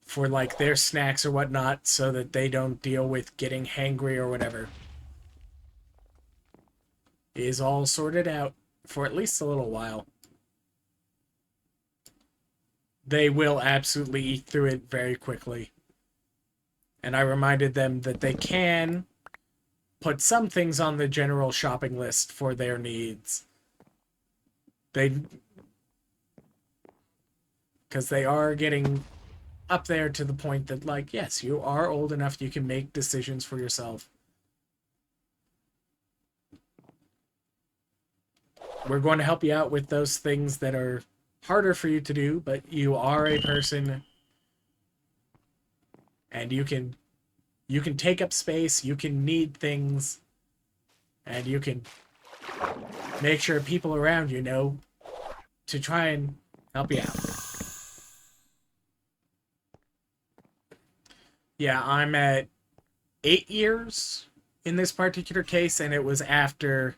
for like their snacks or whatnot so that they don't deal with getting hangry or whatever is all sorted out for at least a little while. They will absolutely eat through it very quickly. And I reminded them that they can put some things on the general shopping list for their needs. Because they are getting up there to the point that, like, yes, you are old enough you can make decisions for yourself. We're going to help you out with those things that are harder for you to do, but you are a person and you can take up space, you can need things, and you can make sure people around you know to try and help you out. Yeah, I'm at 8 years in this particular case, and it was after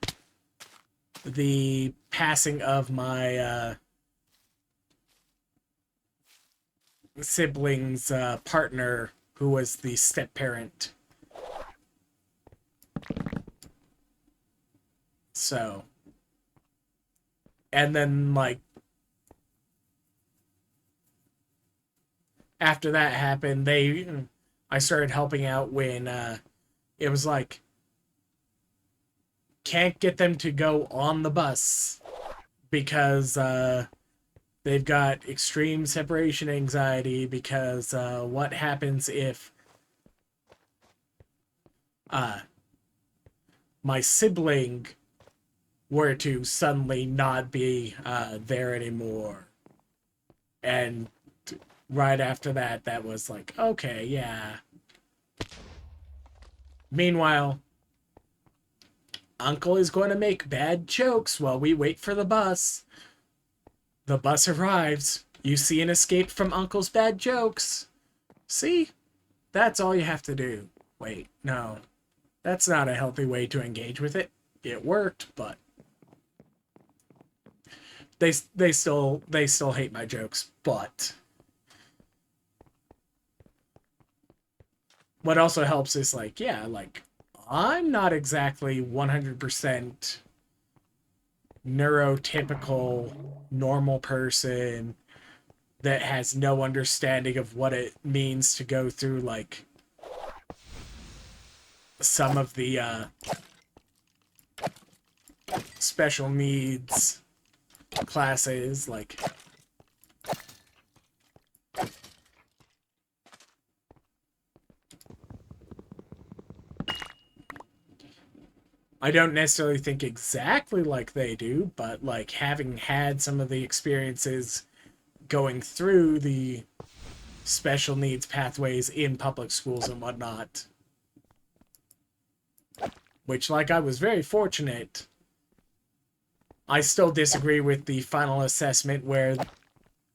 the passing of my sibling's partner, who was the step parent. So, and then, like, after that happened, I started helping out when it was like, can't get them to go on the bus because they've got extreme separation anxiety because what happens if uh, my sibling were to suddenly not be there anymore? And right after that, that was like, okay, yeah. Meanwhile, Uncle is going to make bad jokes while we wait for the bus. The bus arrives. You see an escape from Uncle's bad jokes. See? That's all you have to do. Wait, no. That's not a healthy way to engage with it. It worked, but they still hate my jokes. But what also helps is like, yeah, like I'm not exactly 100% neurotypical normal person that has no understanding of what it means to go through like some of the special needs classes. Like, I don't necessarily think exactly like they do, but like having had some of the experiences going through the special needs pathways in public schools and whatnot, which, like, I was very fortunate. I still disagree with the final assessment where,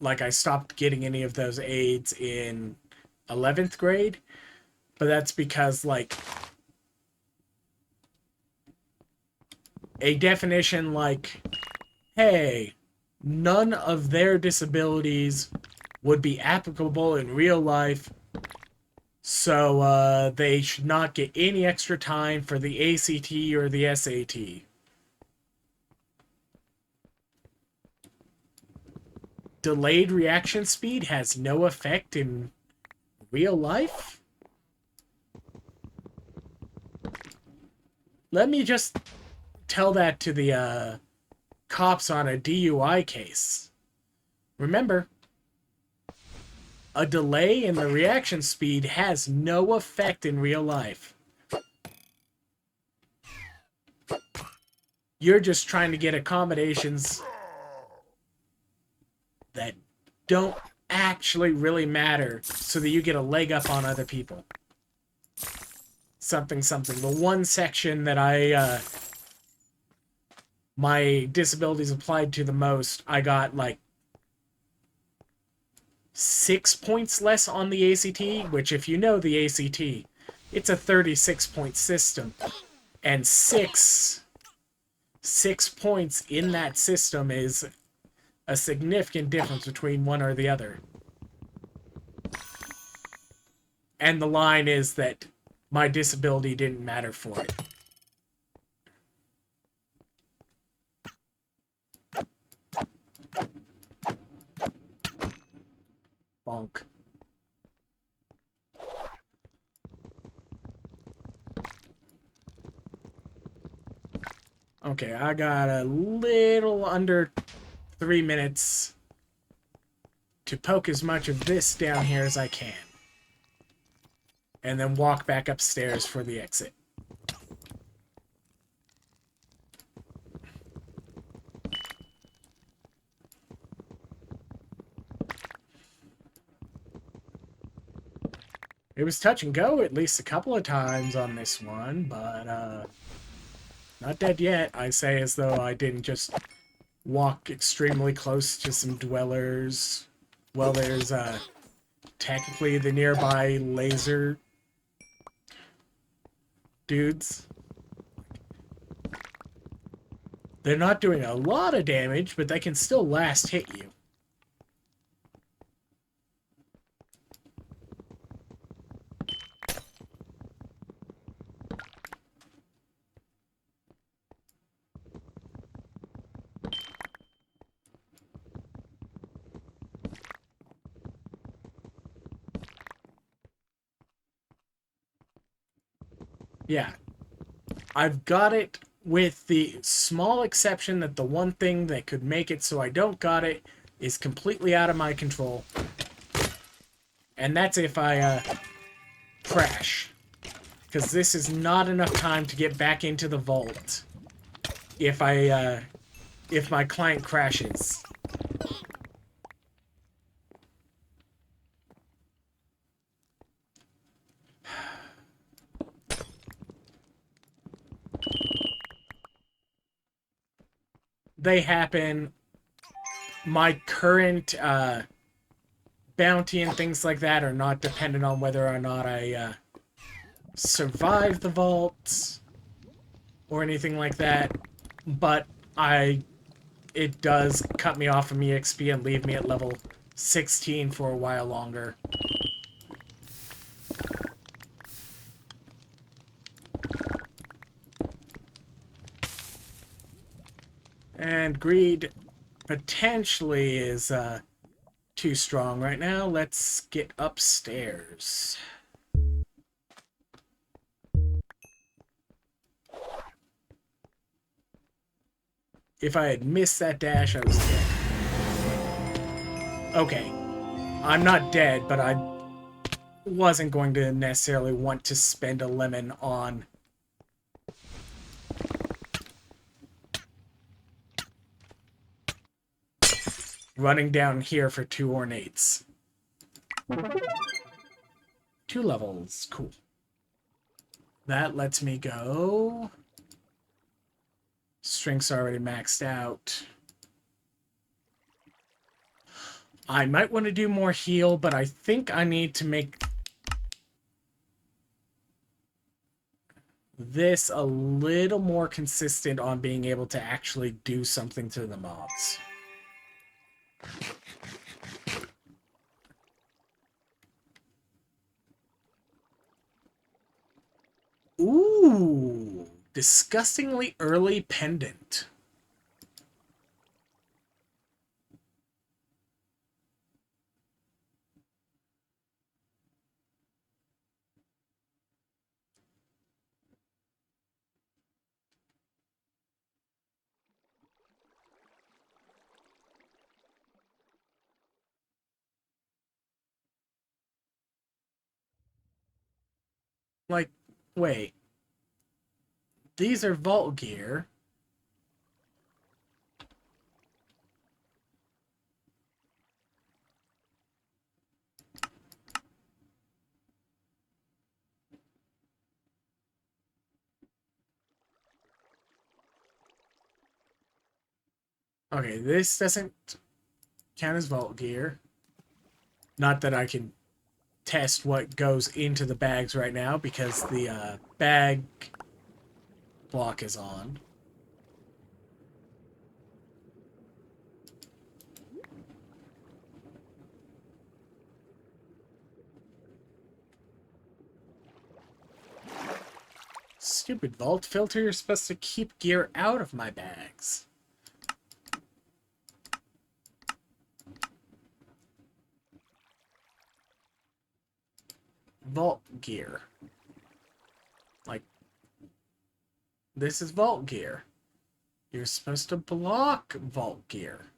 like, I stopped getting any of those aids in 11th grade, but that's because, like, a definition like, hey, none of their disabilities would be applicable in real life, so they should not get any extra time for the ACT or the SAT. Delayed reaction speed has no effect in real life? Let me just tell that to the cops on a DUI case. Remember, a delay in the reaction speed has no effect in real life. You're just trying to get accommodations that don't actually really matter so that you get a leg up on other people. Something, something. The one section that my disabilities applied to the most, I got like 6 points less on the ACT, which, if you know the ACT, it's a 36-point system. And six points in that system is a significant difference between one or the other. And the line is that my disability didn't matter for it. Bonk. Okay, I got a little under 3 minutes to poke as much of this down here as I can. And then walk back upstairs for the exit. It was touch and go at least a couple of times on this one, but not dead yet. I say as though I didn't just walk extremely close to some dwellers. Well, there's technically the nearby laser dudes. They're not doing a lot of damage, but they can still last hit you. Yeah. I've got it with the small exception that the one thing that could make it so I don't got it is completely out of my control. And that's if I crash. Because this is not enough time to get back into the vault if my client crashes. They happen. My current bounty and things like that are not dependent on whether or not I survive the vault or anything like that, but it does cut me off from EXP and leave me at level 16 for a while longer. And greed potentially is too strong right now. Let's get upstairs. If I had missed that dash, I was dead. Okay. I'm not dead, but I wasn't going to necessarily want to spend a lemon on running down here for 2 ornates. 2 levels. Cool. That lets me go. Strength's already maxed out. I might want to do more heal, but I think I need to make this a little more consistent on being able to actually do something to the mobs. Ooh, disgustingly early pendant. Like, wait. These are vault gear. Okay, this doesn't count as vault gear. Not that I can test what goes into the bags right now because the bag block is on. Stupid vault filter, you're supposed to keep gear out of my bags. Vault gear. Like, this is vault gear. You're supposed to block vault gear.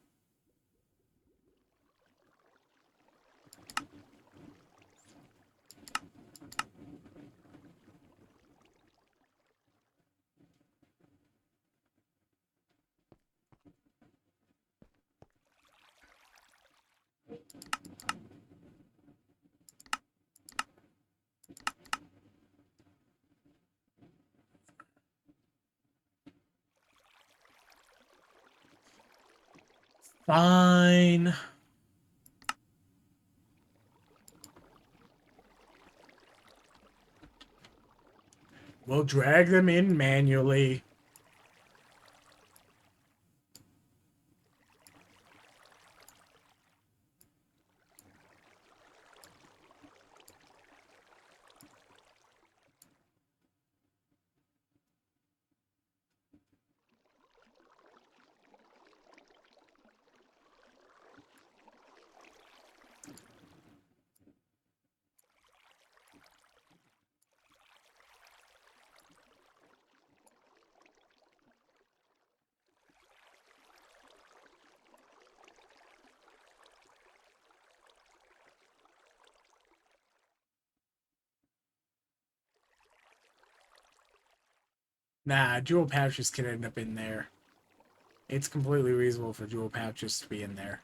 Fine. We'll drag them in manually. Nah, jewel pouches can end up in there. It's completely reasonable for jewel pouches to be in there.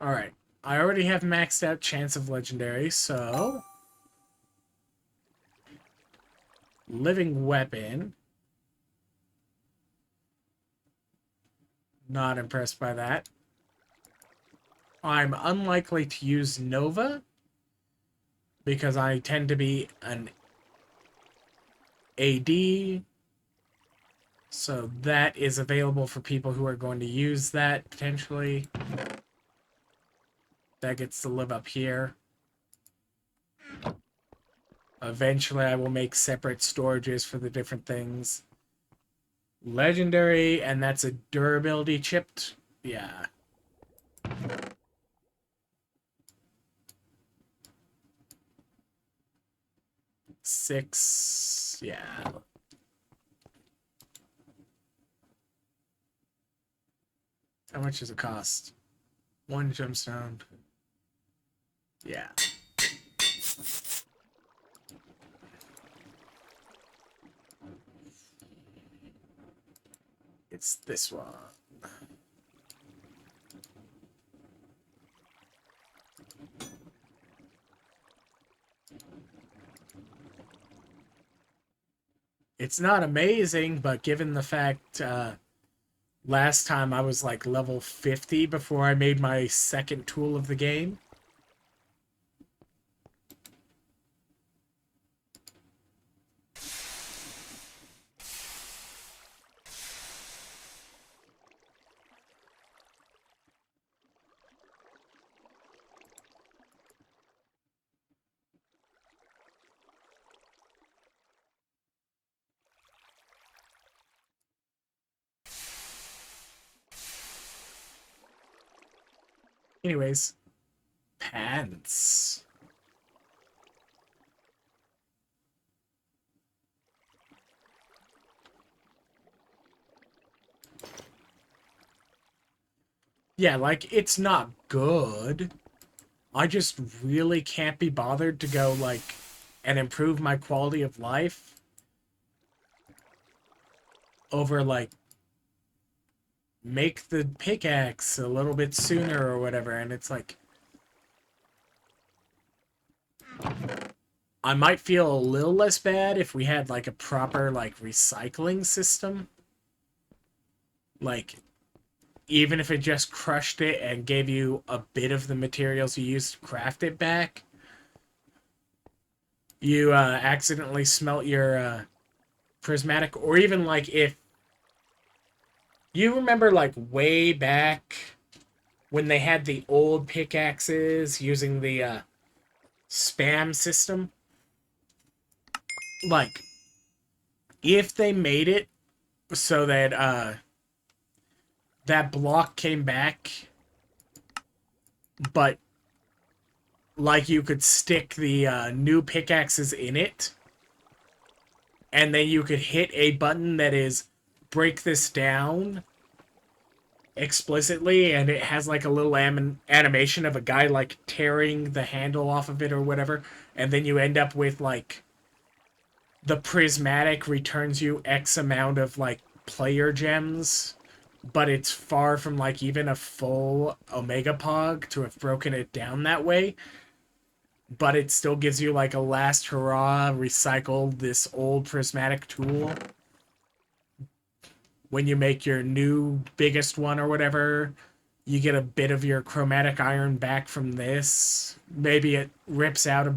Alright. I already have maxed out chance of legendary, so... Living weapon. Not impressed by that. I'm unlikely to use Nova, because I tend to be an AD. So that is available for people who are going to use that, potentially. That gets to live up here. Eventually, I will make separate storages for the different things. Legendary, and that's a durability chipped. Yeah. Six. Yeah. How much does it cost? One gemstone. Yeah. It's this one. It's not amazing, but given the fact last time I was like level 50 before I made my second tool of the game. Anyways, pants. Yeah, like, it's not good. I just really can't be bothered to go, like, and improve my quality of life over, like, make the pickaxe a little bit sooner or whatever, and it's like... I might feel a little less bad if we had, like, a proper, like, recycling system. Like, even if it just crushed it and gave you a bit of the materials you used to craft it back. You accidentally smelt your prismatic, or even, like, if... You remember, like, way back when they had the old pickaxes using the spam system? Like, if they made it so that that block came back, but like you could stick the new pickaxes in it, and then you could hit a button that is break this down explicitly, and it has like a little animation of a guy like tearing the handle off of it or whatever, and then you end up with like the prismatic returns you X amount of like player gems, but it's far from like even a full Omega Pog to have broken it down that way. But it still gives you like a last hurrah, recycle this old prismatic tool when you make your new biggest one or whatever. You get a bit of your chromatic iron back from this. Maybe it rips out a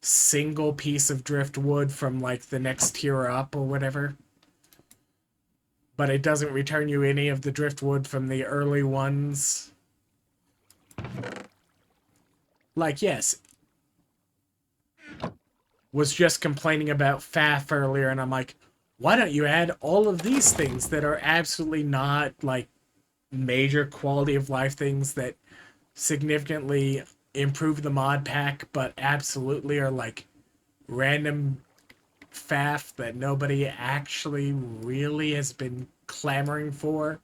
single piece of driftwood from like the next tier up or whatever. But it doesn't return you any of the driftwood from the early ones. Like, yes, was just complaining about FAF earlier, and I'm like, why don't you add all of these things that are absolutely not like major quality of life things that significantly improve the mod pack, but absolutely are like random faff that nobody actually really has been clamoring for?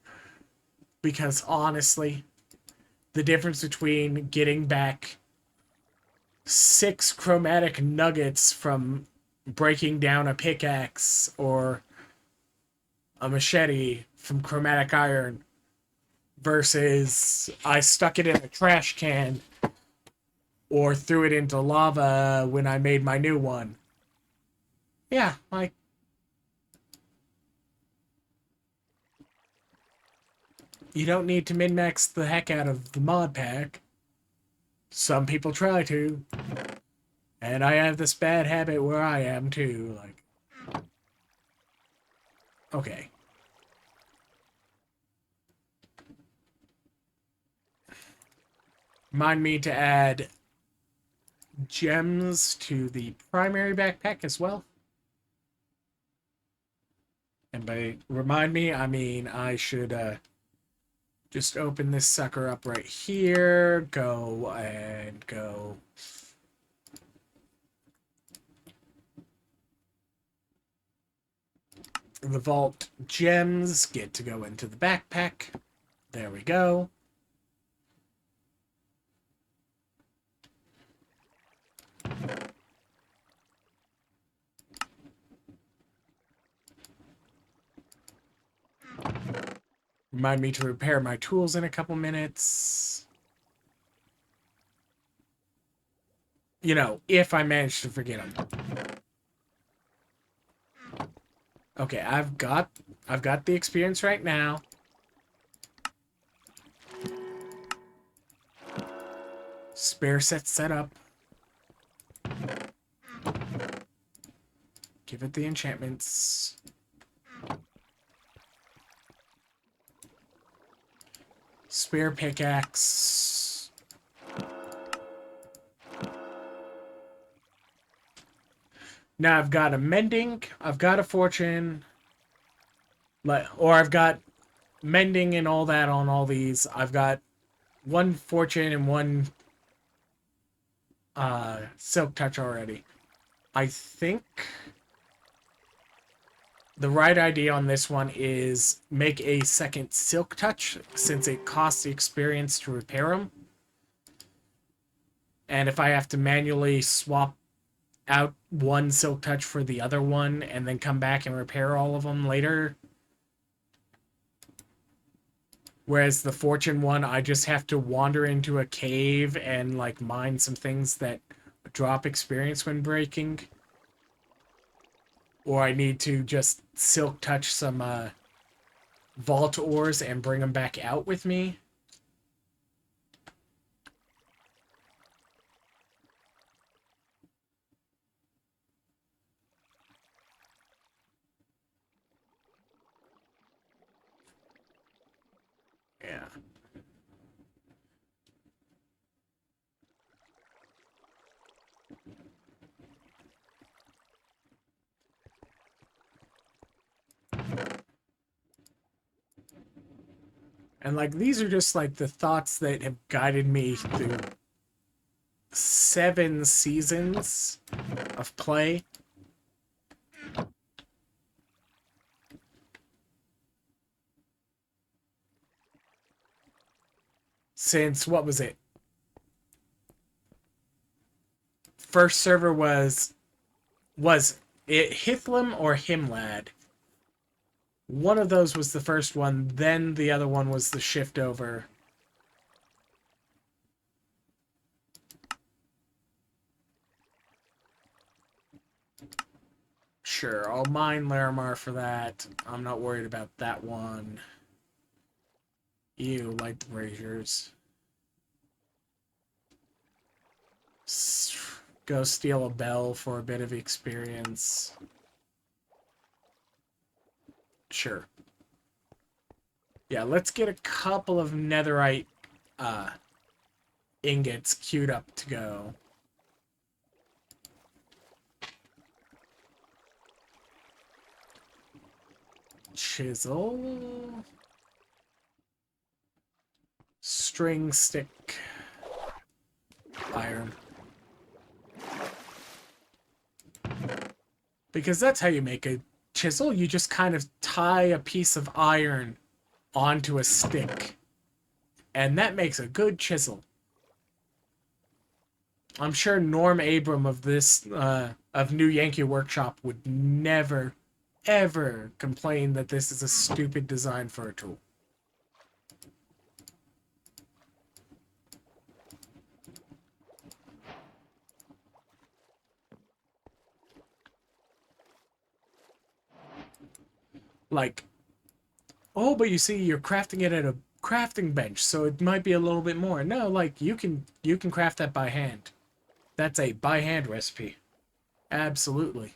Because honestly, the difference between getting back 6 chromatic nuggets from breaking down a pickaxe or a machete from chromatic iron versus I stuck it in a trash can or threw it into lava when I made my new one. Yeah, like, you don't need to min-max the heck out of the mod pack. Some people try to. And I have this bad habit where I am too. Like, okay. Remind me to add gems to the primary backpack as well. And by remind me, I mean I should just open this sucker up right here. Go and go. The vault gems get to go into the backpack. There we go. Remind me to repair my tools in a couple minutes. You know, if I manage to forget them. Okay, I've got the experience right now. Spare set set up. Give it the enchantments. Spare pickaxe. Now I've got a mending, I've got a fortune, or I've got mending and all that on all these. I've got one fortune and one silk touch already. I think the right idea on this one is make a second silk touch since it costs the experience to repair them. And if I have to manually swap out one silk touch for the other one and then come back and repair all of them later. Whereas the fortune one, I just have to wander into a cave and like mine some things that drop experience when breaking. Or I need to just silk touch some vault ores and bring them back out with me. Yeah. And like these are just like the thoughts that have guided me through 7 seasons of play. Since what was it? First server was it Hithlum or Himlad? One of those was the first one, then the other one was the shift over. Sure, I'll mine Larimar for that. I'm not worried about that one. Ew, like the braziers. Go steal a bell for a bit of experience. Sure. Yeah, let's get a couple of netherite ingots queued up to go. Chisel. String stick. Iron. Because that's how you make a chisel. You just kind of tie a piece of iron onto a stick. And that makes a good chisel. I'm sure Norm Abram of this, of New Yankee Workshop would never, ever complain that this is a stupid design for a tool. Like, oh, but you see, you're crafting it at a crafting bench, so it might be a little bit more. No, like, you can craft that by hand. That's a by hand recipe. Absolutely.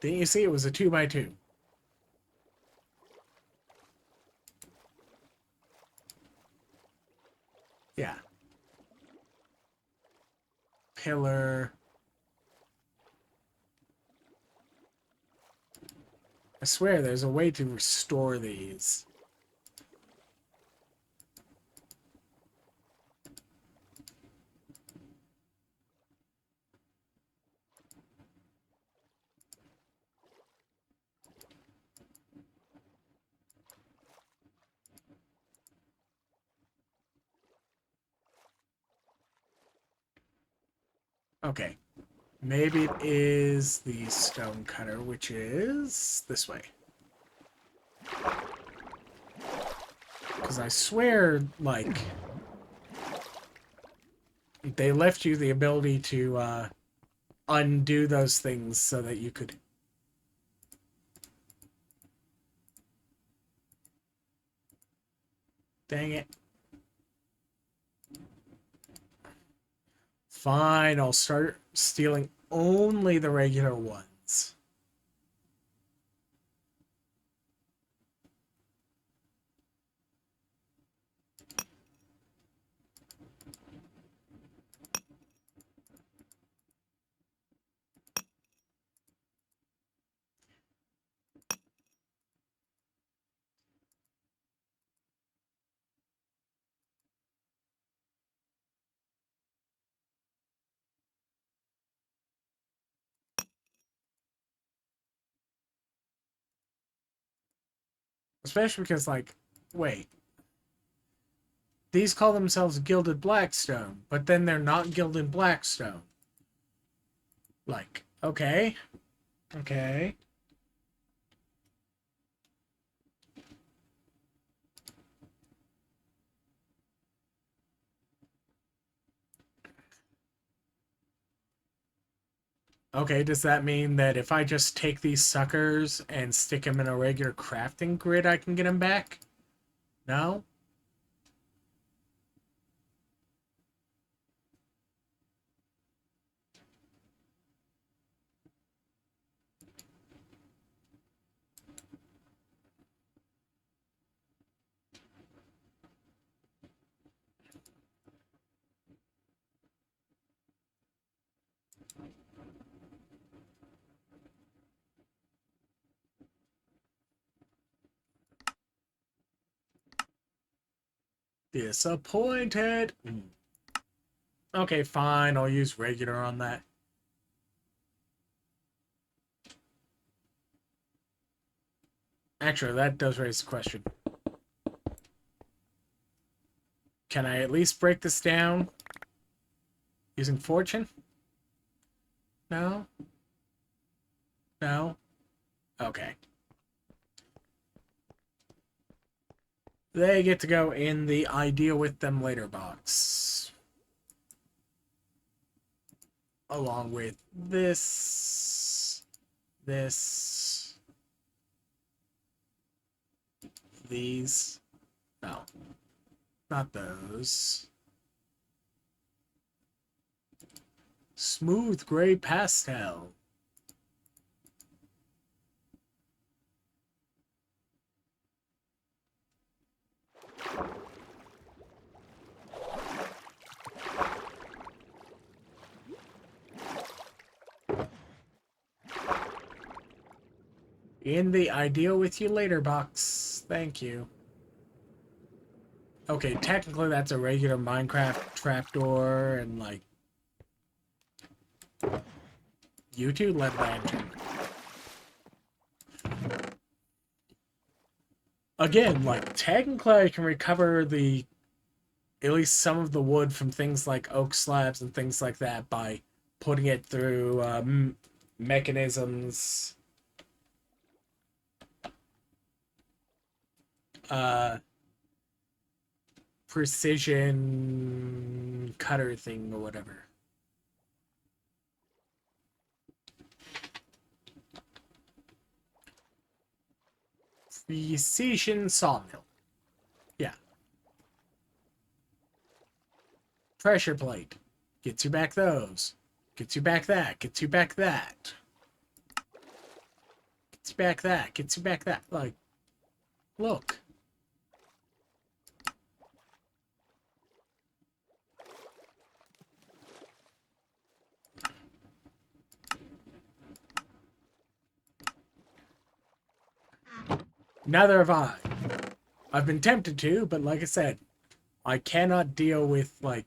Didn't you see it was a 2x2? Yeah. Pillar. I swear there's a way to restore these. Okay. Maybe it is the stone cutter, which is this way. Because I swear, like, they left you the ability to undo those things so that you could... Dang it. Fine, I'll start stealing only the regular ones. Especially because, like, wait. These call themselves Gilded Blackstone, but then they're not Gilded Blackstone. Like, okay. Okay. Okay, does that mean that if I just take these suckers and stick them in a regular crafting grid, I can get them back? No? Disappointed. Okay, fine. I'll use regular on that. Actually, that does raise the question. Can I at least break this down using fortune? No? No? Okay. They get to go in the I deal with them later box. Along with this, these. No. Not those. Smooth gray pastel. In the I deal with you later box. Thank you. Okay, technically that's a regular Minecraft trapdoor, and like you two lead lantern. Again, like technically I can recover at least some of the wood from things like oak slabs and things like that by putting it through mechanisms. Precision cutter thing or whatever. Precision sawmill. Yeah. Pressure plate. Gets you back those. Gets you back that. Gets you back that. Gets you back that. Gets you back that. Like, look. Neither have I. I've been tempted to, but like I said, I cannot deal with, like...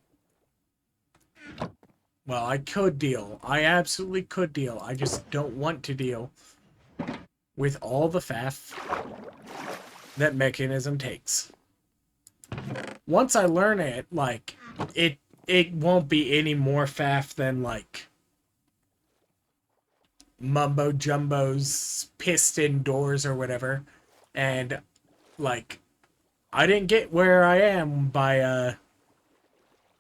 Well, I could deal. I absolutely could deal. I just don't want to deal with all the faff that mechanism takes. Once I learn it, like, it won't be any more faff than, like, Mumbo Jumbo's piston doors or whatever. And, like, I didn't get where I am by,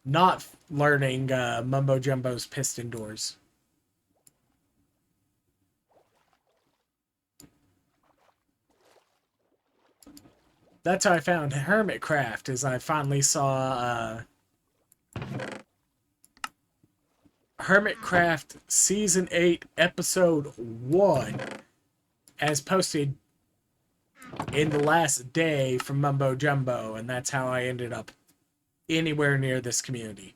not learning, Mumbo Jumbo's piston doors. That's how I found Hermitcraft, is I finally saw, Hermitcraft Season 8, Episode 1, as posted in the last day from Mumbo Jumbo, and that's how I ended up anywhere near this community.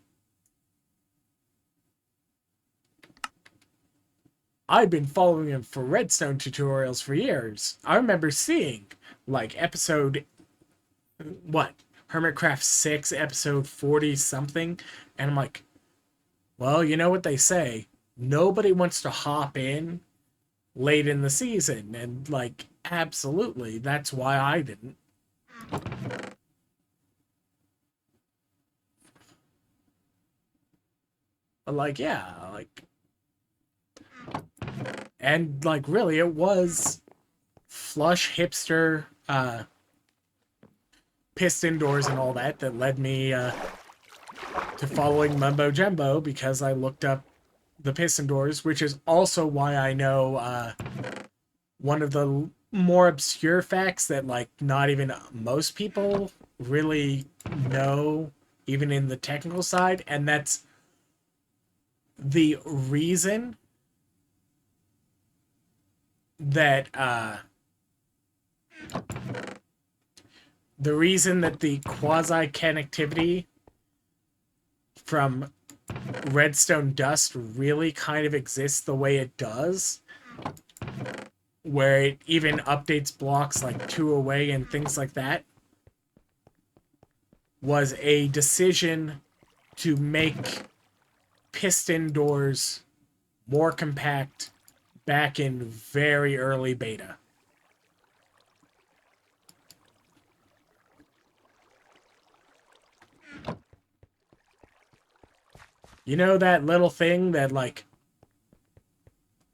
I've been following him for redstone tutorials for years. I remember seeing, like, episode... What? Hermitcraft 6, episode 40-something? And I'm like, well, you know what they say. Nobody wants to hop in late in the season. And, like, absolutely. That's why I didn't. But, like, yeah, like... And, like, really, it was flush hipster, piston doors and all that led me, to following Mumbo Jumbo, because I looked up the piston doors, which is also why I know, one of the more obscure facts that, like, not even most people really know, even in the technical side, and that's the reason that, the quasi-connectivity from redstone dust really kind of exists the way it does, where it even updates blocks like 2 away and things like that, was a decision to make piston doors more compact back in very early beta. You know that little thing that, like,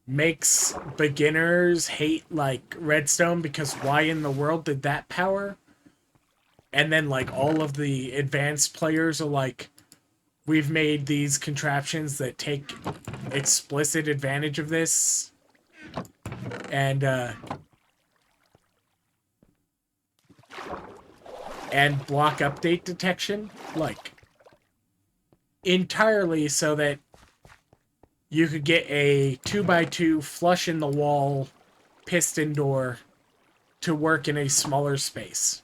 makes beginners hate, like, redstone because why in the world did that power? And then, like, all of the advanced players are like, we've made these contraptions that take explicit advantage of this. And block update detection. Like, entirely so that you could get a 2x2 flush in the wall piston door to work in a smaller space.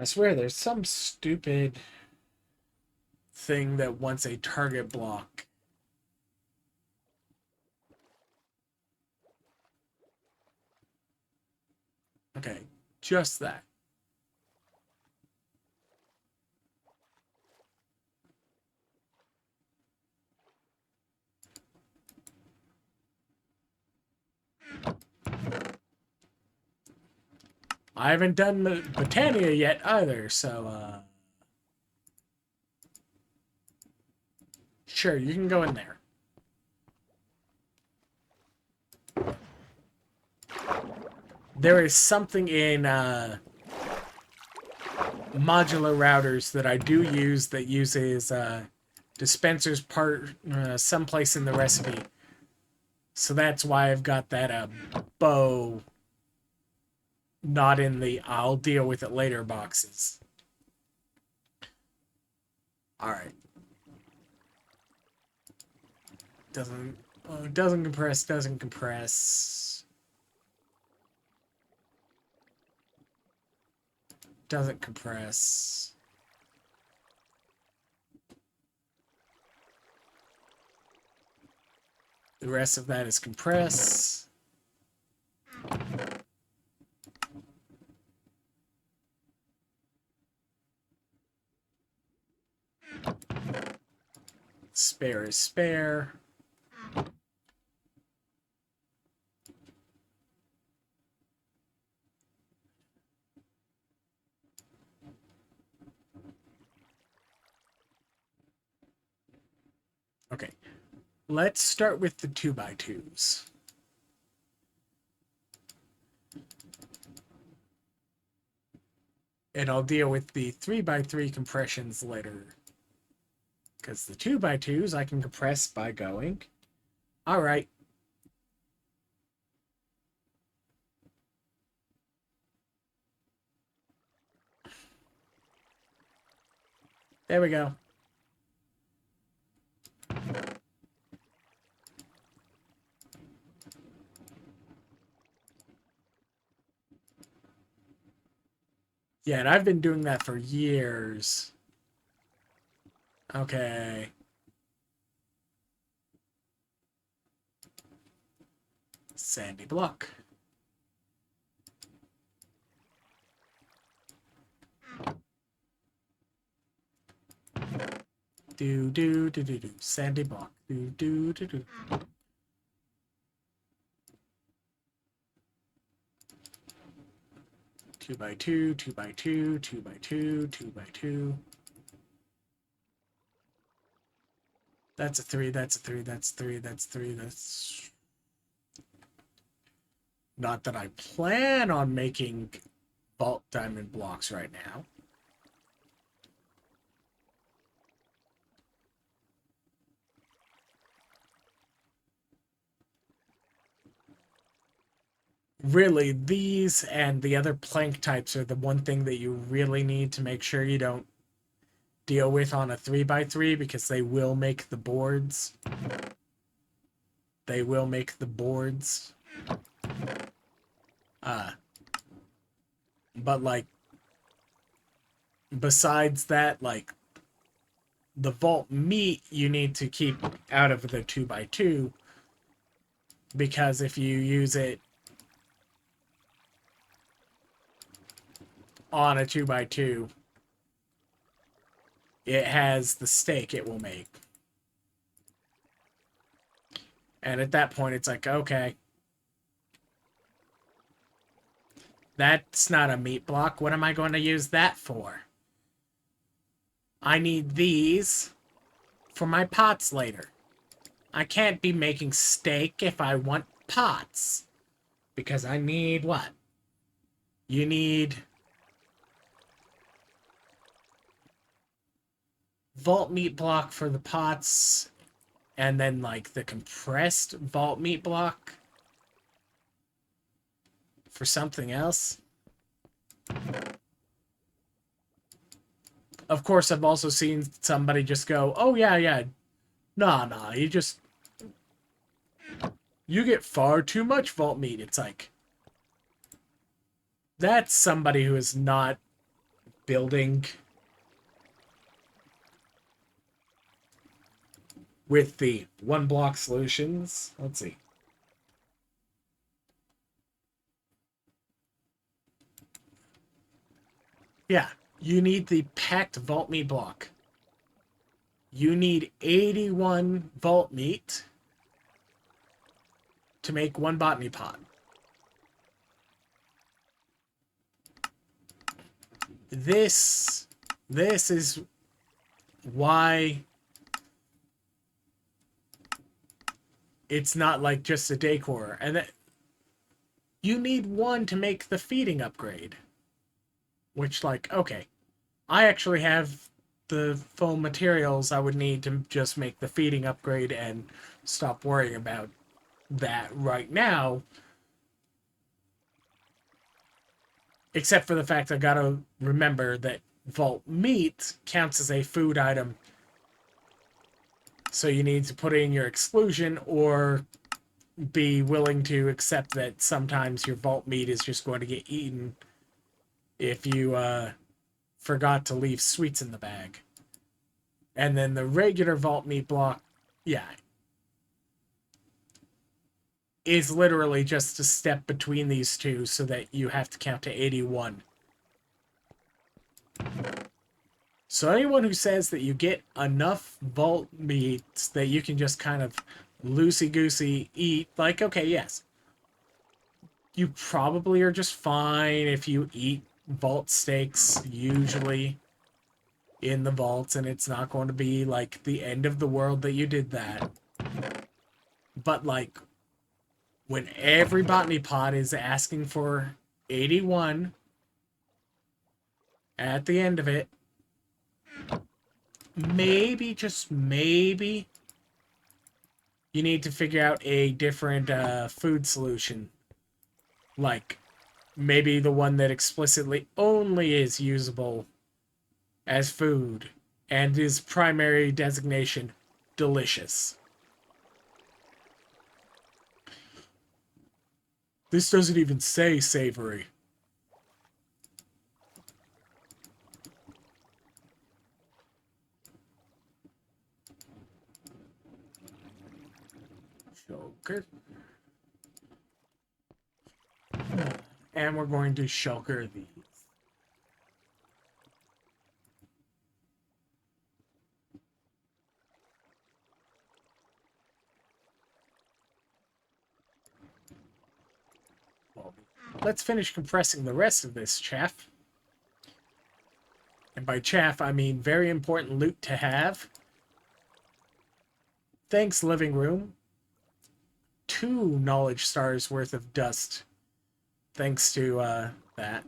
I swear there's some stupid thing that wants a target block. Okay, just that. I haven't done Botania yet either, so, sure, you can go in there. There is something in, modular routers that I do use that uses, dispensers part, someplace in the recipe. So that's why I've got that, bow not in the I'll deal with it later boxes. Alright. Doesn't compress, doesn't compress. Doesn't compress. The rest of that is compress. Spare is spare. Okay, let's start with the 2x2s. And I'll deal with the 3x3 compressions later. Because the 2x2s I can compress by going. Alright. There we go. Yeah, and I've been doing that for years. Okay. Sandy block. Do do do do do. Sandy block. Do do do do. Two by two, 2x2, 2x2, 2x2. That's a 3, that's a 3, that's 3, that's 3, that's... Not that I plan on making vault diamond blocks right now. Really, these and the other plank types are the one thing that you really need to make sure you don't deal with on a 3x3 because they will make the boards. They will make the boards. But like, besides that, like, the vault meat you need to keep out of the 2x2 because if you use it on a 2x2, it has the stake it will make. And at that point, it's like, okay, that's not a meat block. What am I going to use that for? I need these for my pots later. I can't be making steak if I want pots. Because I need what? You need vault meat block for the pots, and then like the compressed vault meat block for something else. Of course, I've also seen somebody just go, oh yeah, nah, you get far too much vault meat. It's like, that's somebody who is not building with the one block solutions. Let's see. Yeah, you need the packed vault meat block. You need 81 vault meat to make one botany pot. This is why it's not like just a decor. And that you need one to make the feeding upgrade. Which, like, okay, I actually have the foam materials I would need to just make the feeding upgrade and stop worrying about that right now. Except for the fact I gotta remember that vault meat counts as a food item. So you need to put in your exclusion or be willing to accept that sometimes your vault meat is just going to get eaten if you forgot to leave sweets in the bag. And then the regular vault meat block, yeah, is literally just a step between these two so that you have to count to 81. So anyone who says that you get enough vault meats that you can just kind of loosey-goosey eat, like, okay, yes. You probably are just fine if you eat vault steaks, usually, in the vaults, and it's not going to be, like, the end of the world that you did that. But, like, when every botany pot is asking for 81 at the end of it, maybe, just maybe, you need to figure out a different food solution. Like, maybe the one that explicitly only is usable as food and is primary designation delicious. This doesn't even say savory. Shulker. And we're going to shulker these. Well, let's finish compressing the rest of this chaff. And by chaff, I mean very important loot to have. Thanks, living room. 2 knowledge stars worth of dust. Thanks to that.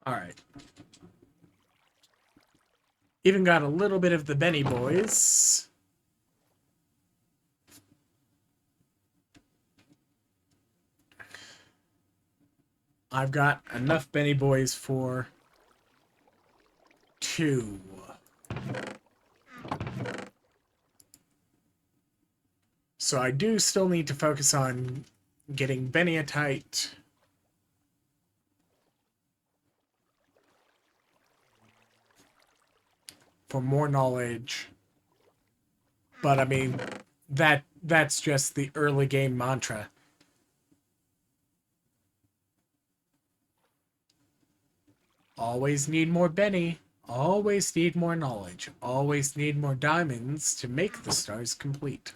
Alright. Even got a little bit of the Benny boys. I've got enough Benny boys for 2. So I do still need to focus on getting Bennyatite. For more knowledge. But I mean, that's just the early game mantra. Always need more Benny. Always need more knowledge. Always need more diamonds to make the stars complete.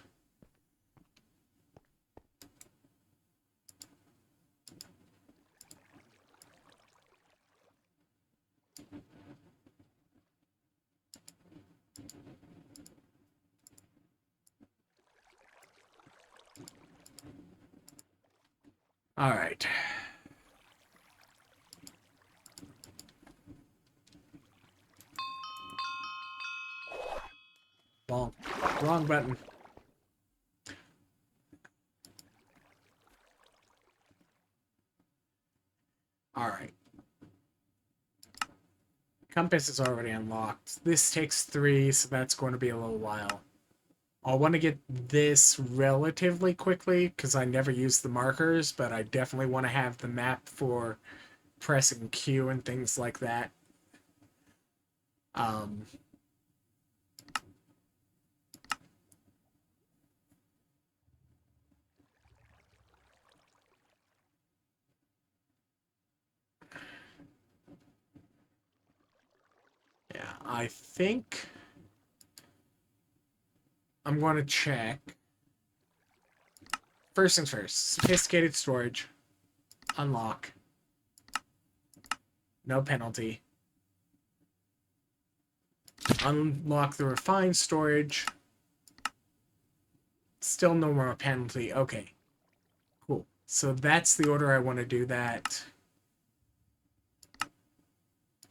All right. Bonk. Wrong button. All right. Compass is already unlocked. This takes 3, so that's going to be a little while. I'll want to get this relatively quickly because I never use the markers, but I definitely want to have the map for pressing Q and things like that. Um, yeah, I think I'm going to check. First things first, sophisticated storage, unlock, no penalty. Unlock the refined storage, still no more penalty. Okay, cool. So that's the order I want to do that.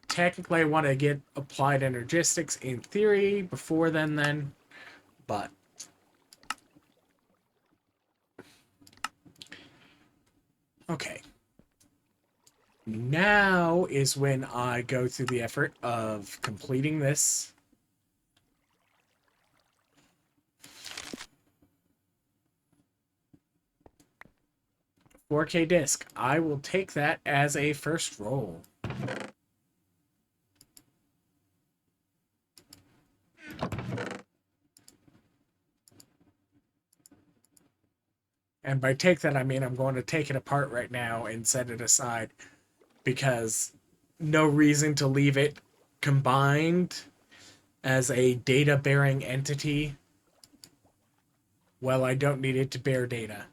Technically, I want to get applied energistics in theory before then, but okay. Now is when I go through the effort of completing this. $4K disc. I will take that as a first roll. And by take that, I mean I'm going to take it apart right now and set it aside because no reason to leave it combined as a data-bearing entity. Well, I don't need it to bear data.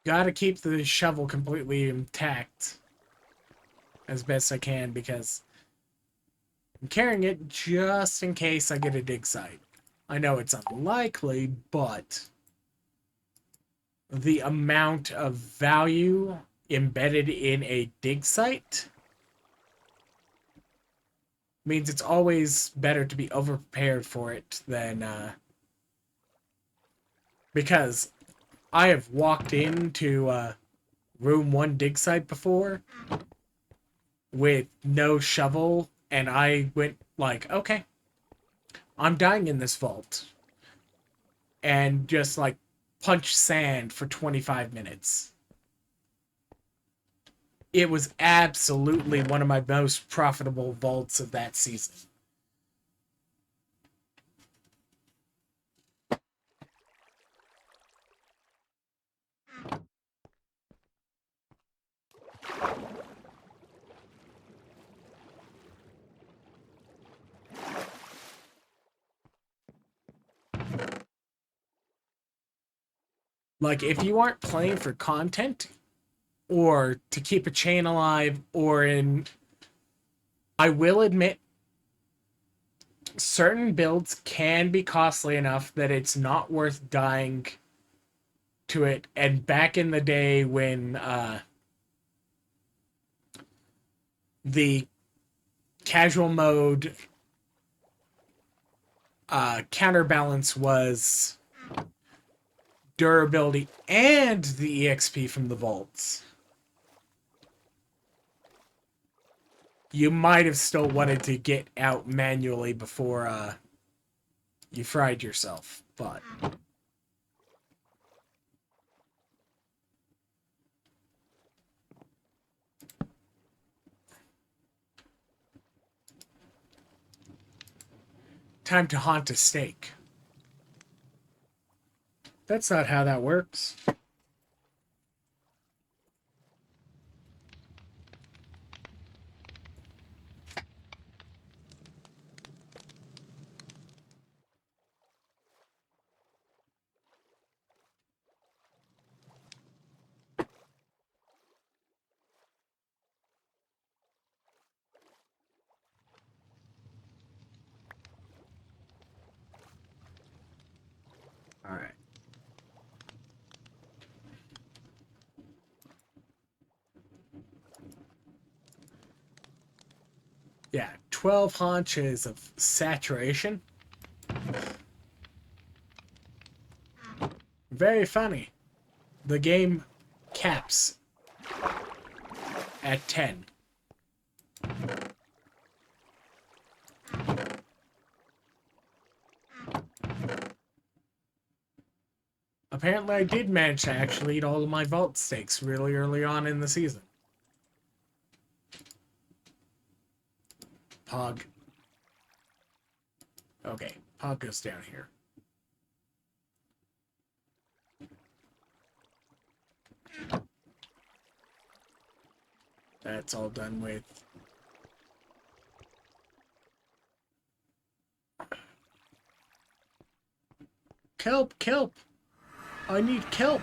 Gotta keep the shovel completely intact as best I can because I'm carrying it just in case I get a dig site. I know it's unlikely, but the amount of value embedded in a dig site means it's always better to be over-prepared for it than... because I have walked into room 1 dig site before with no shovel, and I went like, okay, I'm dying in this vault. And just like punch sand for 25 minutes. It was absolutely one of my most profitable vaults of that season. Like, if you aren't playing for content or to keep a chain alive, or in... I will admit, certain builds can be costly enough that it's not worth dying to it. And back in the day when the casual mode counterbalance was durability and the EXP from the vaults. You might have still wanted to get out manually before you fried yourself, but... Time to haunt a steak. That's not how that works. All right. Yeah, 12 haunches of saturation. Very funny. The game caps at 10. Apparently I did manage to actually eat all of my vault steaks really early on in the season. Pog. Okay, Pog goes down here. That's all done with. Kelp, kelp! I need kelp!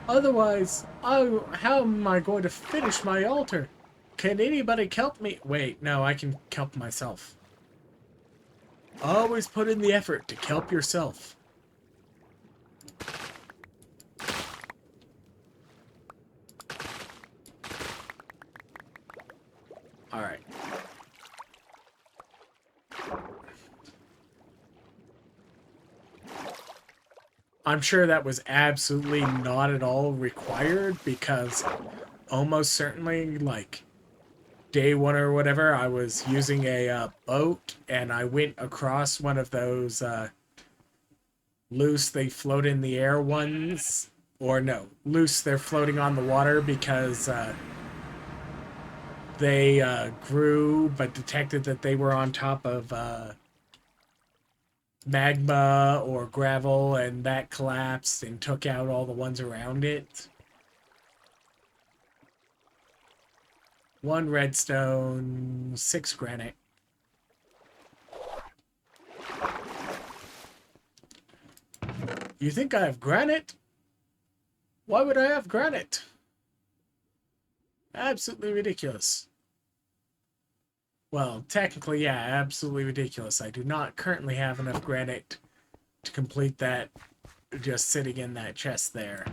Otherwise, how am I going to finish my altar? Can anybody kelp me? Wait, no, I can kelp myself. Always put in the effort to kelp yourself. Alright. I'm sure that was absolutely not at all required because almost certainly, like, day one or whatever, I was using a boat and I went across one of those loose, they float in the air ones. Or no, loose, they're floating on the water because they grew but detected that they were on top of magma or gravel, and that collapsed and took out all the ones around it. 1 redstone, 6 granite. You think I have granite? Why would I have granite? Absolutely ridiculous. Well, technically, yeah, absolutely ridiculous. I do not currently have enough granite to complete that just sitting in that chest there.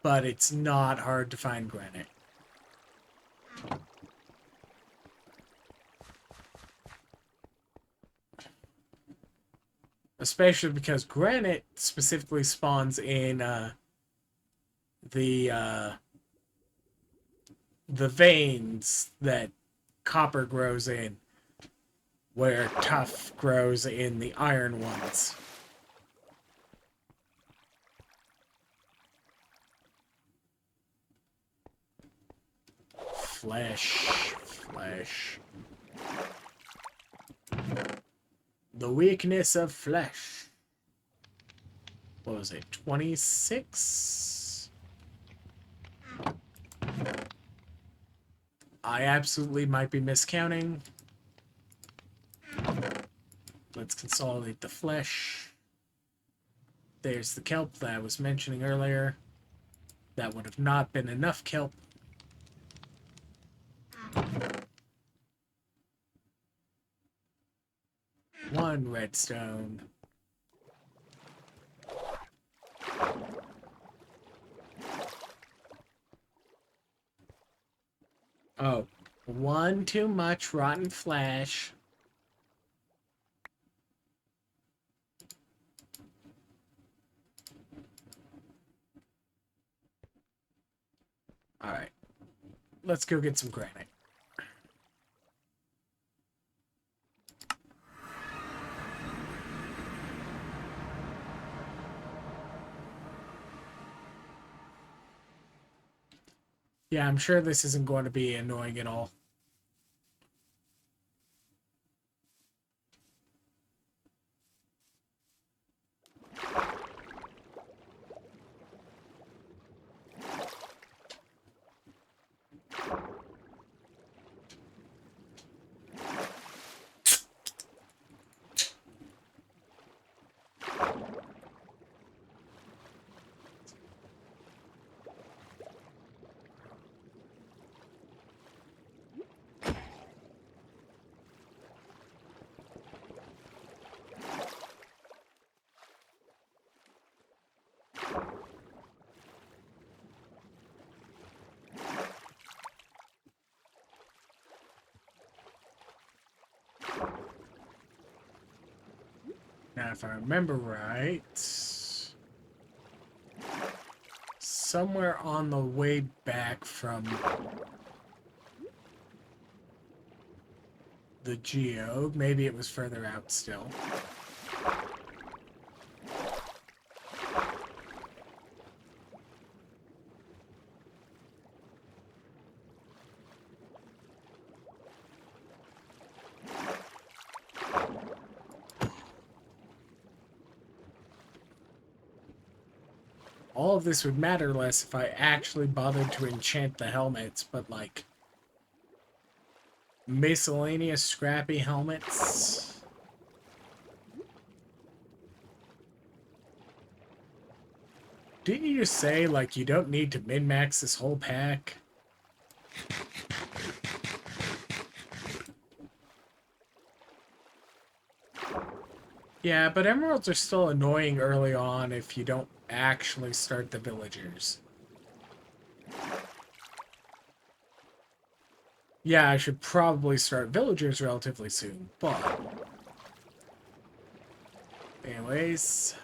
But it's not hard to find granite. Especially because granite specifically spawns in the veins that copper grows in, where tuff grows in the iron ones. Flesh. The weakness of flesh. What was it? 26? I absolutely might be miscounting. Let's consolidate the flesh. There's the kelp that I was mentioning earlier. That would have not been enough kelp. One redstone. Oh, one too much rotten flesh. Alright. Let's go get some granite. Yeah, I'm sure this isn't going to be annoying at all. Now, if I remember right, somewhere on the way back from the Geo, maybe it was further out still. All of this would matter less if I actually bothered to enchant the helmets, but like miscellaneous scrappy helmets. Didn't you just say like you don't need to min-max this whole pack? Yeah, but emeralds are still annoying early on if you don't actually start the villagers. Yeah, I should probably start villagers relatively soon, but... anyways...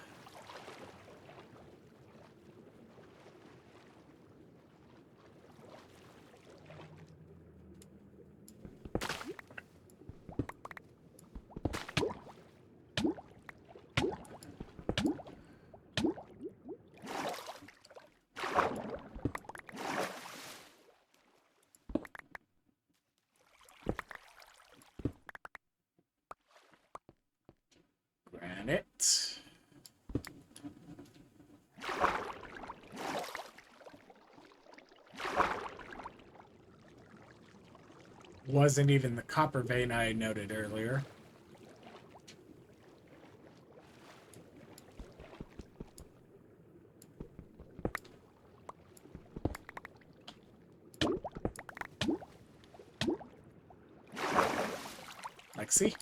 granite. Wasn't even the copper vein I noted earlier. Lexi?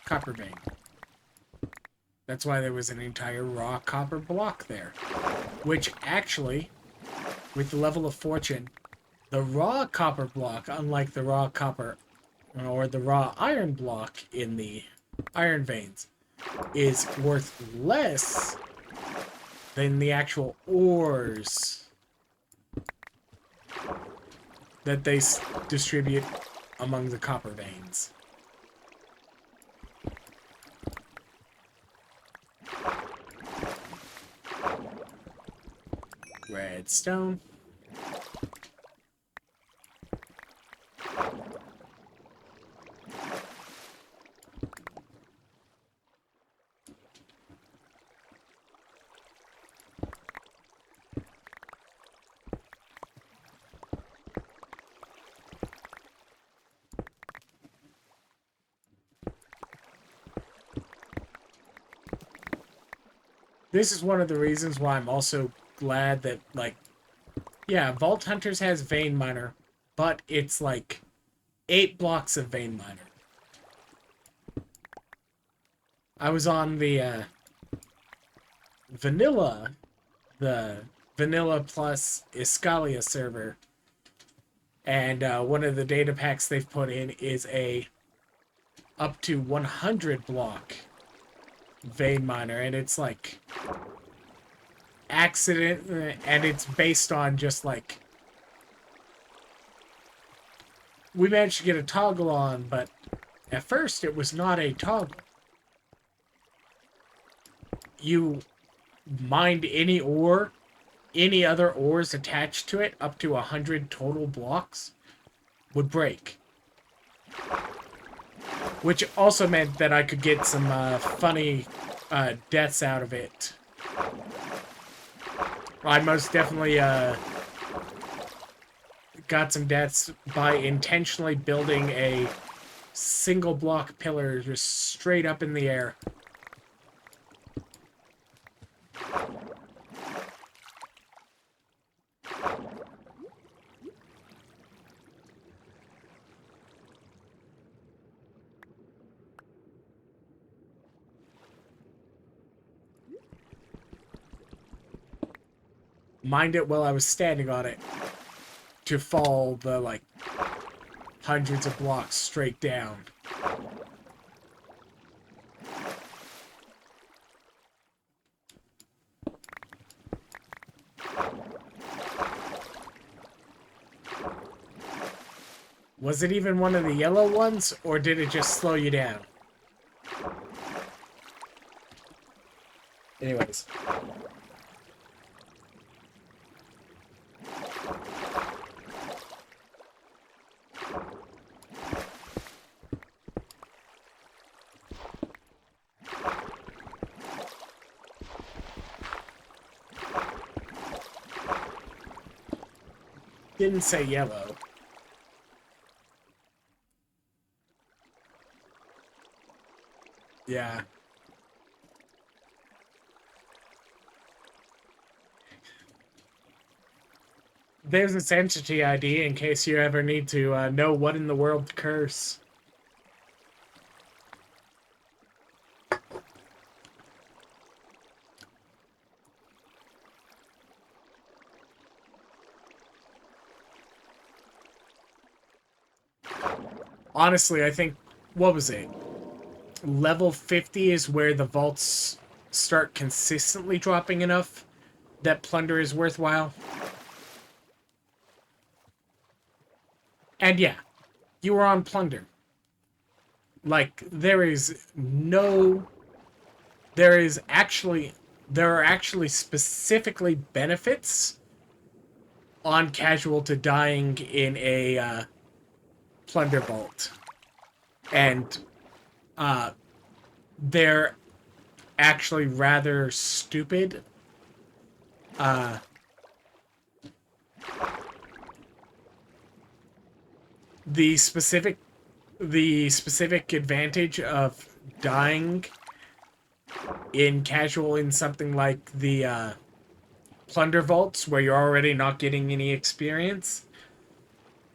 Copper vein. That's why there was an entire raw copper block there. Which actually, with the level of fortune, the raw copper block, unlike the raw copper or the raw iron block in the iron veins, is worth less than the actual ores that they distribute among the copper veins. Redstone. This is one of the reasons why I'm also glad that, like, yeah, Vault Hunters has Vein Miner, but it's like 8 blocks of Vein Miner. I was on the vanilla, the vanilla plus Iskallia server. And one of the data packs they've put in is a up to 100 block vein miner. And it's like accident, and it's based on just like we managed to get a toggle on, but at first it was not a toggle. You mined any ore, any other ores attached to it, up to 100 total blocks, would break. Which also meant that I could get some funny deaths out of it. I most definitely got some deaths by intentionally building a single block pillar just straight up in the air. Mined it while I was standing on it to fall the like hundreds of blocks straight down. Was it even one of the yellow ones, or did it just slow you down? Anyways. Didn't say yellow. Yeah. There's this entity ID in case you ever need to know what in the world to curse. Honestly, I think, what was it? Level 50 is where the vaults start consistently dropping enough that plunder is worthwhile. And yeah, you were on plunder. Like, there are actually specifically benefits on casual to dying in a plunder vault. And they're actually rather stupid. The specific advantage of dying in casual in something like the plunder vaults, where you're already not getting any experience,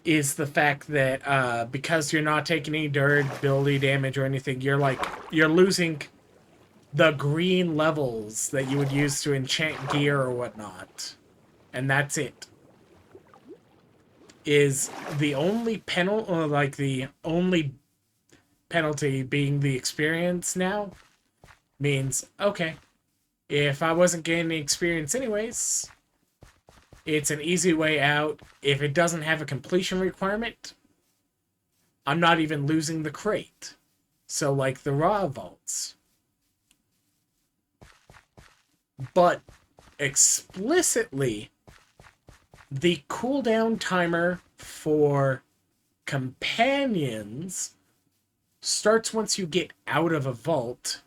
is the fact that because you're not taking any durability damage or anything, you're losing the green levels that you would use to enchant gear or whatnot. And that's it. Is the only penalty, or like the only penalty being the experience now, means, okay, if I wasn't gaining experience anyways, it's an easy way out. If it doesn't have a completion requirement, I'm not even losing the crate. So, like the raw vaults. But explicitly, the cooldown timer for companions starts once you get out of a vault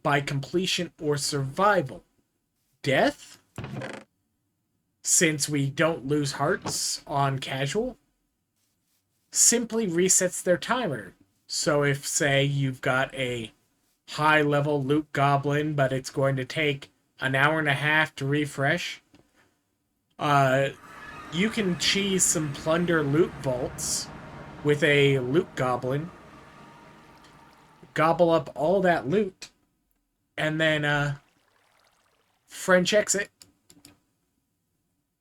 by completion or survival. Death, since we don't lose hearts on casual, simply resets their timer. So if, say, you've got a high-level loot goblin, but it's going to take an hour and a half to refresh, you can cheese some plunder loot vaults with a loot goblin, gobble up all that loot, and then French exit.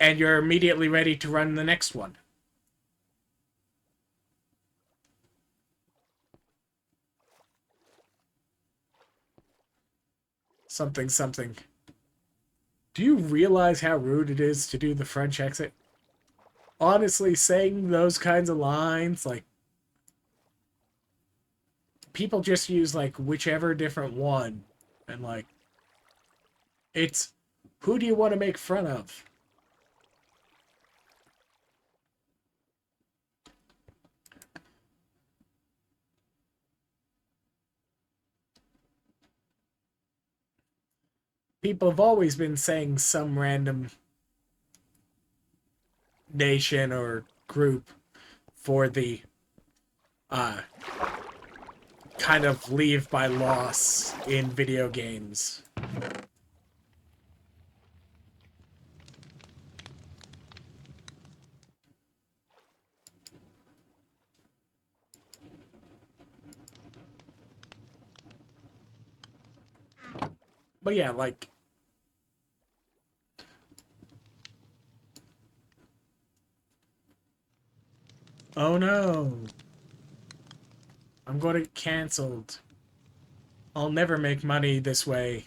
and you're immediately ready to run the next one. Something, something. Do you realize how rude it is to do the French exit? Honestly, saying those kinds of lines, like, people just use, like, whichever different one. And, like, it's, who do you want to make fun of? People have always been saying some random nation or group for the uh, kind of leave by loss in video games. But yeah, like, oh no, I'm going to get canceled. I'll never make money this way.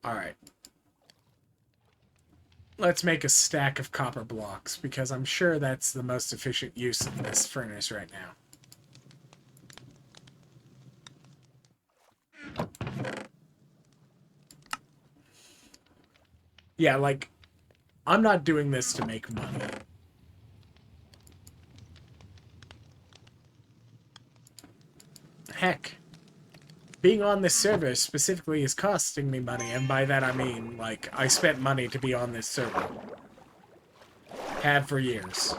Alright. Let's make a stack of copper blocks, because I'm sure that's the most efficient use of this furnace right now. Yeah, like, I'm not doing this to make money. Heck, being on this server specifically is costing me money, and by that I mean, like, I spent money to be on this server. Have for years.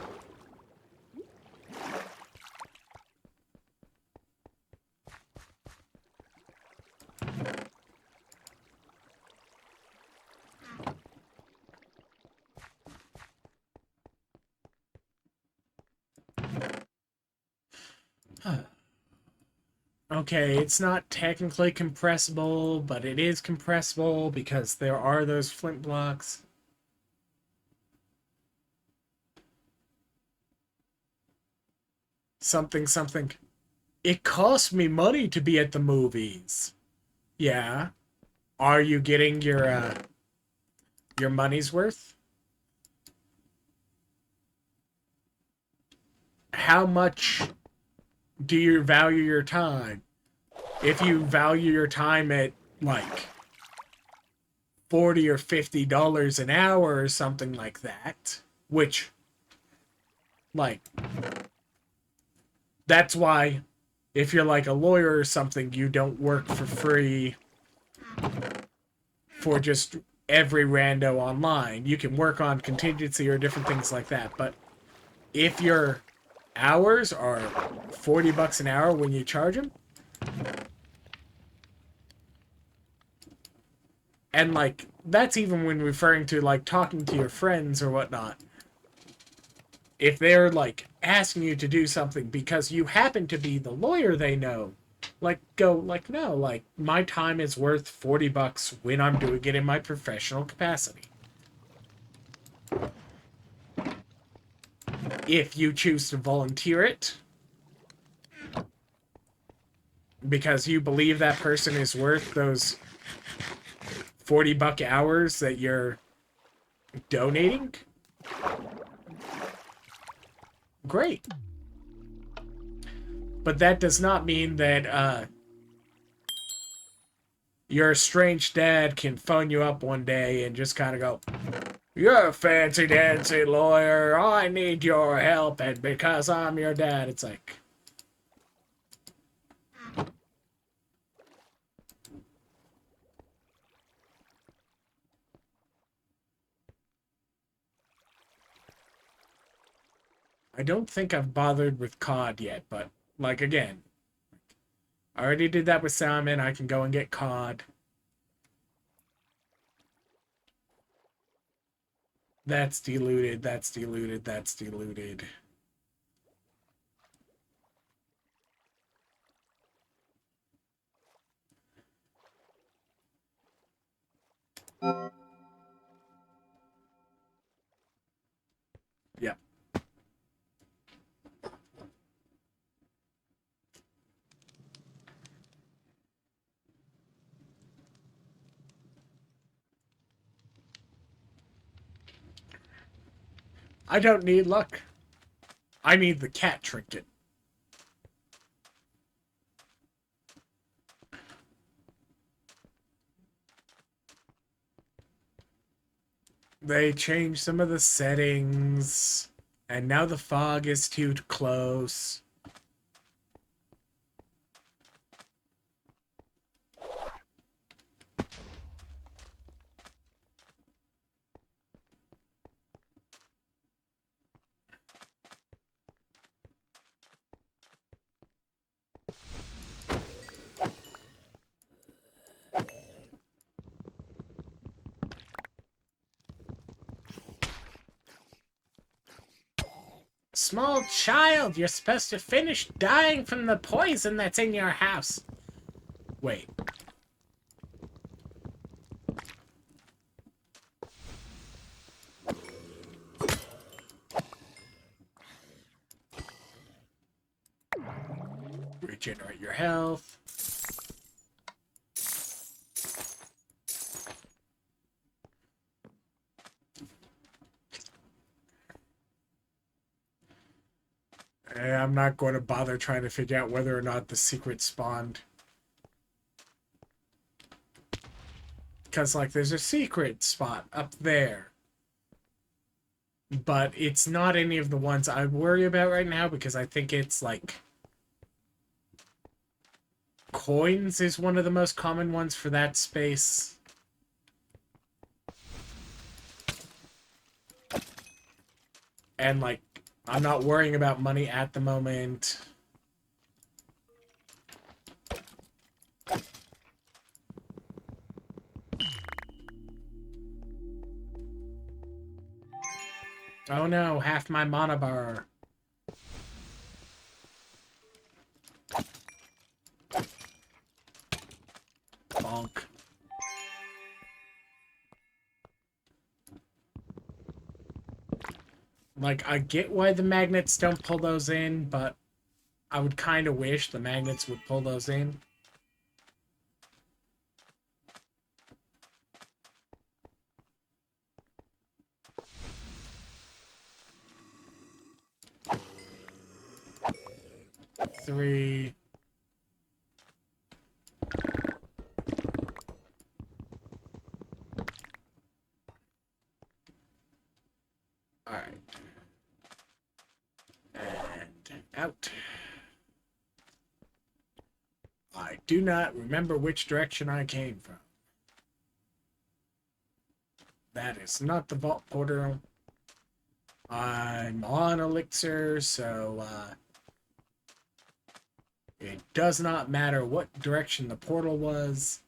Okay, it's not technically compressible, but it is compressible because there are those flint blocks. Something, something. It cost me money to be at the movies. Yeah. Are you getting your money's worth? How much do you value your time? If you value your time at like 40 or $50 an hour or something like that, which, like, that's why if you're like a lawyer or something, you don't work for free for just every rando online. You can work on contingency or different things like that. But if your hours are 40 bucks an hour when you charge them, and like that's even when referring to like talking to your friends or whatnot. If they're like asking you to do something because you happen to be the lawyer they know, like go like no, like my time is worth 40 bucks when I'm doing it in my professional capacity. If you choose to volunteer it because you believe that person is worth those 40 buck hours that you're donating, great. But that does not mean that your estranged dad can phone you up one day and just kind of go, "You're a fancy dancy lawyer. I need your help, and because I'm your dad," it's like, I don't think I've bothered with COD yet, but like again, I already did that with Salmon. I can go and get COD. That's diluted. That's diluted. That's diluted. I don't need luck. I need the cat trinket. They changed some of the settings, and now the fog is too close. Small child, you're supposed to finish dying from the poison that's in your house. Wait. Regenerate your health. I'm not going to bother trying to figure out whether or not the secret spawned. Because, like, there's a secret spot up there. But it's not any of the ones I worry about right now because I think it's, like... Coins is one of the most common ones for that space. And, like, I'm not worrying about money at the moment. Oh no, half my mana bar. Bonk. Like, I get why the magnets don't pull those in, but I would kind of wish the magnets would pull those in. Three. Alright. And out. I do not remember which direction I came from. That is not the vault portal. I'm on elixir, so it does not matter what direction the portal was,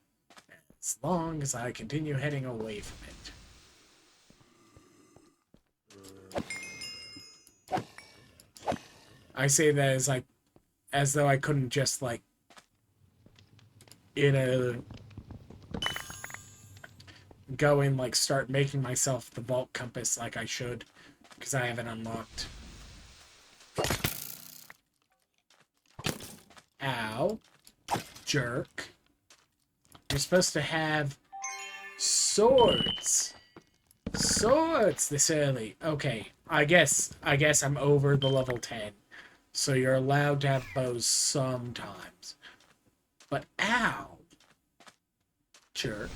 as long as I continue heading away from it. I say that as like, as though I couldn't just like, go and like start making myself the vault compass like I should, because I haven't unlocked. Ow. Jerk. You're supposed to have swords. Swords this early. Okay, I guess I'm over the level 10. So you're allowed to have bows sometimes. But ow. Jerk.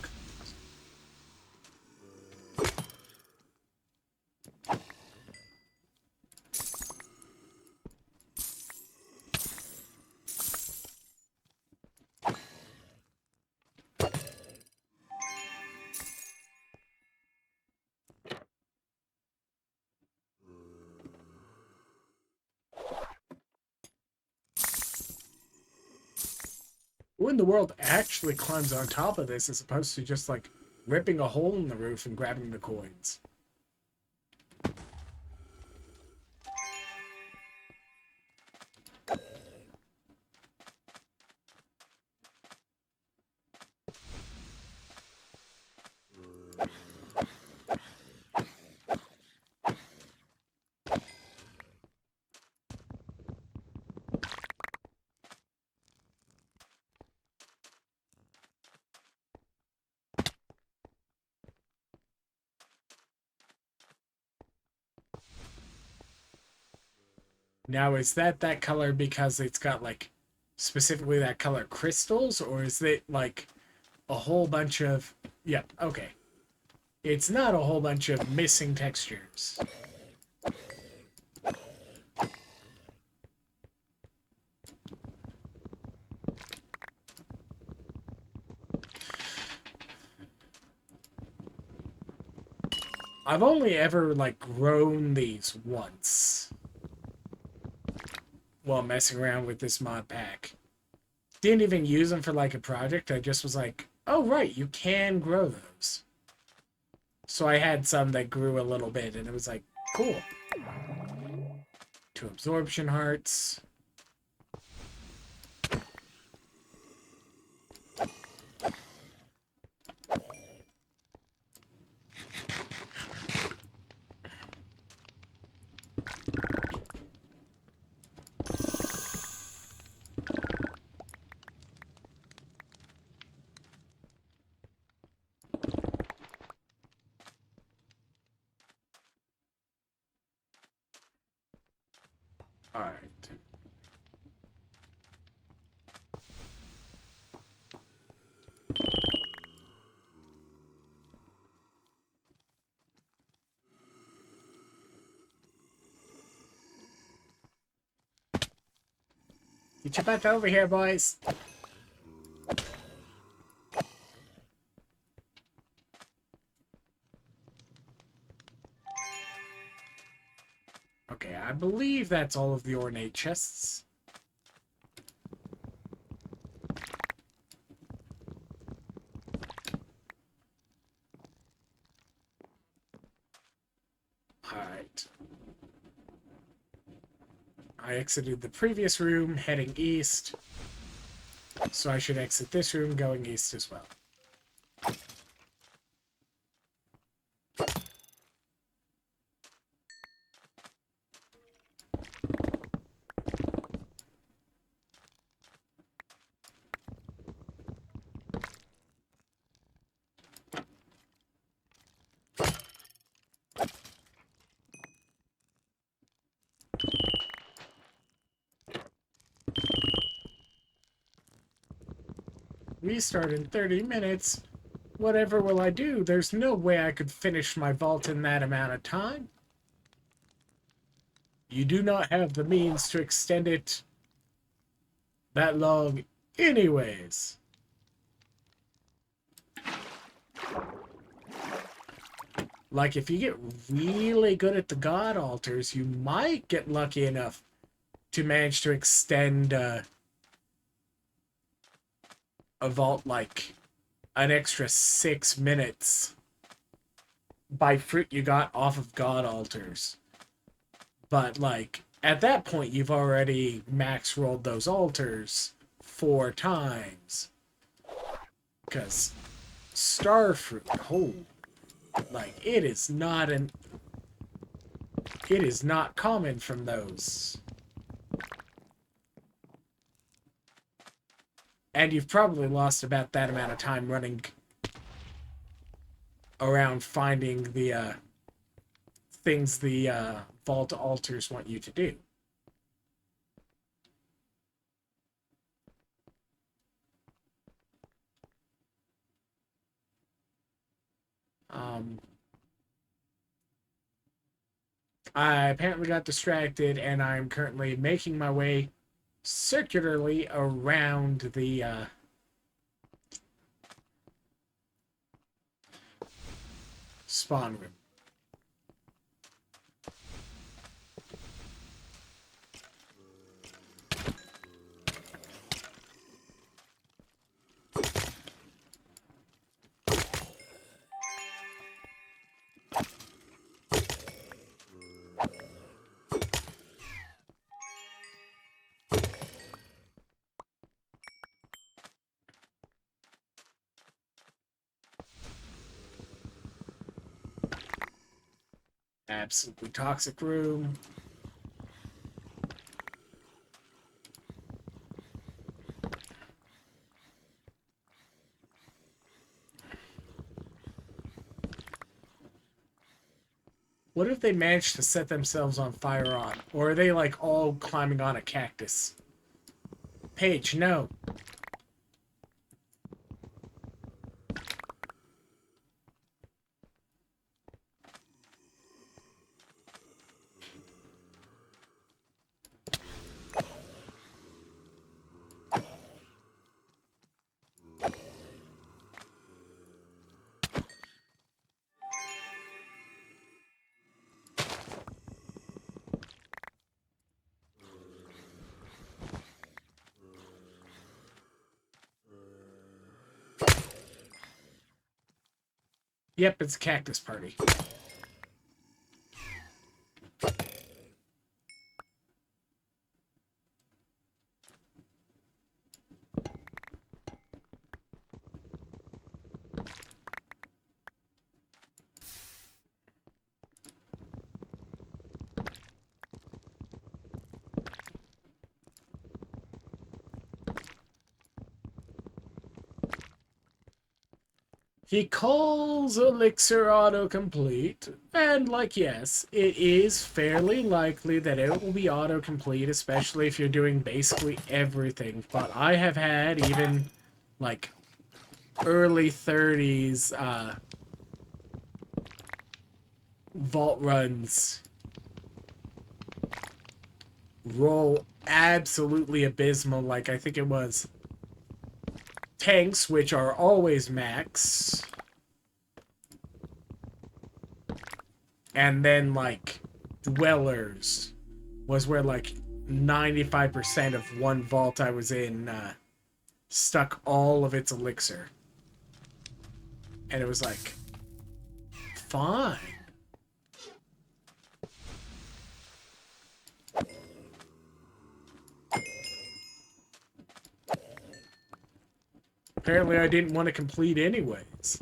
Who in the world actually climbs on top of this as opposed to just like ripping a hole in the roof and grabbing the coins? Now, is that color because it's got like specifically that color crystals, or is it like a whole bunch of? Yeah, okay. It's not a whole bunch of missing textures. I've only ever like grown these once while messing around with this mod pack. Didn't even use them for like a project. I just was like, oh right, you can grow those. So I had some that grew a little bit, and it was like, cool. 2 absorption hearts. All right. Get your butt over here, boys. Okay, I believe that's all of the ornate chests. Alright. I exited the previous room, heading east. So I should exit this room, going east as well. Restart in 30 minutes. Whatever will I do? There's no way I could finish my vault in that amount of time. You do not have the means to extend it that long anyways. Like, if you get really good at the god altars, you might get lucky enough to manage to extend a vault like an extra 6 minutes by fruit you got off of god altars. But, like, at that point, you've already max rolled those altars 4 times. Because starfruit, like, it is not common from those. And you've probably lost about that amount of time running around finding the things the vault altars want you to do. I apparently got distracted, and I'm currently making my way circularly around the spawn room. Absolutely toxic room. What if they manage to set themselves on fire on? Or are they like all climbing on a cactus? Paige, no. Yep, it's a cactus party. He calls Elixir autocomplete, and like, yes, it is fairly likely that it will be autocomplete, especially if you're doing basically everything. But I have had even, like, early 30s vault runs roll absolutely abysmal. Like, I think it was tanks, which are always max, and then like dwellers was where like 95% of one vault I was in stuck all of its elixir, and it was like fine. Apparently I didn't want to complete anyways.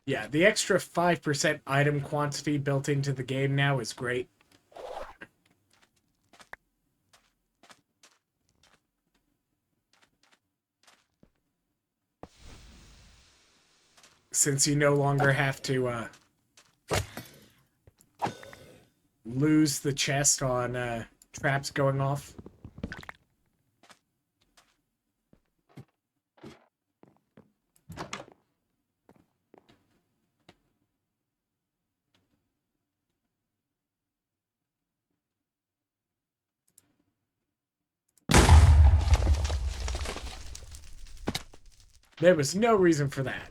Yeah, the extra 5% item quantity built into the game now is great. Since you no longer have to lose the chest on traps going off. There was no reason for that.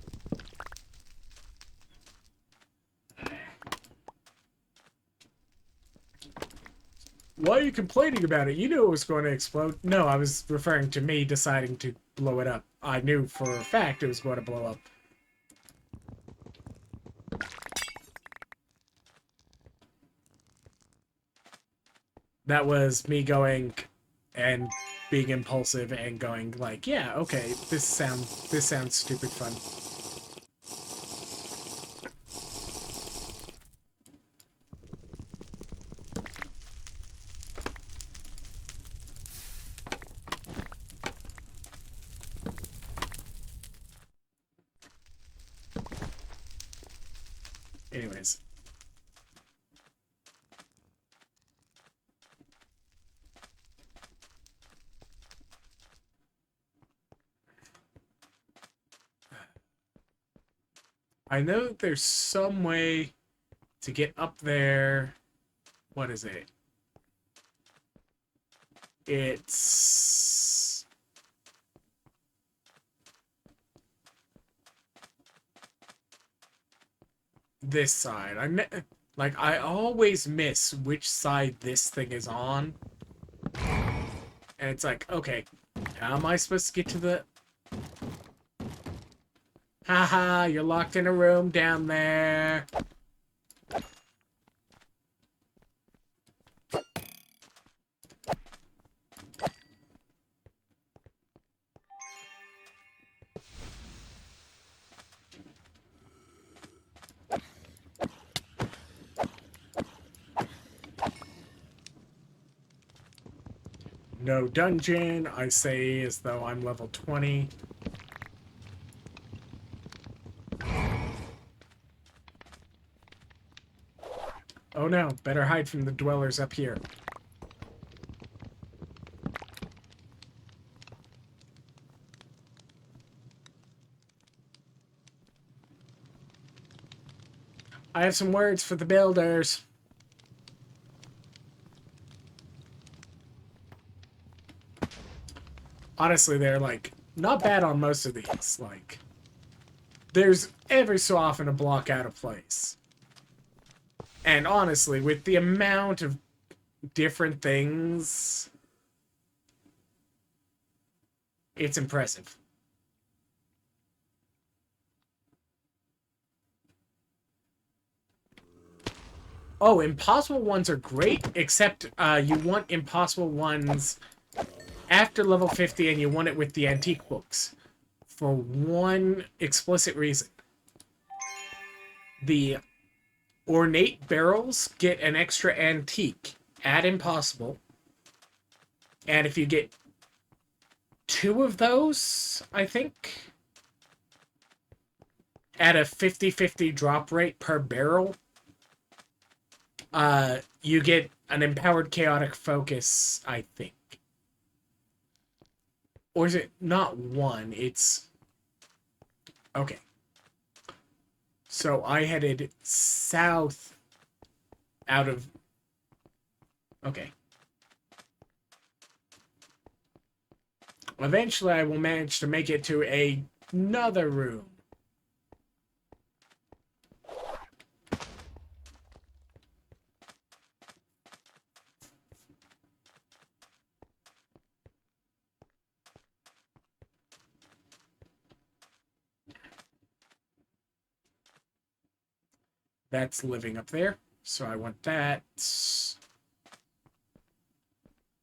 Why are you complaining about it? You knew it was going to explode. No, I was referring to me deciding to blow it up. I knew for a fact it was going to blow up. That was me going and being impulsive and going like, yeah, okay, this sounds stupid fun. Anyways. I know that there's some way to get up there. What is it? It's this side. I always miss which side this thing is on. And it's like, okay, how am I supposed to get to the... Haha, you're locked in a room down there. No dungeon, I say as though I'm level 20. Oh no, better hide from the dwellers up here. I have some words for the builders. Honestly, they're, like, not bad on most of these. Like, there's every so often a block out of place. And honestly, with the amount of different things, it's impressive. Oh, impossible ones are great, except you want impossible ones after level 50 and you want it with the antique books. For one explicit reason. The ornate barrels get an extra antique at impossible. And if you get 2 of those, I think, at a 50-50 drop rate per barrel, you get an empowered chaotic focus, I think. Or is it not 1? It's... Okay. So I headed south out of... Okay. Eventually I will manage to make it to another room. That's living up there. So I want that.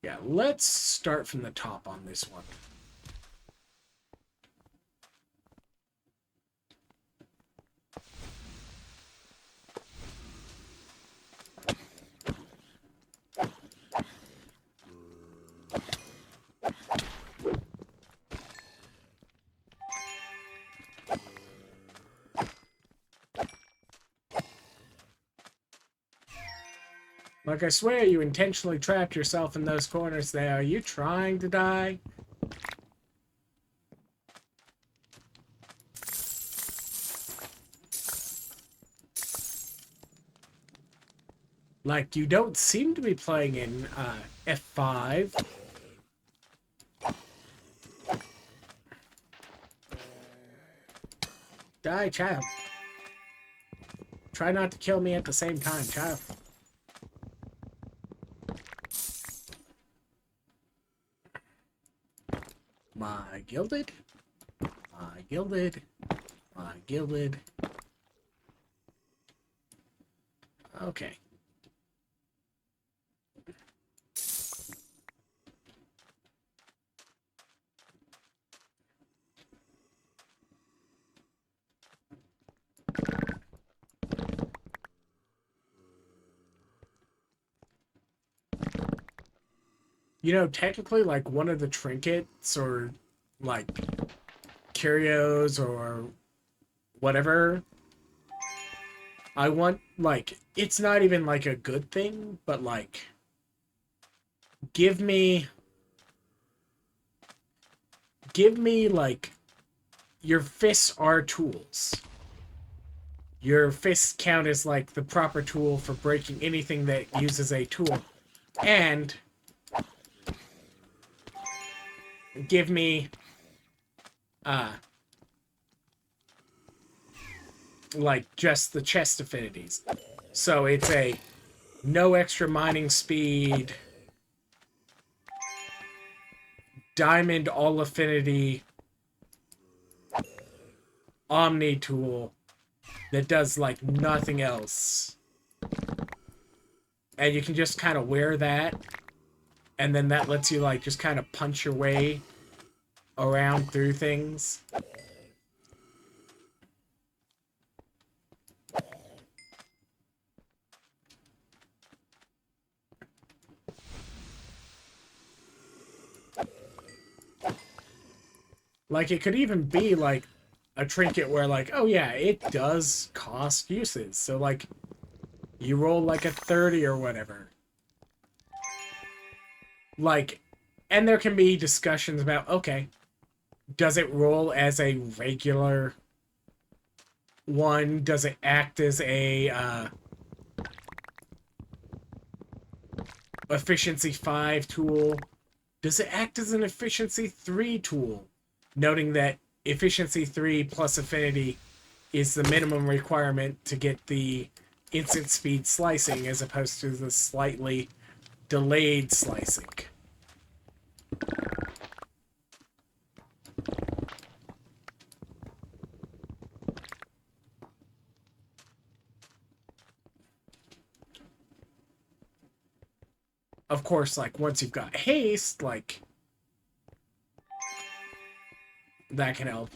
Yeah, let's start from the top on this one. Like, I swear you intentionally trapped yourself in those corners there. Are you trying to die? Like, you don't seem to be playing in F5. Die, child. Try not to kill me at the same time, child. My gilded. My gilded. My gilded. Okay. You know, technically, like, one of the trinkets or, like, curios or whatever, I want, like, it's not even, like, a good thing, but, like, give me, like, your fists are tools. Your fists count as, like, the proper tool for breaking anything that uses a tool. And give me, like, just the chest affinities. So it's a no extra mining speed, diamond all affinity, omni tool that does, like, nothing else. And you can just kind of wear that, and then that lets you, like, just kind of punch your way around through things. Like, it could even be, like, a trinket where, like, oh yeah, it does cost uses. So, like, you roll, like, a 30 or whatever. Like, and there can be discussions about, okay, does it roll as a regular one? Does it act as a, efficiency 5 tool? Does it act as an efficiency 3 tool? Noting that efficiency 3 plus affinity is the minimum requirement to get the instant speed slicing as opposed to the slightly delayed slicing. Of course, like, once you've got haste, like, that can help.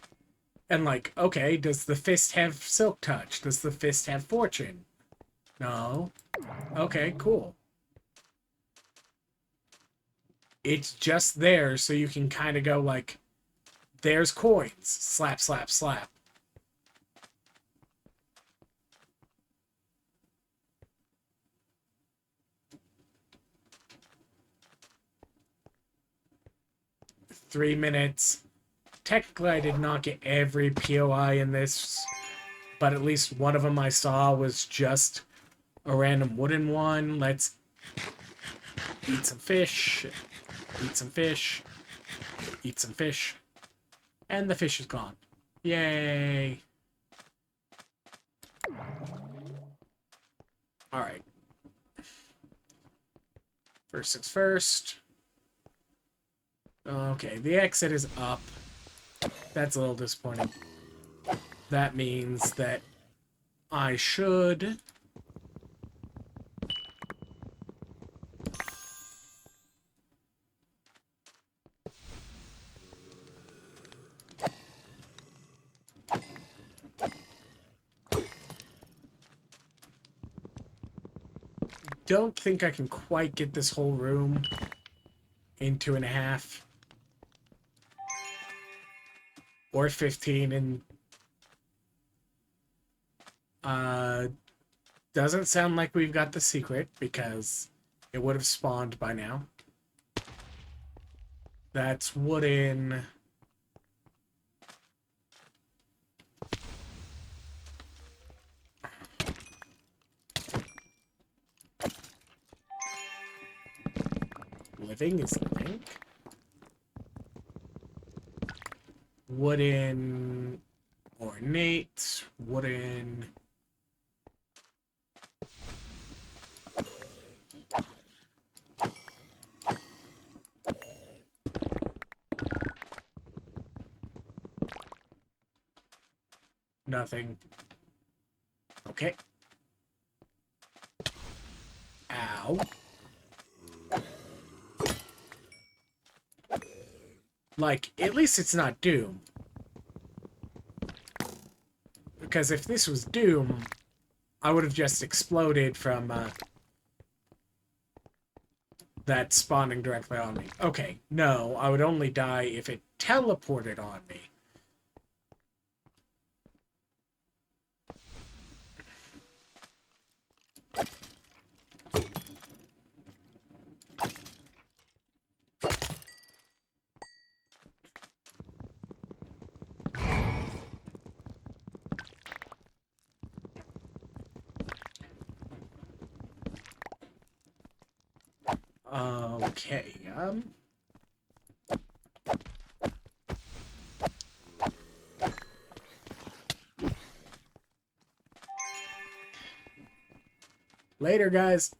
And, like, okay, does the fist have silk touch? Does the fist have fortune? No. Okay, cool. It's just there so you can kind of go, like, there's coins. Slap, slap, slap. Three minutes. Technically, I did not get every POI in this, but at least one of them I saw was just a random wooden one. Let's eat some fish. Eat some fish. Eat some fish. And the fish is gone. Yay. Alright. First things first. Okay, the exit is up. That's a little disappointing. That means that I should... don't think I can quite get this whole room in 2.5. Or 15, and doesn't sound like we've got the secret because it would have spawned by now. That's wooden. Living is living. Wooden ornate. Wooden. Nothing. Okay. Ow. Like, at least it's not Doom. Because if this was Doom, I would have just exploded from that spawning directly on me. Okay, no, I would only die if it teleported on me. Okay, later, guys.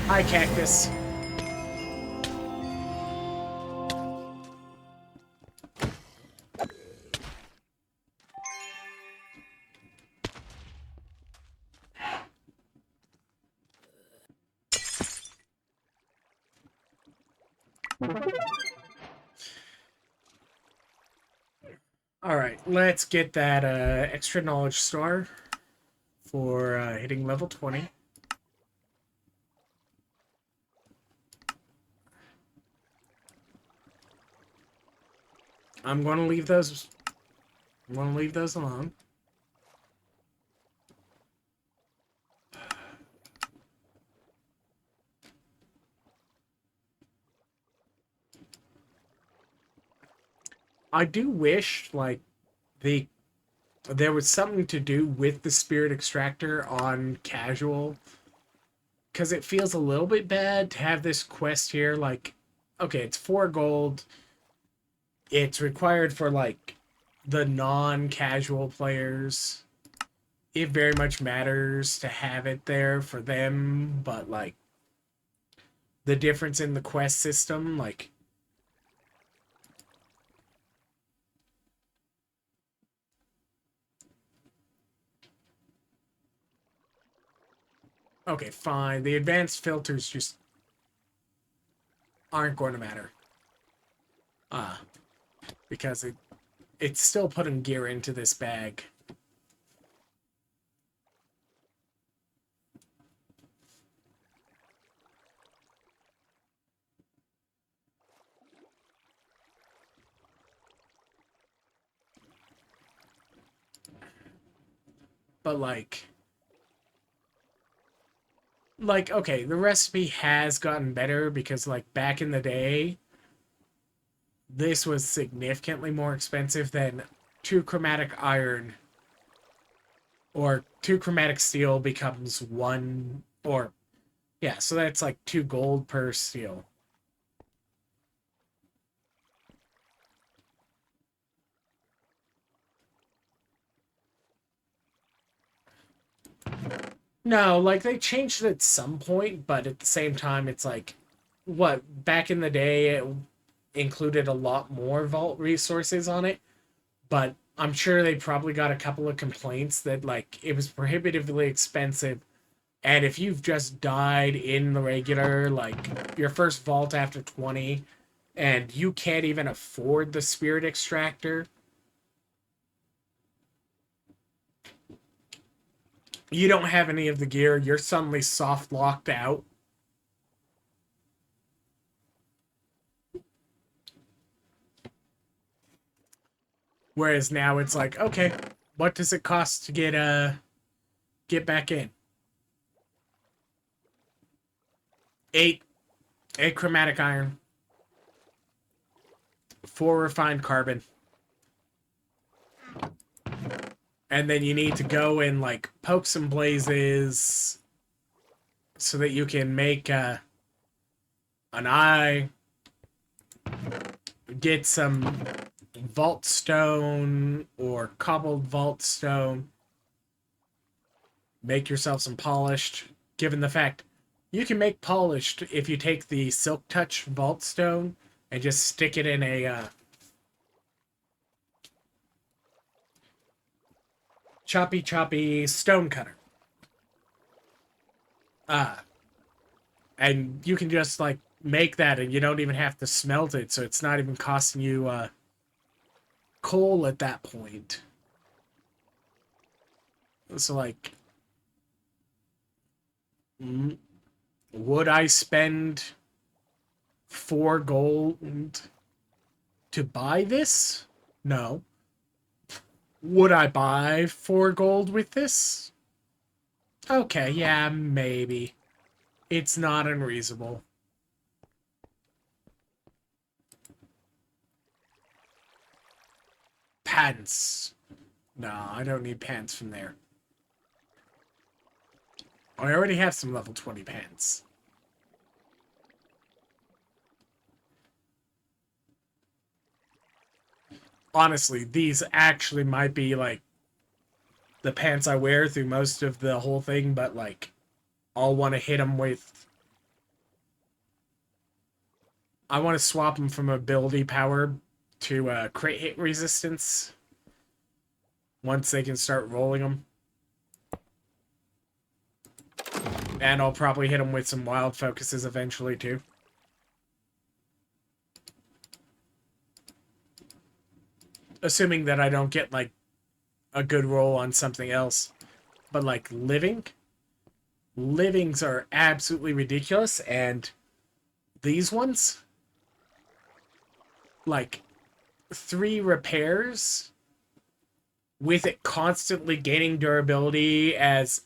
Hi, Cactus. Alright, let's get that extra knowledge star for hitting level 20. I'm going to leave those. I'm going to leave those alone. I do wish, like, there was something to do with the spirit extractor on casual, because it feels a little bit bad to have this quest here. Like, okay, it's 4 gold. It's required for, like, the non-casual players. It very much matters to have it there for them, but, like, the difference in the quest system, like, okay, fine. The advanced filters just aren't going to matter. Because it's still putting gear into this bag. But like okay, the recipe has gotten better because like back in the day, this was significantly more expensive than 2 chromatic iron, or 2 chromatic steel becomes 1, or yeah, so that's like 2 gold per steel. No, like they changed it at some point, but at the same time, it's like, what, back in the day, it included a lot more vault resources on it, but I'm sure they probably got a couple of complaints that, like, it was prohibitively expensive. And if you've just died in the regular, like, your first vault after 20, and you can't even afford the spirit extractor, you don't have any of the gear, you're suddenly soft locked out. Whereas now it's like, okay, what does it cost to get back in? 8 8 chromatic iron, 4 refined carbon. And then you need to go and like poke some blazes so that you can make an eye, get some vault stone or cobbled vault stone, make yourself some polished, given the fact you can make polished if you take the silk touch vault stone and just stick it in a choppy stone cutter. uh and you can just like make that, and you don't even have to smelt it, so it's not even costing you coal at that point. So like, would I spend 4 gold to buy this? No. Would I buy 4 gold with this? Okay, yeah, maybe. It's not unreasonable. Pants. No, I don't need pants from there. I already have some level 20 pants. Honestly, these actually might be like the pants I wear through most of the whole thing, but like I'll want to hit them with. I want to swap them from ability power to crit hit resistance once they can start rolling them. And I'll probably hit them with some wild focuses eventually too. Assuming that I don't get like a good roll on something else. but like livings are absolutely ridiculous, and these ones, like 3 repairs with it constantly gaining durability as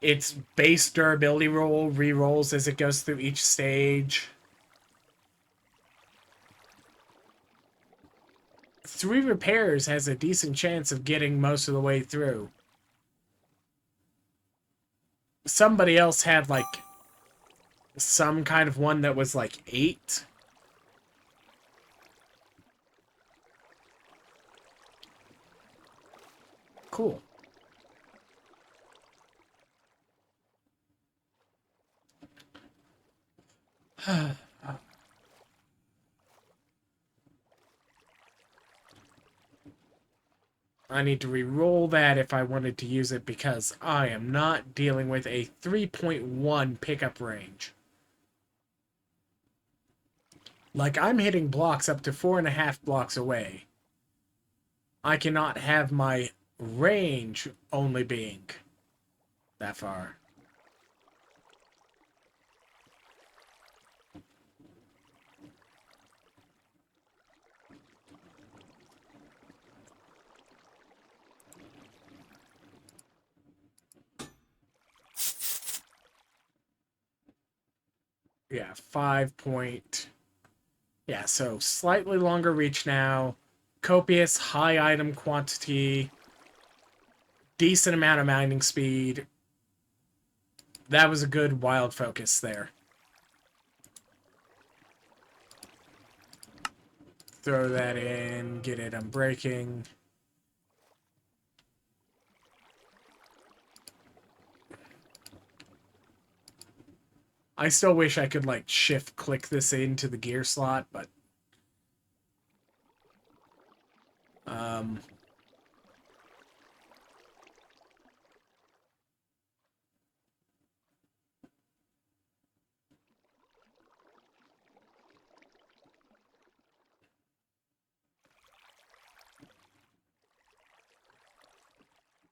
its base durability roll re-rolls as it goes through each stage. 3 repairs has a decent chance of getting most of the way through. Somebody else had like some kind of one that was like 8. Cool. I need to re-roll that if I wanted to use it because I am not dealing with a 3.1 pickup range. Like, I'm hitting blocks up to 4.5 blocks away. I cannot have my range only being that far. Yeah, 5 point... Yeah, so slightly longer reach now. Copious high item quantity. Decent amount of mining speed. That was a good wild focus there. Throw that in, get it unbreaking. I still wish I could, like, shift-click this into the gear slot, but...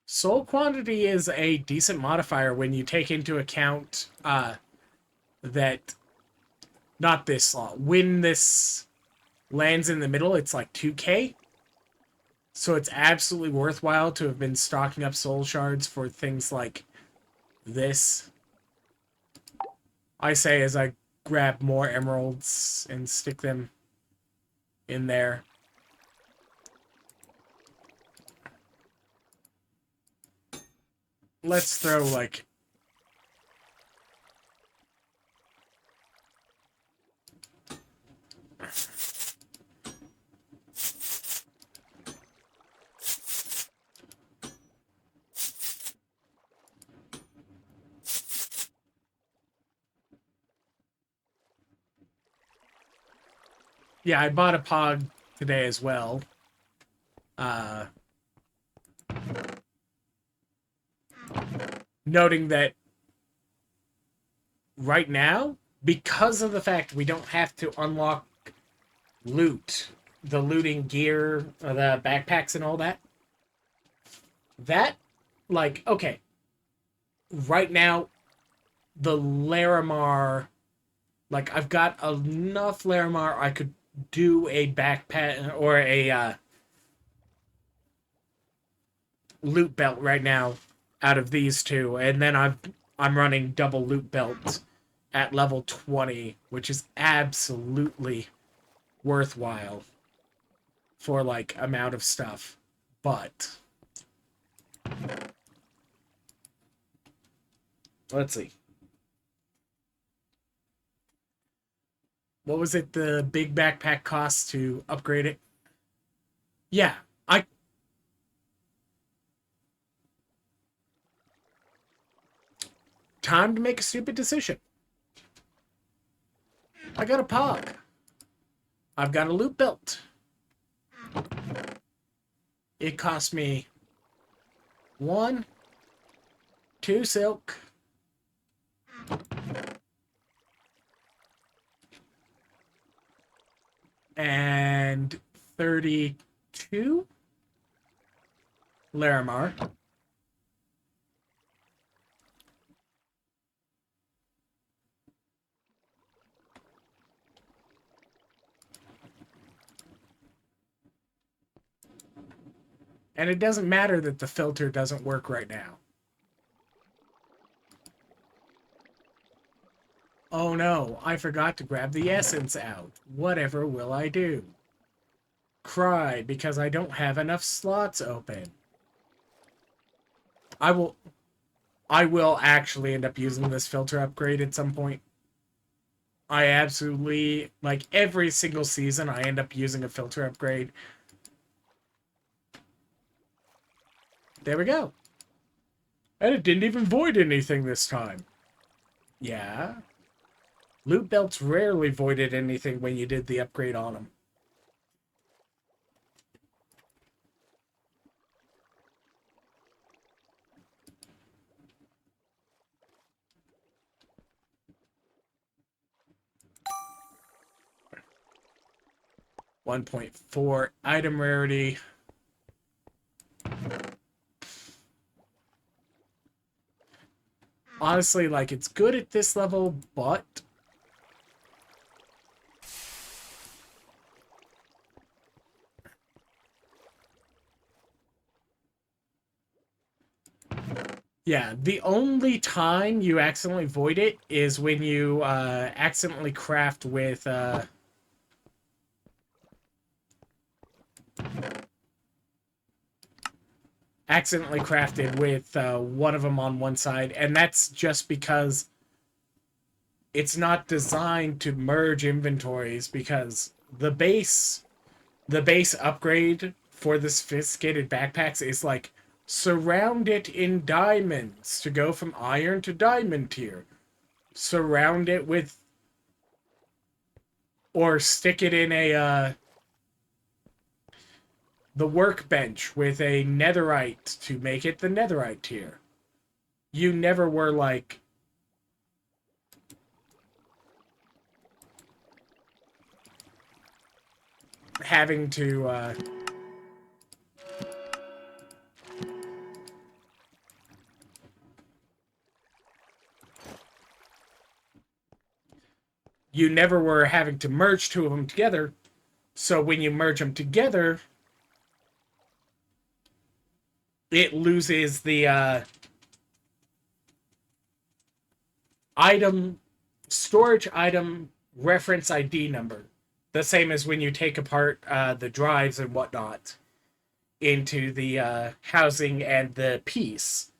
Soul quantity is a decent modifier when you take into account that... Not this slot. When this lands in the middle, it's like 2k. So it's absolutely worthwhile to have been stocking up soul shards for things like this. I say as I grab more emeralds and stick them in there. Let's throw, like... Yeah, I bought a pod today as well. Noting that right now, because of the fact we don't have to unlock loot, the looting gear, the backpacks and all that, like, okay, right now, the Larimar, like, I've got enough Larimar I could do a backpack or a loot belt right now out of these two, and then I'm running double loot belt at level 20, which is absolutely worthwhile for, like, amount of stuff. But let's see. What was it the big backpack costs to upgrade it? Yeah, time to make a stupid decision. I got a pog. I've got a loot belt. It cost me 1, 2 silk, and 32 Larimar. And it doesn't matter that the filter doesn't work right now. Oh no, I forgot to grab the essence out. Whatever will I do? Cry because I don't have enough slots open. I will actually end up using this filter upgrade at some point. I absolutely, like every single season, I end up using a filter upgrade. There we go. And it didn't even void anything this time. Yeah. Loot belts rarely voided anything when you did the upgrade on them. .4 item rarity. Honestly, like, it's good at this level, but yeah, the only time you accidentally void it is when you accidentally craft with accidentally crafted with one of them on one side, and that's just because it's not designed to merge inventories, because the base upgrade for the sophisticated backpacks is like surround it in diamonds to go from iron to diamond tier. Surround it with, or stick it in a the workbench with a netherite to make it the netherite tier. You never were like having to you never were having to merge two of them together. So when you merge them together, it loses the storage item reference ID number. The same as when you take apart the drives and whatnot into the housing and the piece.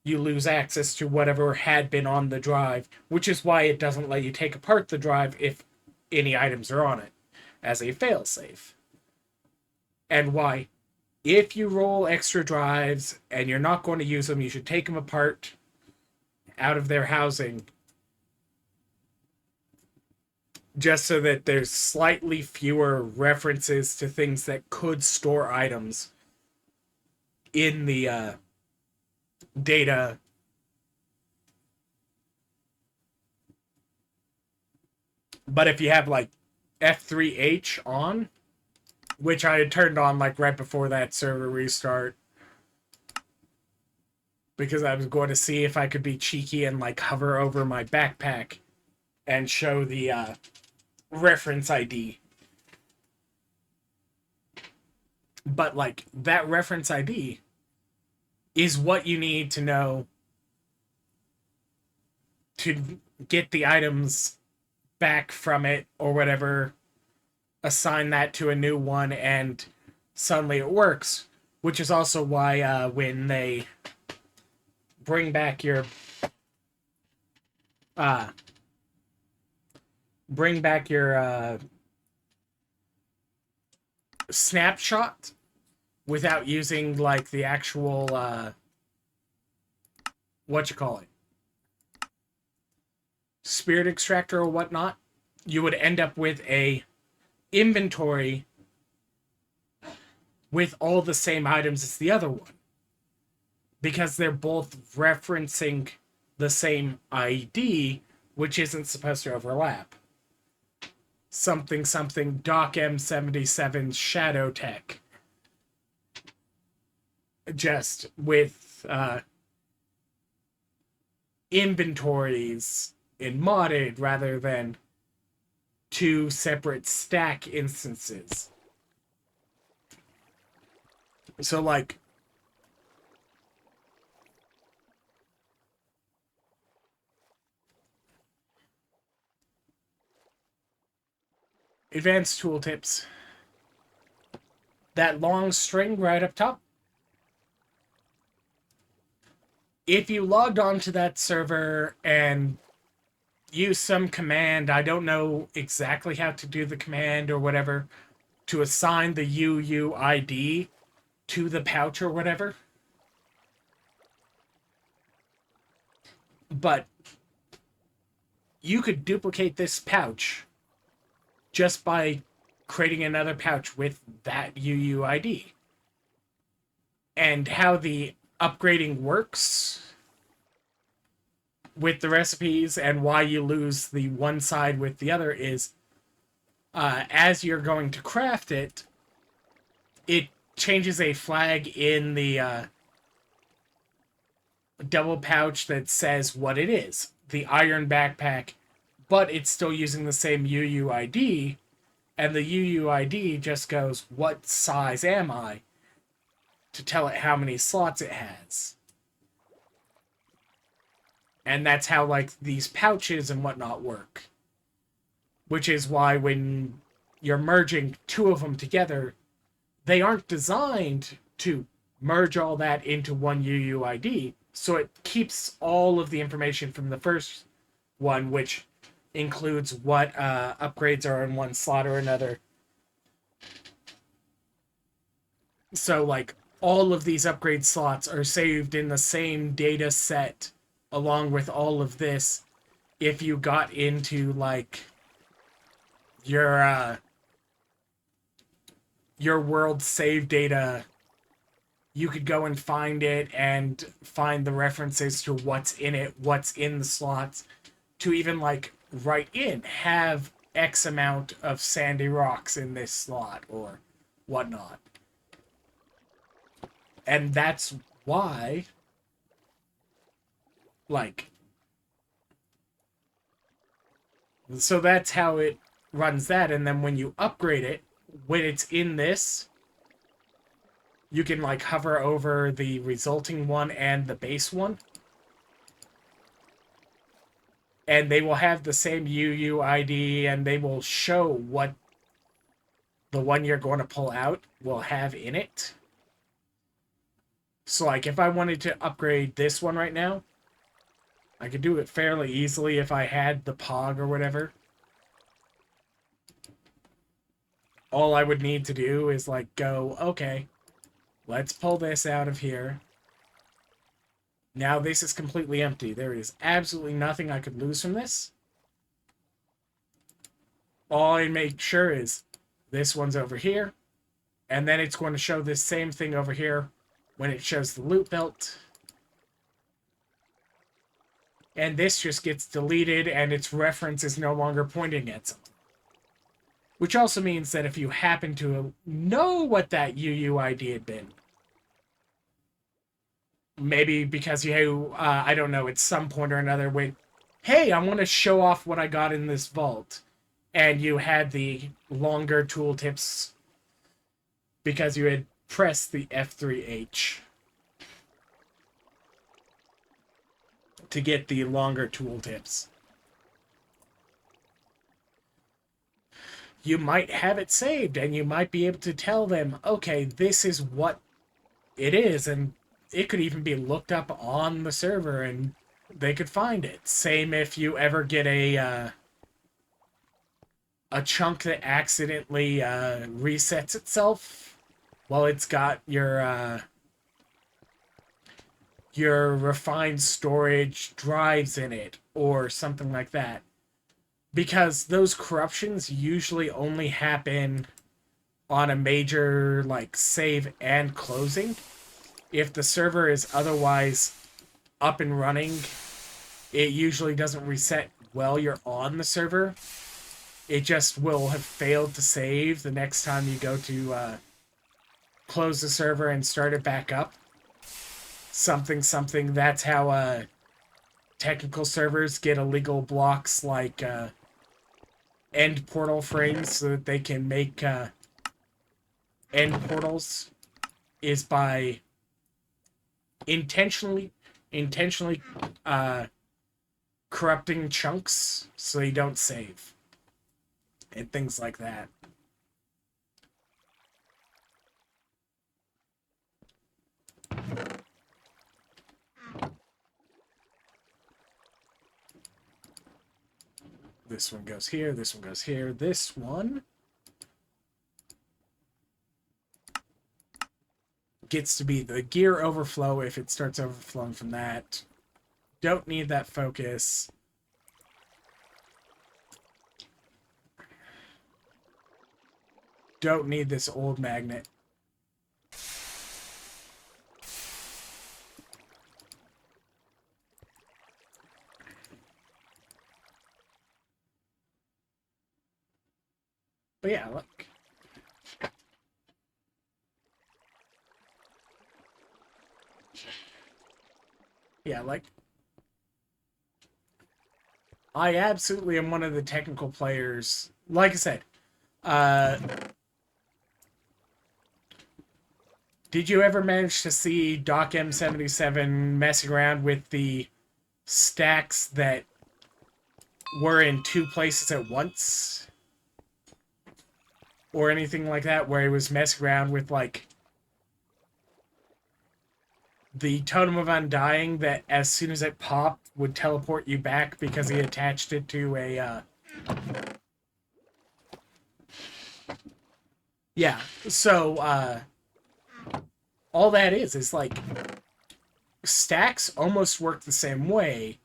You lose access to whatever had been on the drive, which is why it doesn't let you take apart the drive if any items are on it, as a failsafe. And why, if you roll extra drives and you're not going to use them, you should take them apart out of their housing, just so that there's slightly fewer references to things that could store items in the data. But if you have like F3H on, which I had turned on like right before that server restart, because I was going to see if I could be cheeky and like hover over my backpack and show the reference ID. But like that reference ID is what you need to know to get the items back from it or whatever, assign that to a new one, and suddenly it works. Which is also why when they bring back your snapshot without using like the actual spirit extractor or whatnot, you would end up with a inventory with all the same items as the other one, because they're both referencing the same ID, which isn't supposed to overlap. Something Doc M77 Shadow Tech, just with inventories in modded rather than two separate stack instances. So, like, advanced tooltips. That long string right up top. If you logged onto that server and used some command, I don't know exactly how to do the command or whatever, to assign the UUID to the pouch or whatever. But you could duplicate this pouch just by creating another pouch with that UUID. And how the upgrading works with the recipes and why you lose the one side with the other is as you're going to craft it, it changes a flag in the double pouch that says what it is, the iron backpack, but it's still using the same UUID, and the UUID just goes, what size am I, to tell it how many slots it has. And that's how, like, these pouches and whatnot work. Which is why when you're merging two of them together, they aren't designed to merge all that into one UUID. So it keeps all of the information from the first one, which includes what upgrades are in one slot or another. So, like, all of these upgrade slots are saved in the same data set along with all of this. If you got into, like, your world save data, you could go and find it and find the references to what's in it, what's in the slots, to even, like, write in, have X amount of sandy rocks in this slot or whatnot. And that's why, like, so that's how it runs that. And then when you upgrade it, when it's in this, you can, like, hover over the resulting one and the base one, and they will have the same UUID, and they will show what the one you're going to pull out will have in it. So, like, if I wanted to upgrade this one right now, I could do it fairly easily if I had the POG or whatever. All I would need to do is, like, go, okay, let's pull this out of here. Now this is completely empty. There is absolutely nothing I could lose from this. All I make sure is this one's over here, and then it's going to show this same thing over here when it shows the loot belt. And this just gets deleted, and its reference is no longer pointing at something. Which also means that if you happen to know what that UUID had been, maybe because you, I don't know, at some point or another went, hey, I want to show off what I got in this vault. And you had the longer tooltips because you had pressed the F3H to get the longer tooltips. You might have it saved, and you might be able to tell them, okay, this is what it is, and it could even be looked up on the server, and they could find it. Same if you ever get a chunk that accidentally resets itself while it's got your refined storage drives in it, or something like that. Because those corruptions usually only happen on a major, like, save and closing. If the server is otherwise up and running, it usually doesn't reset while you're on the server. It just will have failed to save the next time you go to close the server and start it back up. Something. That's how technical servers get illegal blocks like end portal frames so that they can make end portals is by intentionally corrupting chunks so you don't save and things like that. This one goes here, this one goes here, this one gets to be the gear overflow if it starts overflowing from that. Don't need that focus. Don't need this old magnet. But yeah, look. Yeah, like, I absolutely am one of the technical players. Like I said, did you ever manage to see Doc M77 messing around with the stacks that were in two places at once? Or anything like that, where he was messing around with, like, the Totem of Undying that as soon as it popped would teleport you back because he attached it to a, Yeah, so, all that is like, stacks almost work the same way,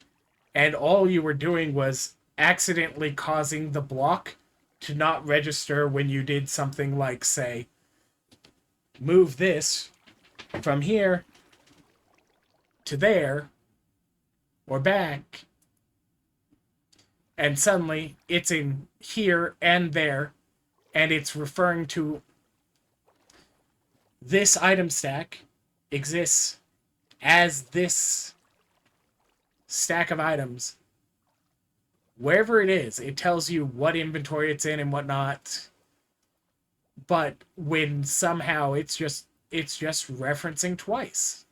and all you were doing was accidentally causing the block to not register when you did something like, say, move this from here to there or back, and suddenly it's in here and there, and it's referring to this item stack exists as this stack of items. Wherever it is, it tells you what inventory it's in and whatnot. But when somehow it's just referencing twice.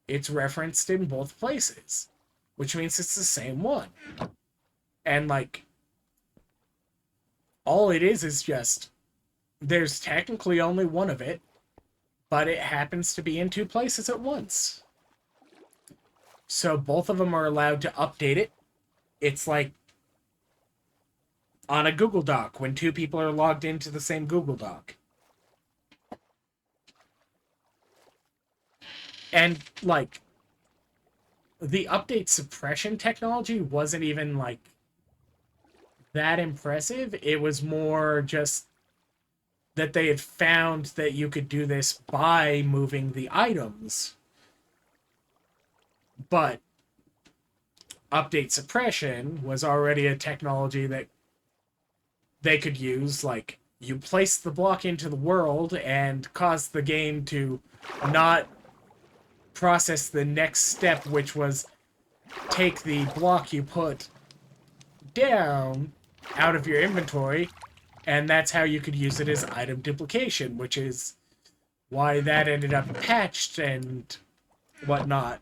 It's referenced in both places, which means it's the same one. And like, all it is just, there's technically only one of it, but it happens to be in two places at once. So both of them are allowed to update it. It's like on a Google Doc when two people are logged into the same Google Doc. And like, the update suppression technology wasn't even like that impressive. It was more just that they had found that you could do this by moving the items. But update suppression was already a technology that they could use. Like, you place the block into the world and cause the game to not process the next step, which was take the block you put down out of your inventory, and that's how you could use it as item duplication, which is why that ended up patched and whatnot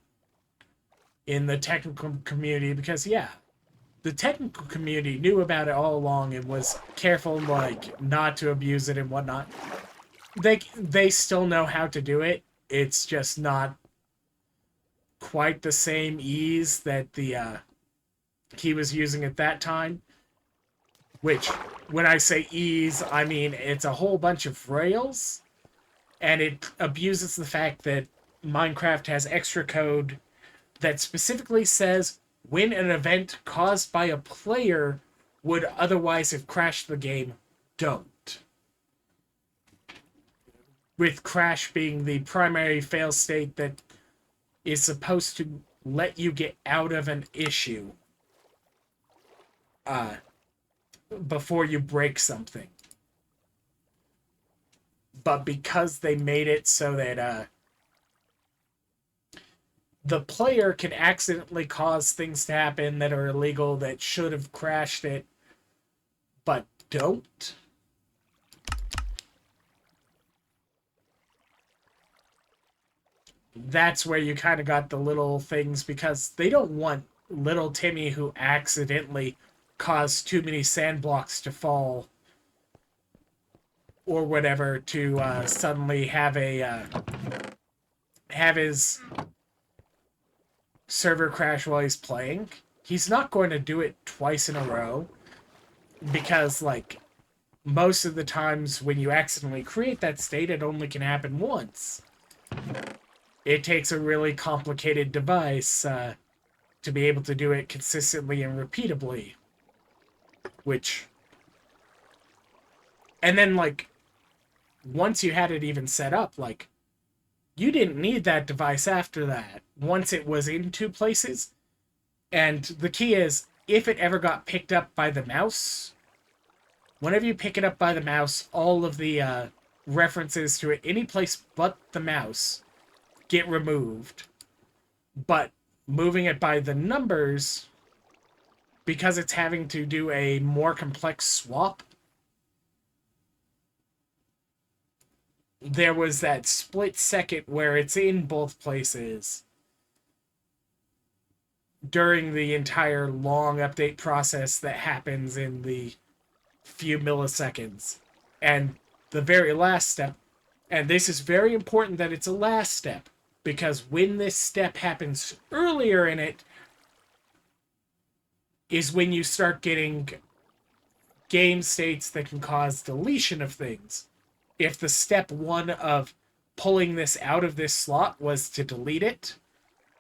in the technical community, because yeah, the technical community knew about it all along and was careful, like, not to abuse it and whatnot. They still know how to do it. It's just not quite the same ease that the he was using at that time. Which, when I say ease, I mean it's a whole bunch of rails, and it abuses the fact that Minecraft has extra code that specifically says when an event caused by a player would otherwise have crashed the game, don't. With crash being the primary fail state that is supposed to let you get out of an issue before you break something. But because they made it so that the player can accidentally cause things to happen that are illegal that should have crashed it, but don't. that's where you kind of got the little things, because they don't want little Timmy who accidentally caused too many sand blocks to fall or whatever to suddenly have his server crash while he's playing. He's not going to do it twice in a row, because like most of the times when you accidentally create that state, it only can happen once. It takes a really complicated device to be able to do it consistently and repeatably. Which, and then like once you had it even set up, like you didn't need that device after that once it was in two places. And the key is, if it ever got picked up by the mouse, whenever you pick it up by the mouse, all of the references to it, any place but the mouse, get removed. But moving it by the numbers, because it's having to do a more complex swap, there was that split second where it's in both places during the entire long update process that happens in the few milliseconds. And the very last step, and this is very important that it's a last step, because when this step happens earlier in it is when you start getting game states that can cause deletion of things. If the step one of pulling this out of this slot was to delete it,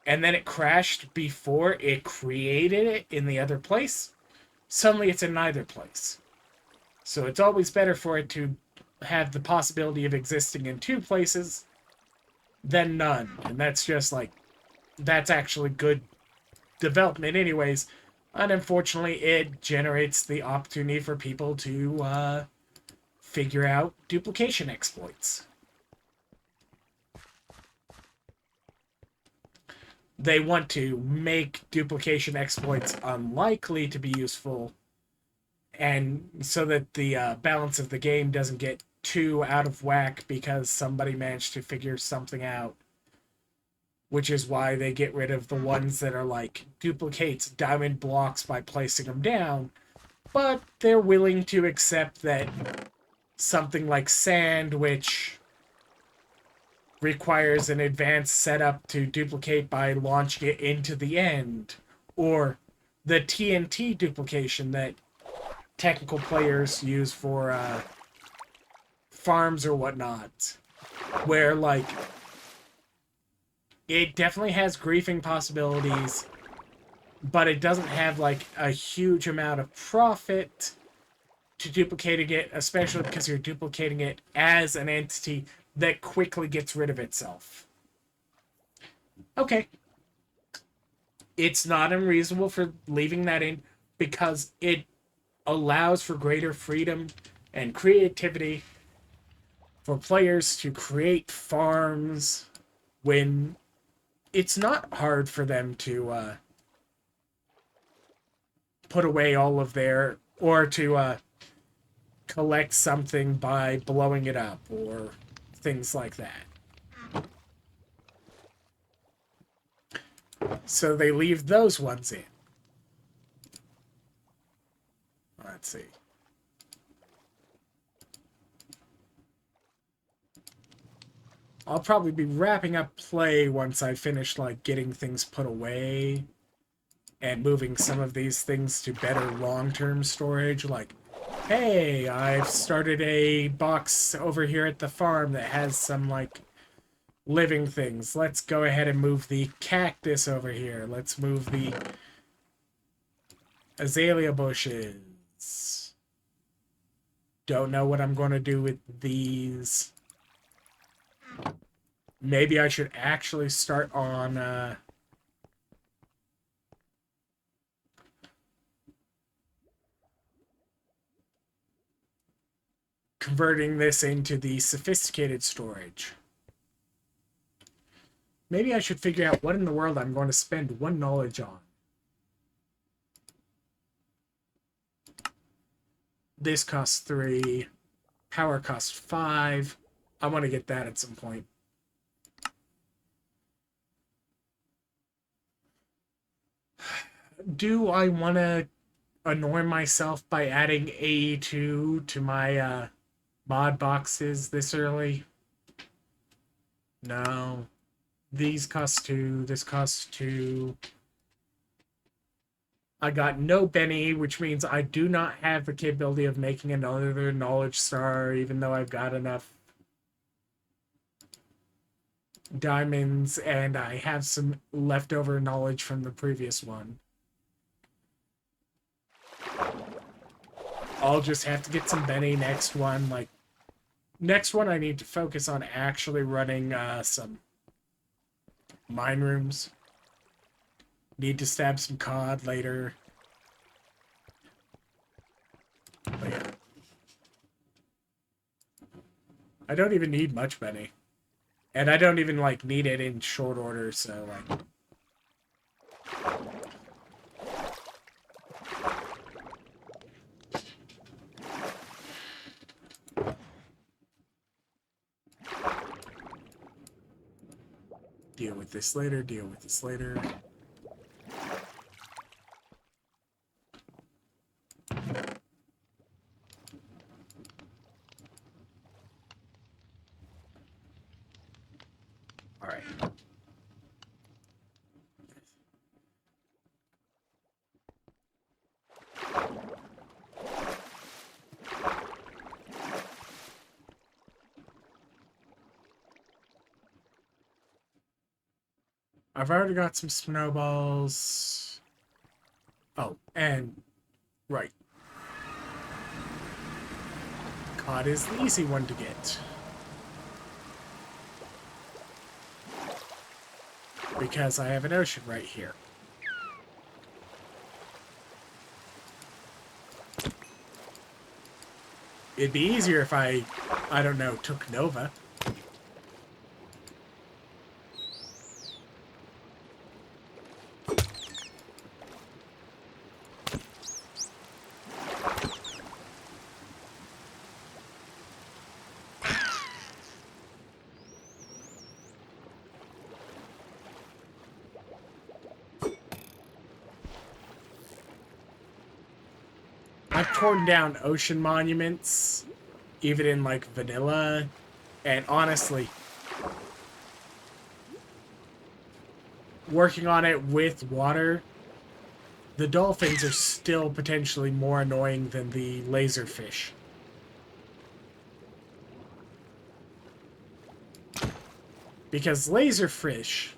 and then it crashed before it created it in the other place, suddenly it's in neither place. So it's always better for it to have the possibility of existing in two places than none. And that's just like, that's actually good development anyways. And unfortunately, it generates the opportunity for people to figure out duplication exploits. They want to make duplication exploits unlikely to be useful, and so that the balance of the game doesn't get too out of whack because somebody managed to figure something out. Which is why they get rid of the ones that are like duplicates diamond blocks by placing them down, but they're willing to accept that something like sand, which requires an advanced setup to duplicate by launching it into the end, or the TNT duplication that technical players use for farms or whatnot, where like it definitely has griefing possibilities, but it doesn't have like a huge amount of profit to duplicating it, especially because you're duplicating it as an entity that quickly gets rid of itself. Okay. It's not unreasonable for leaving that in, because it allows for greater freedom and creativity for players to create farms when it's not hard for them to put away all of their, or to collect something by blowing it up or things like that. So they leave those ones in. Let's see. I'll probably be wrapping up play once I finish like getting things put away and moving some of these things to better long-term storage. Like, hey, I've started a box over here at the farm that has some like living things. Let's go ahead and move the cactus over here. Let's move the azalea bushes. Don't know what I'm going to do with these. Maybe I should actually start on converting this into the sophisticated storage. Maybe I should figure out what in the world I'm going to spend one knowledge on. This costs 3. Power costs 5. I want to get that at some point. do I want to annoy myself by adding AE2 to my mod boxes this early? No. These cost 2, this costs 2. I got no Benny, which means I do not have the capability of making another knowledge star, even though I've got enough diamonds and I have some leftover knowledge from the previous one. I'll just have to get some Benny next one. Like, next one I need to focus on actually running some mine rooms. Need to stab some cod later. But yeah. I don't even need much Benny. And I don't even, like, need it in short order, so, like... Deal with this later, deal with this later. Alright. I've already got some snowballs. Oh, and... Right. Cod is the easy one to get. Because I have an ocean right here. It'd be easier if I don't know, took Nova. I've torn down ocean monuments, even in, like, vanilla, and honestly, working on it with water, the dolphins are still potentially more annoying than the laserfish. Because laserfish,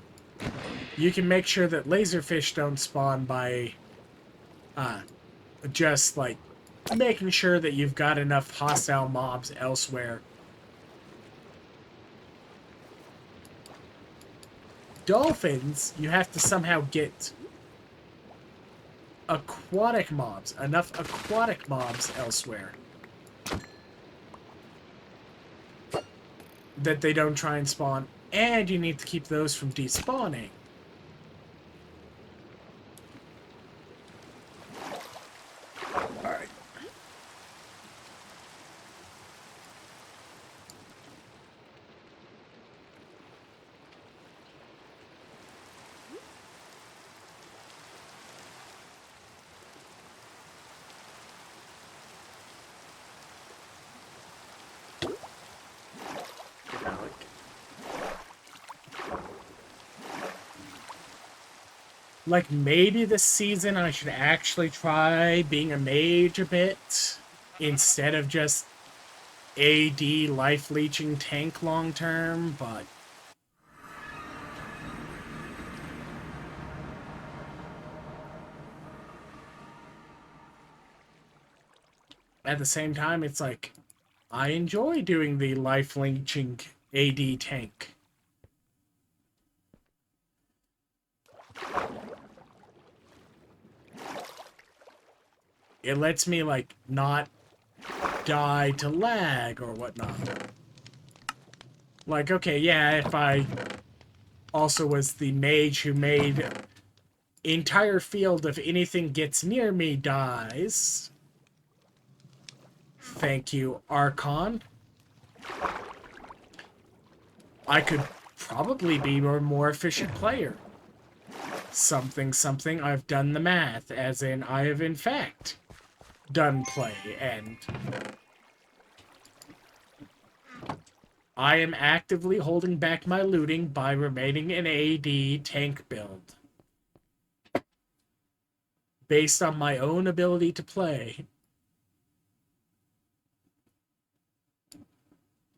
you can make sure that laserfish don't spawn by just, like, making sure that you've got enough hostile mobs elsewhere. Dolphins, you have to somehow get aquatic mobs, enough aquatic mobs elsewhere that they don't try and spawn, and you need to keep those from despawning. Alright. Like, maybe this season I should actually try being a mage a bit, instead of just AD life leeching tank long term, but... At the same time, it's like, I enjoy doing the life leeching AD tank. It lets me, like, not die to lag or whatnot. Like, okay, yeah, if I also was the mage who made entire field of anything gets near me dies. Thank you, Archon. I could probably be a more efficient player. something something, I've done the math, as in I have in fact done play, and I am actively holding back my looting by remaining an AD tank build. Based on my own ability to play.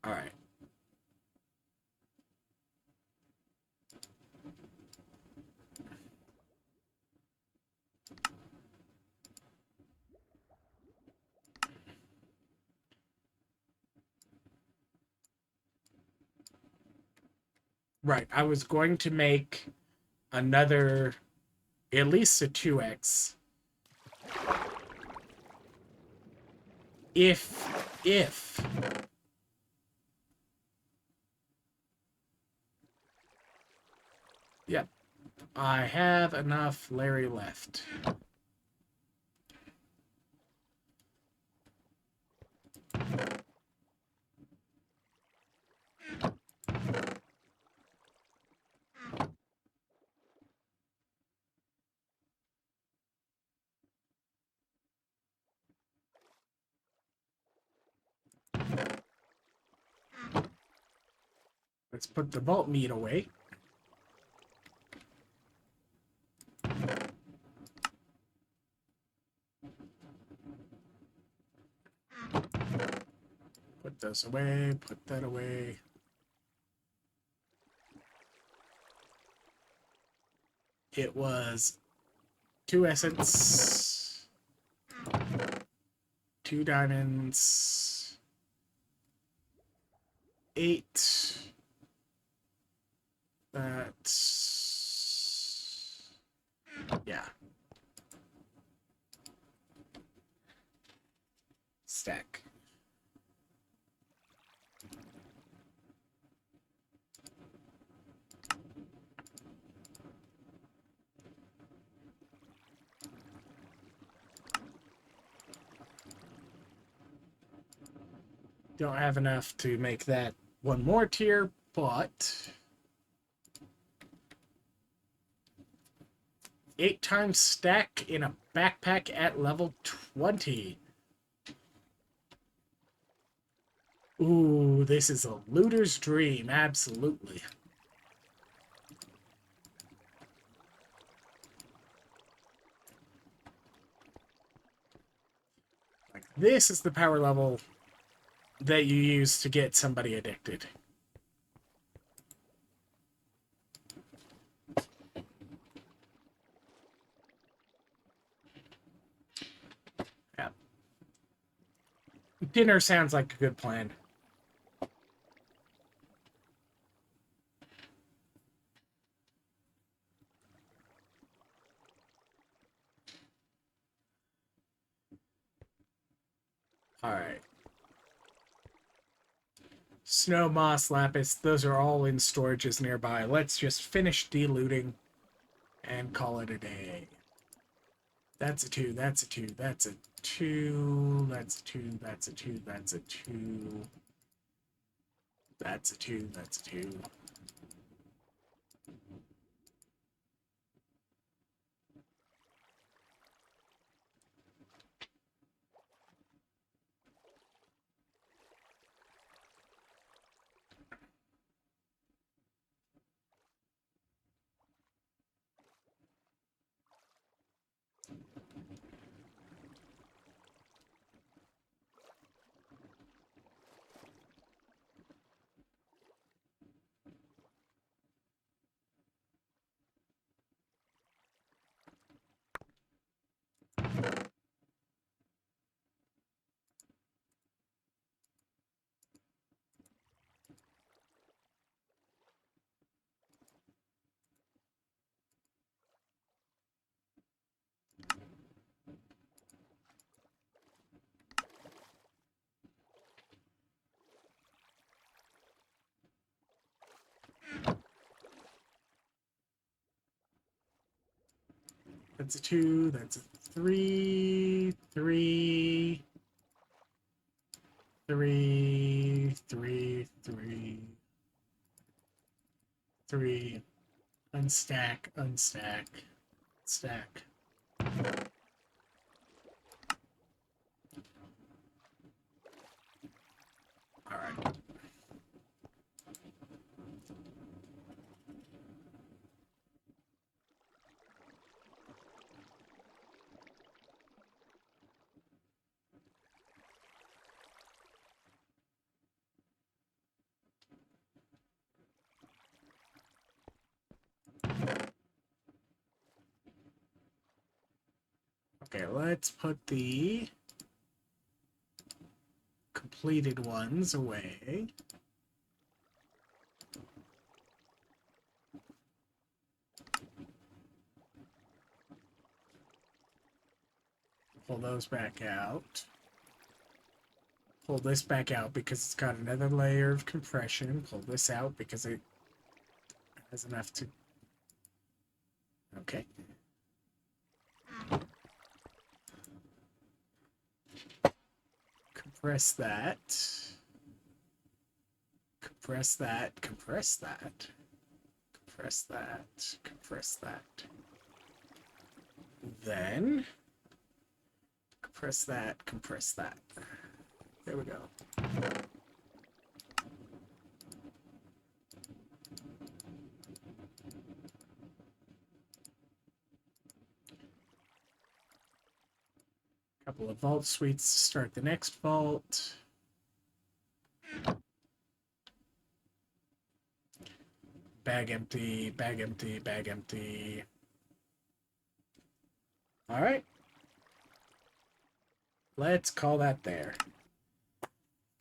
Alright. Right, I was going to make another, at least a 2x. If yep, I have enough Larry left. Let's put the vault meat away. Put this away, put that away. It was 2 essence, 2 diamonds, 8. That's... yeah. Stack. Don't have enough to make that one more tier, but 8 times stack in a backpack at level 20. Ooh, this is a looter's dream, absolutely. Like, this is the power level that you use to get somebody addicted. Yeah. Dinner sounds like a good plan. Alright. Snow, moss, lapis, those are all in storages nearby. Let's just finish delooting and call it a day. That's a 2, that's a 2, that's a 2, that's a 2, that's a 2, that's a 2. That's a 2, that's a 2. That's a 2, that's a 3, 3, 3, 3, 3, 3. Unstack, unstack, stack. All right. Okay, let's put the completed ones away. Pull those back out. Pull this back out because it's got another layer of compression. Pull this out because it has enough to... Okay. Compress that. Compress that. Compress that. Compress that. Compress that. Then... compress that. Compress that. There we go. Couple of vault suites to start the next vault. Bag empty, bag empty, bag empty. All right. Let's call that there.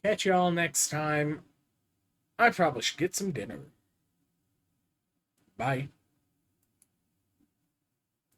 Catch y'all next time. I probably should get some dinner. Bye.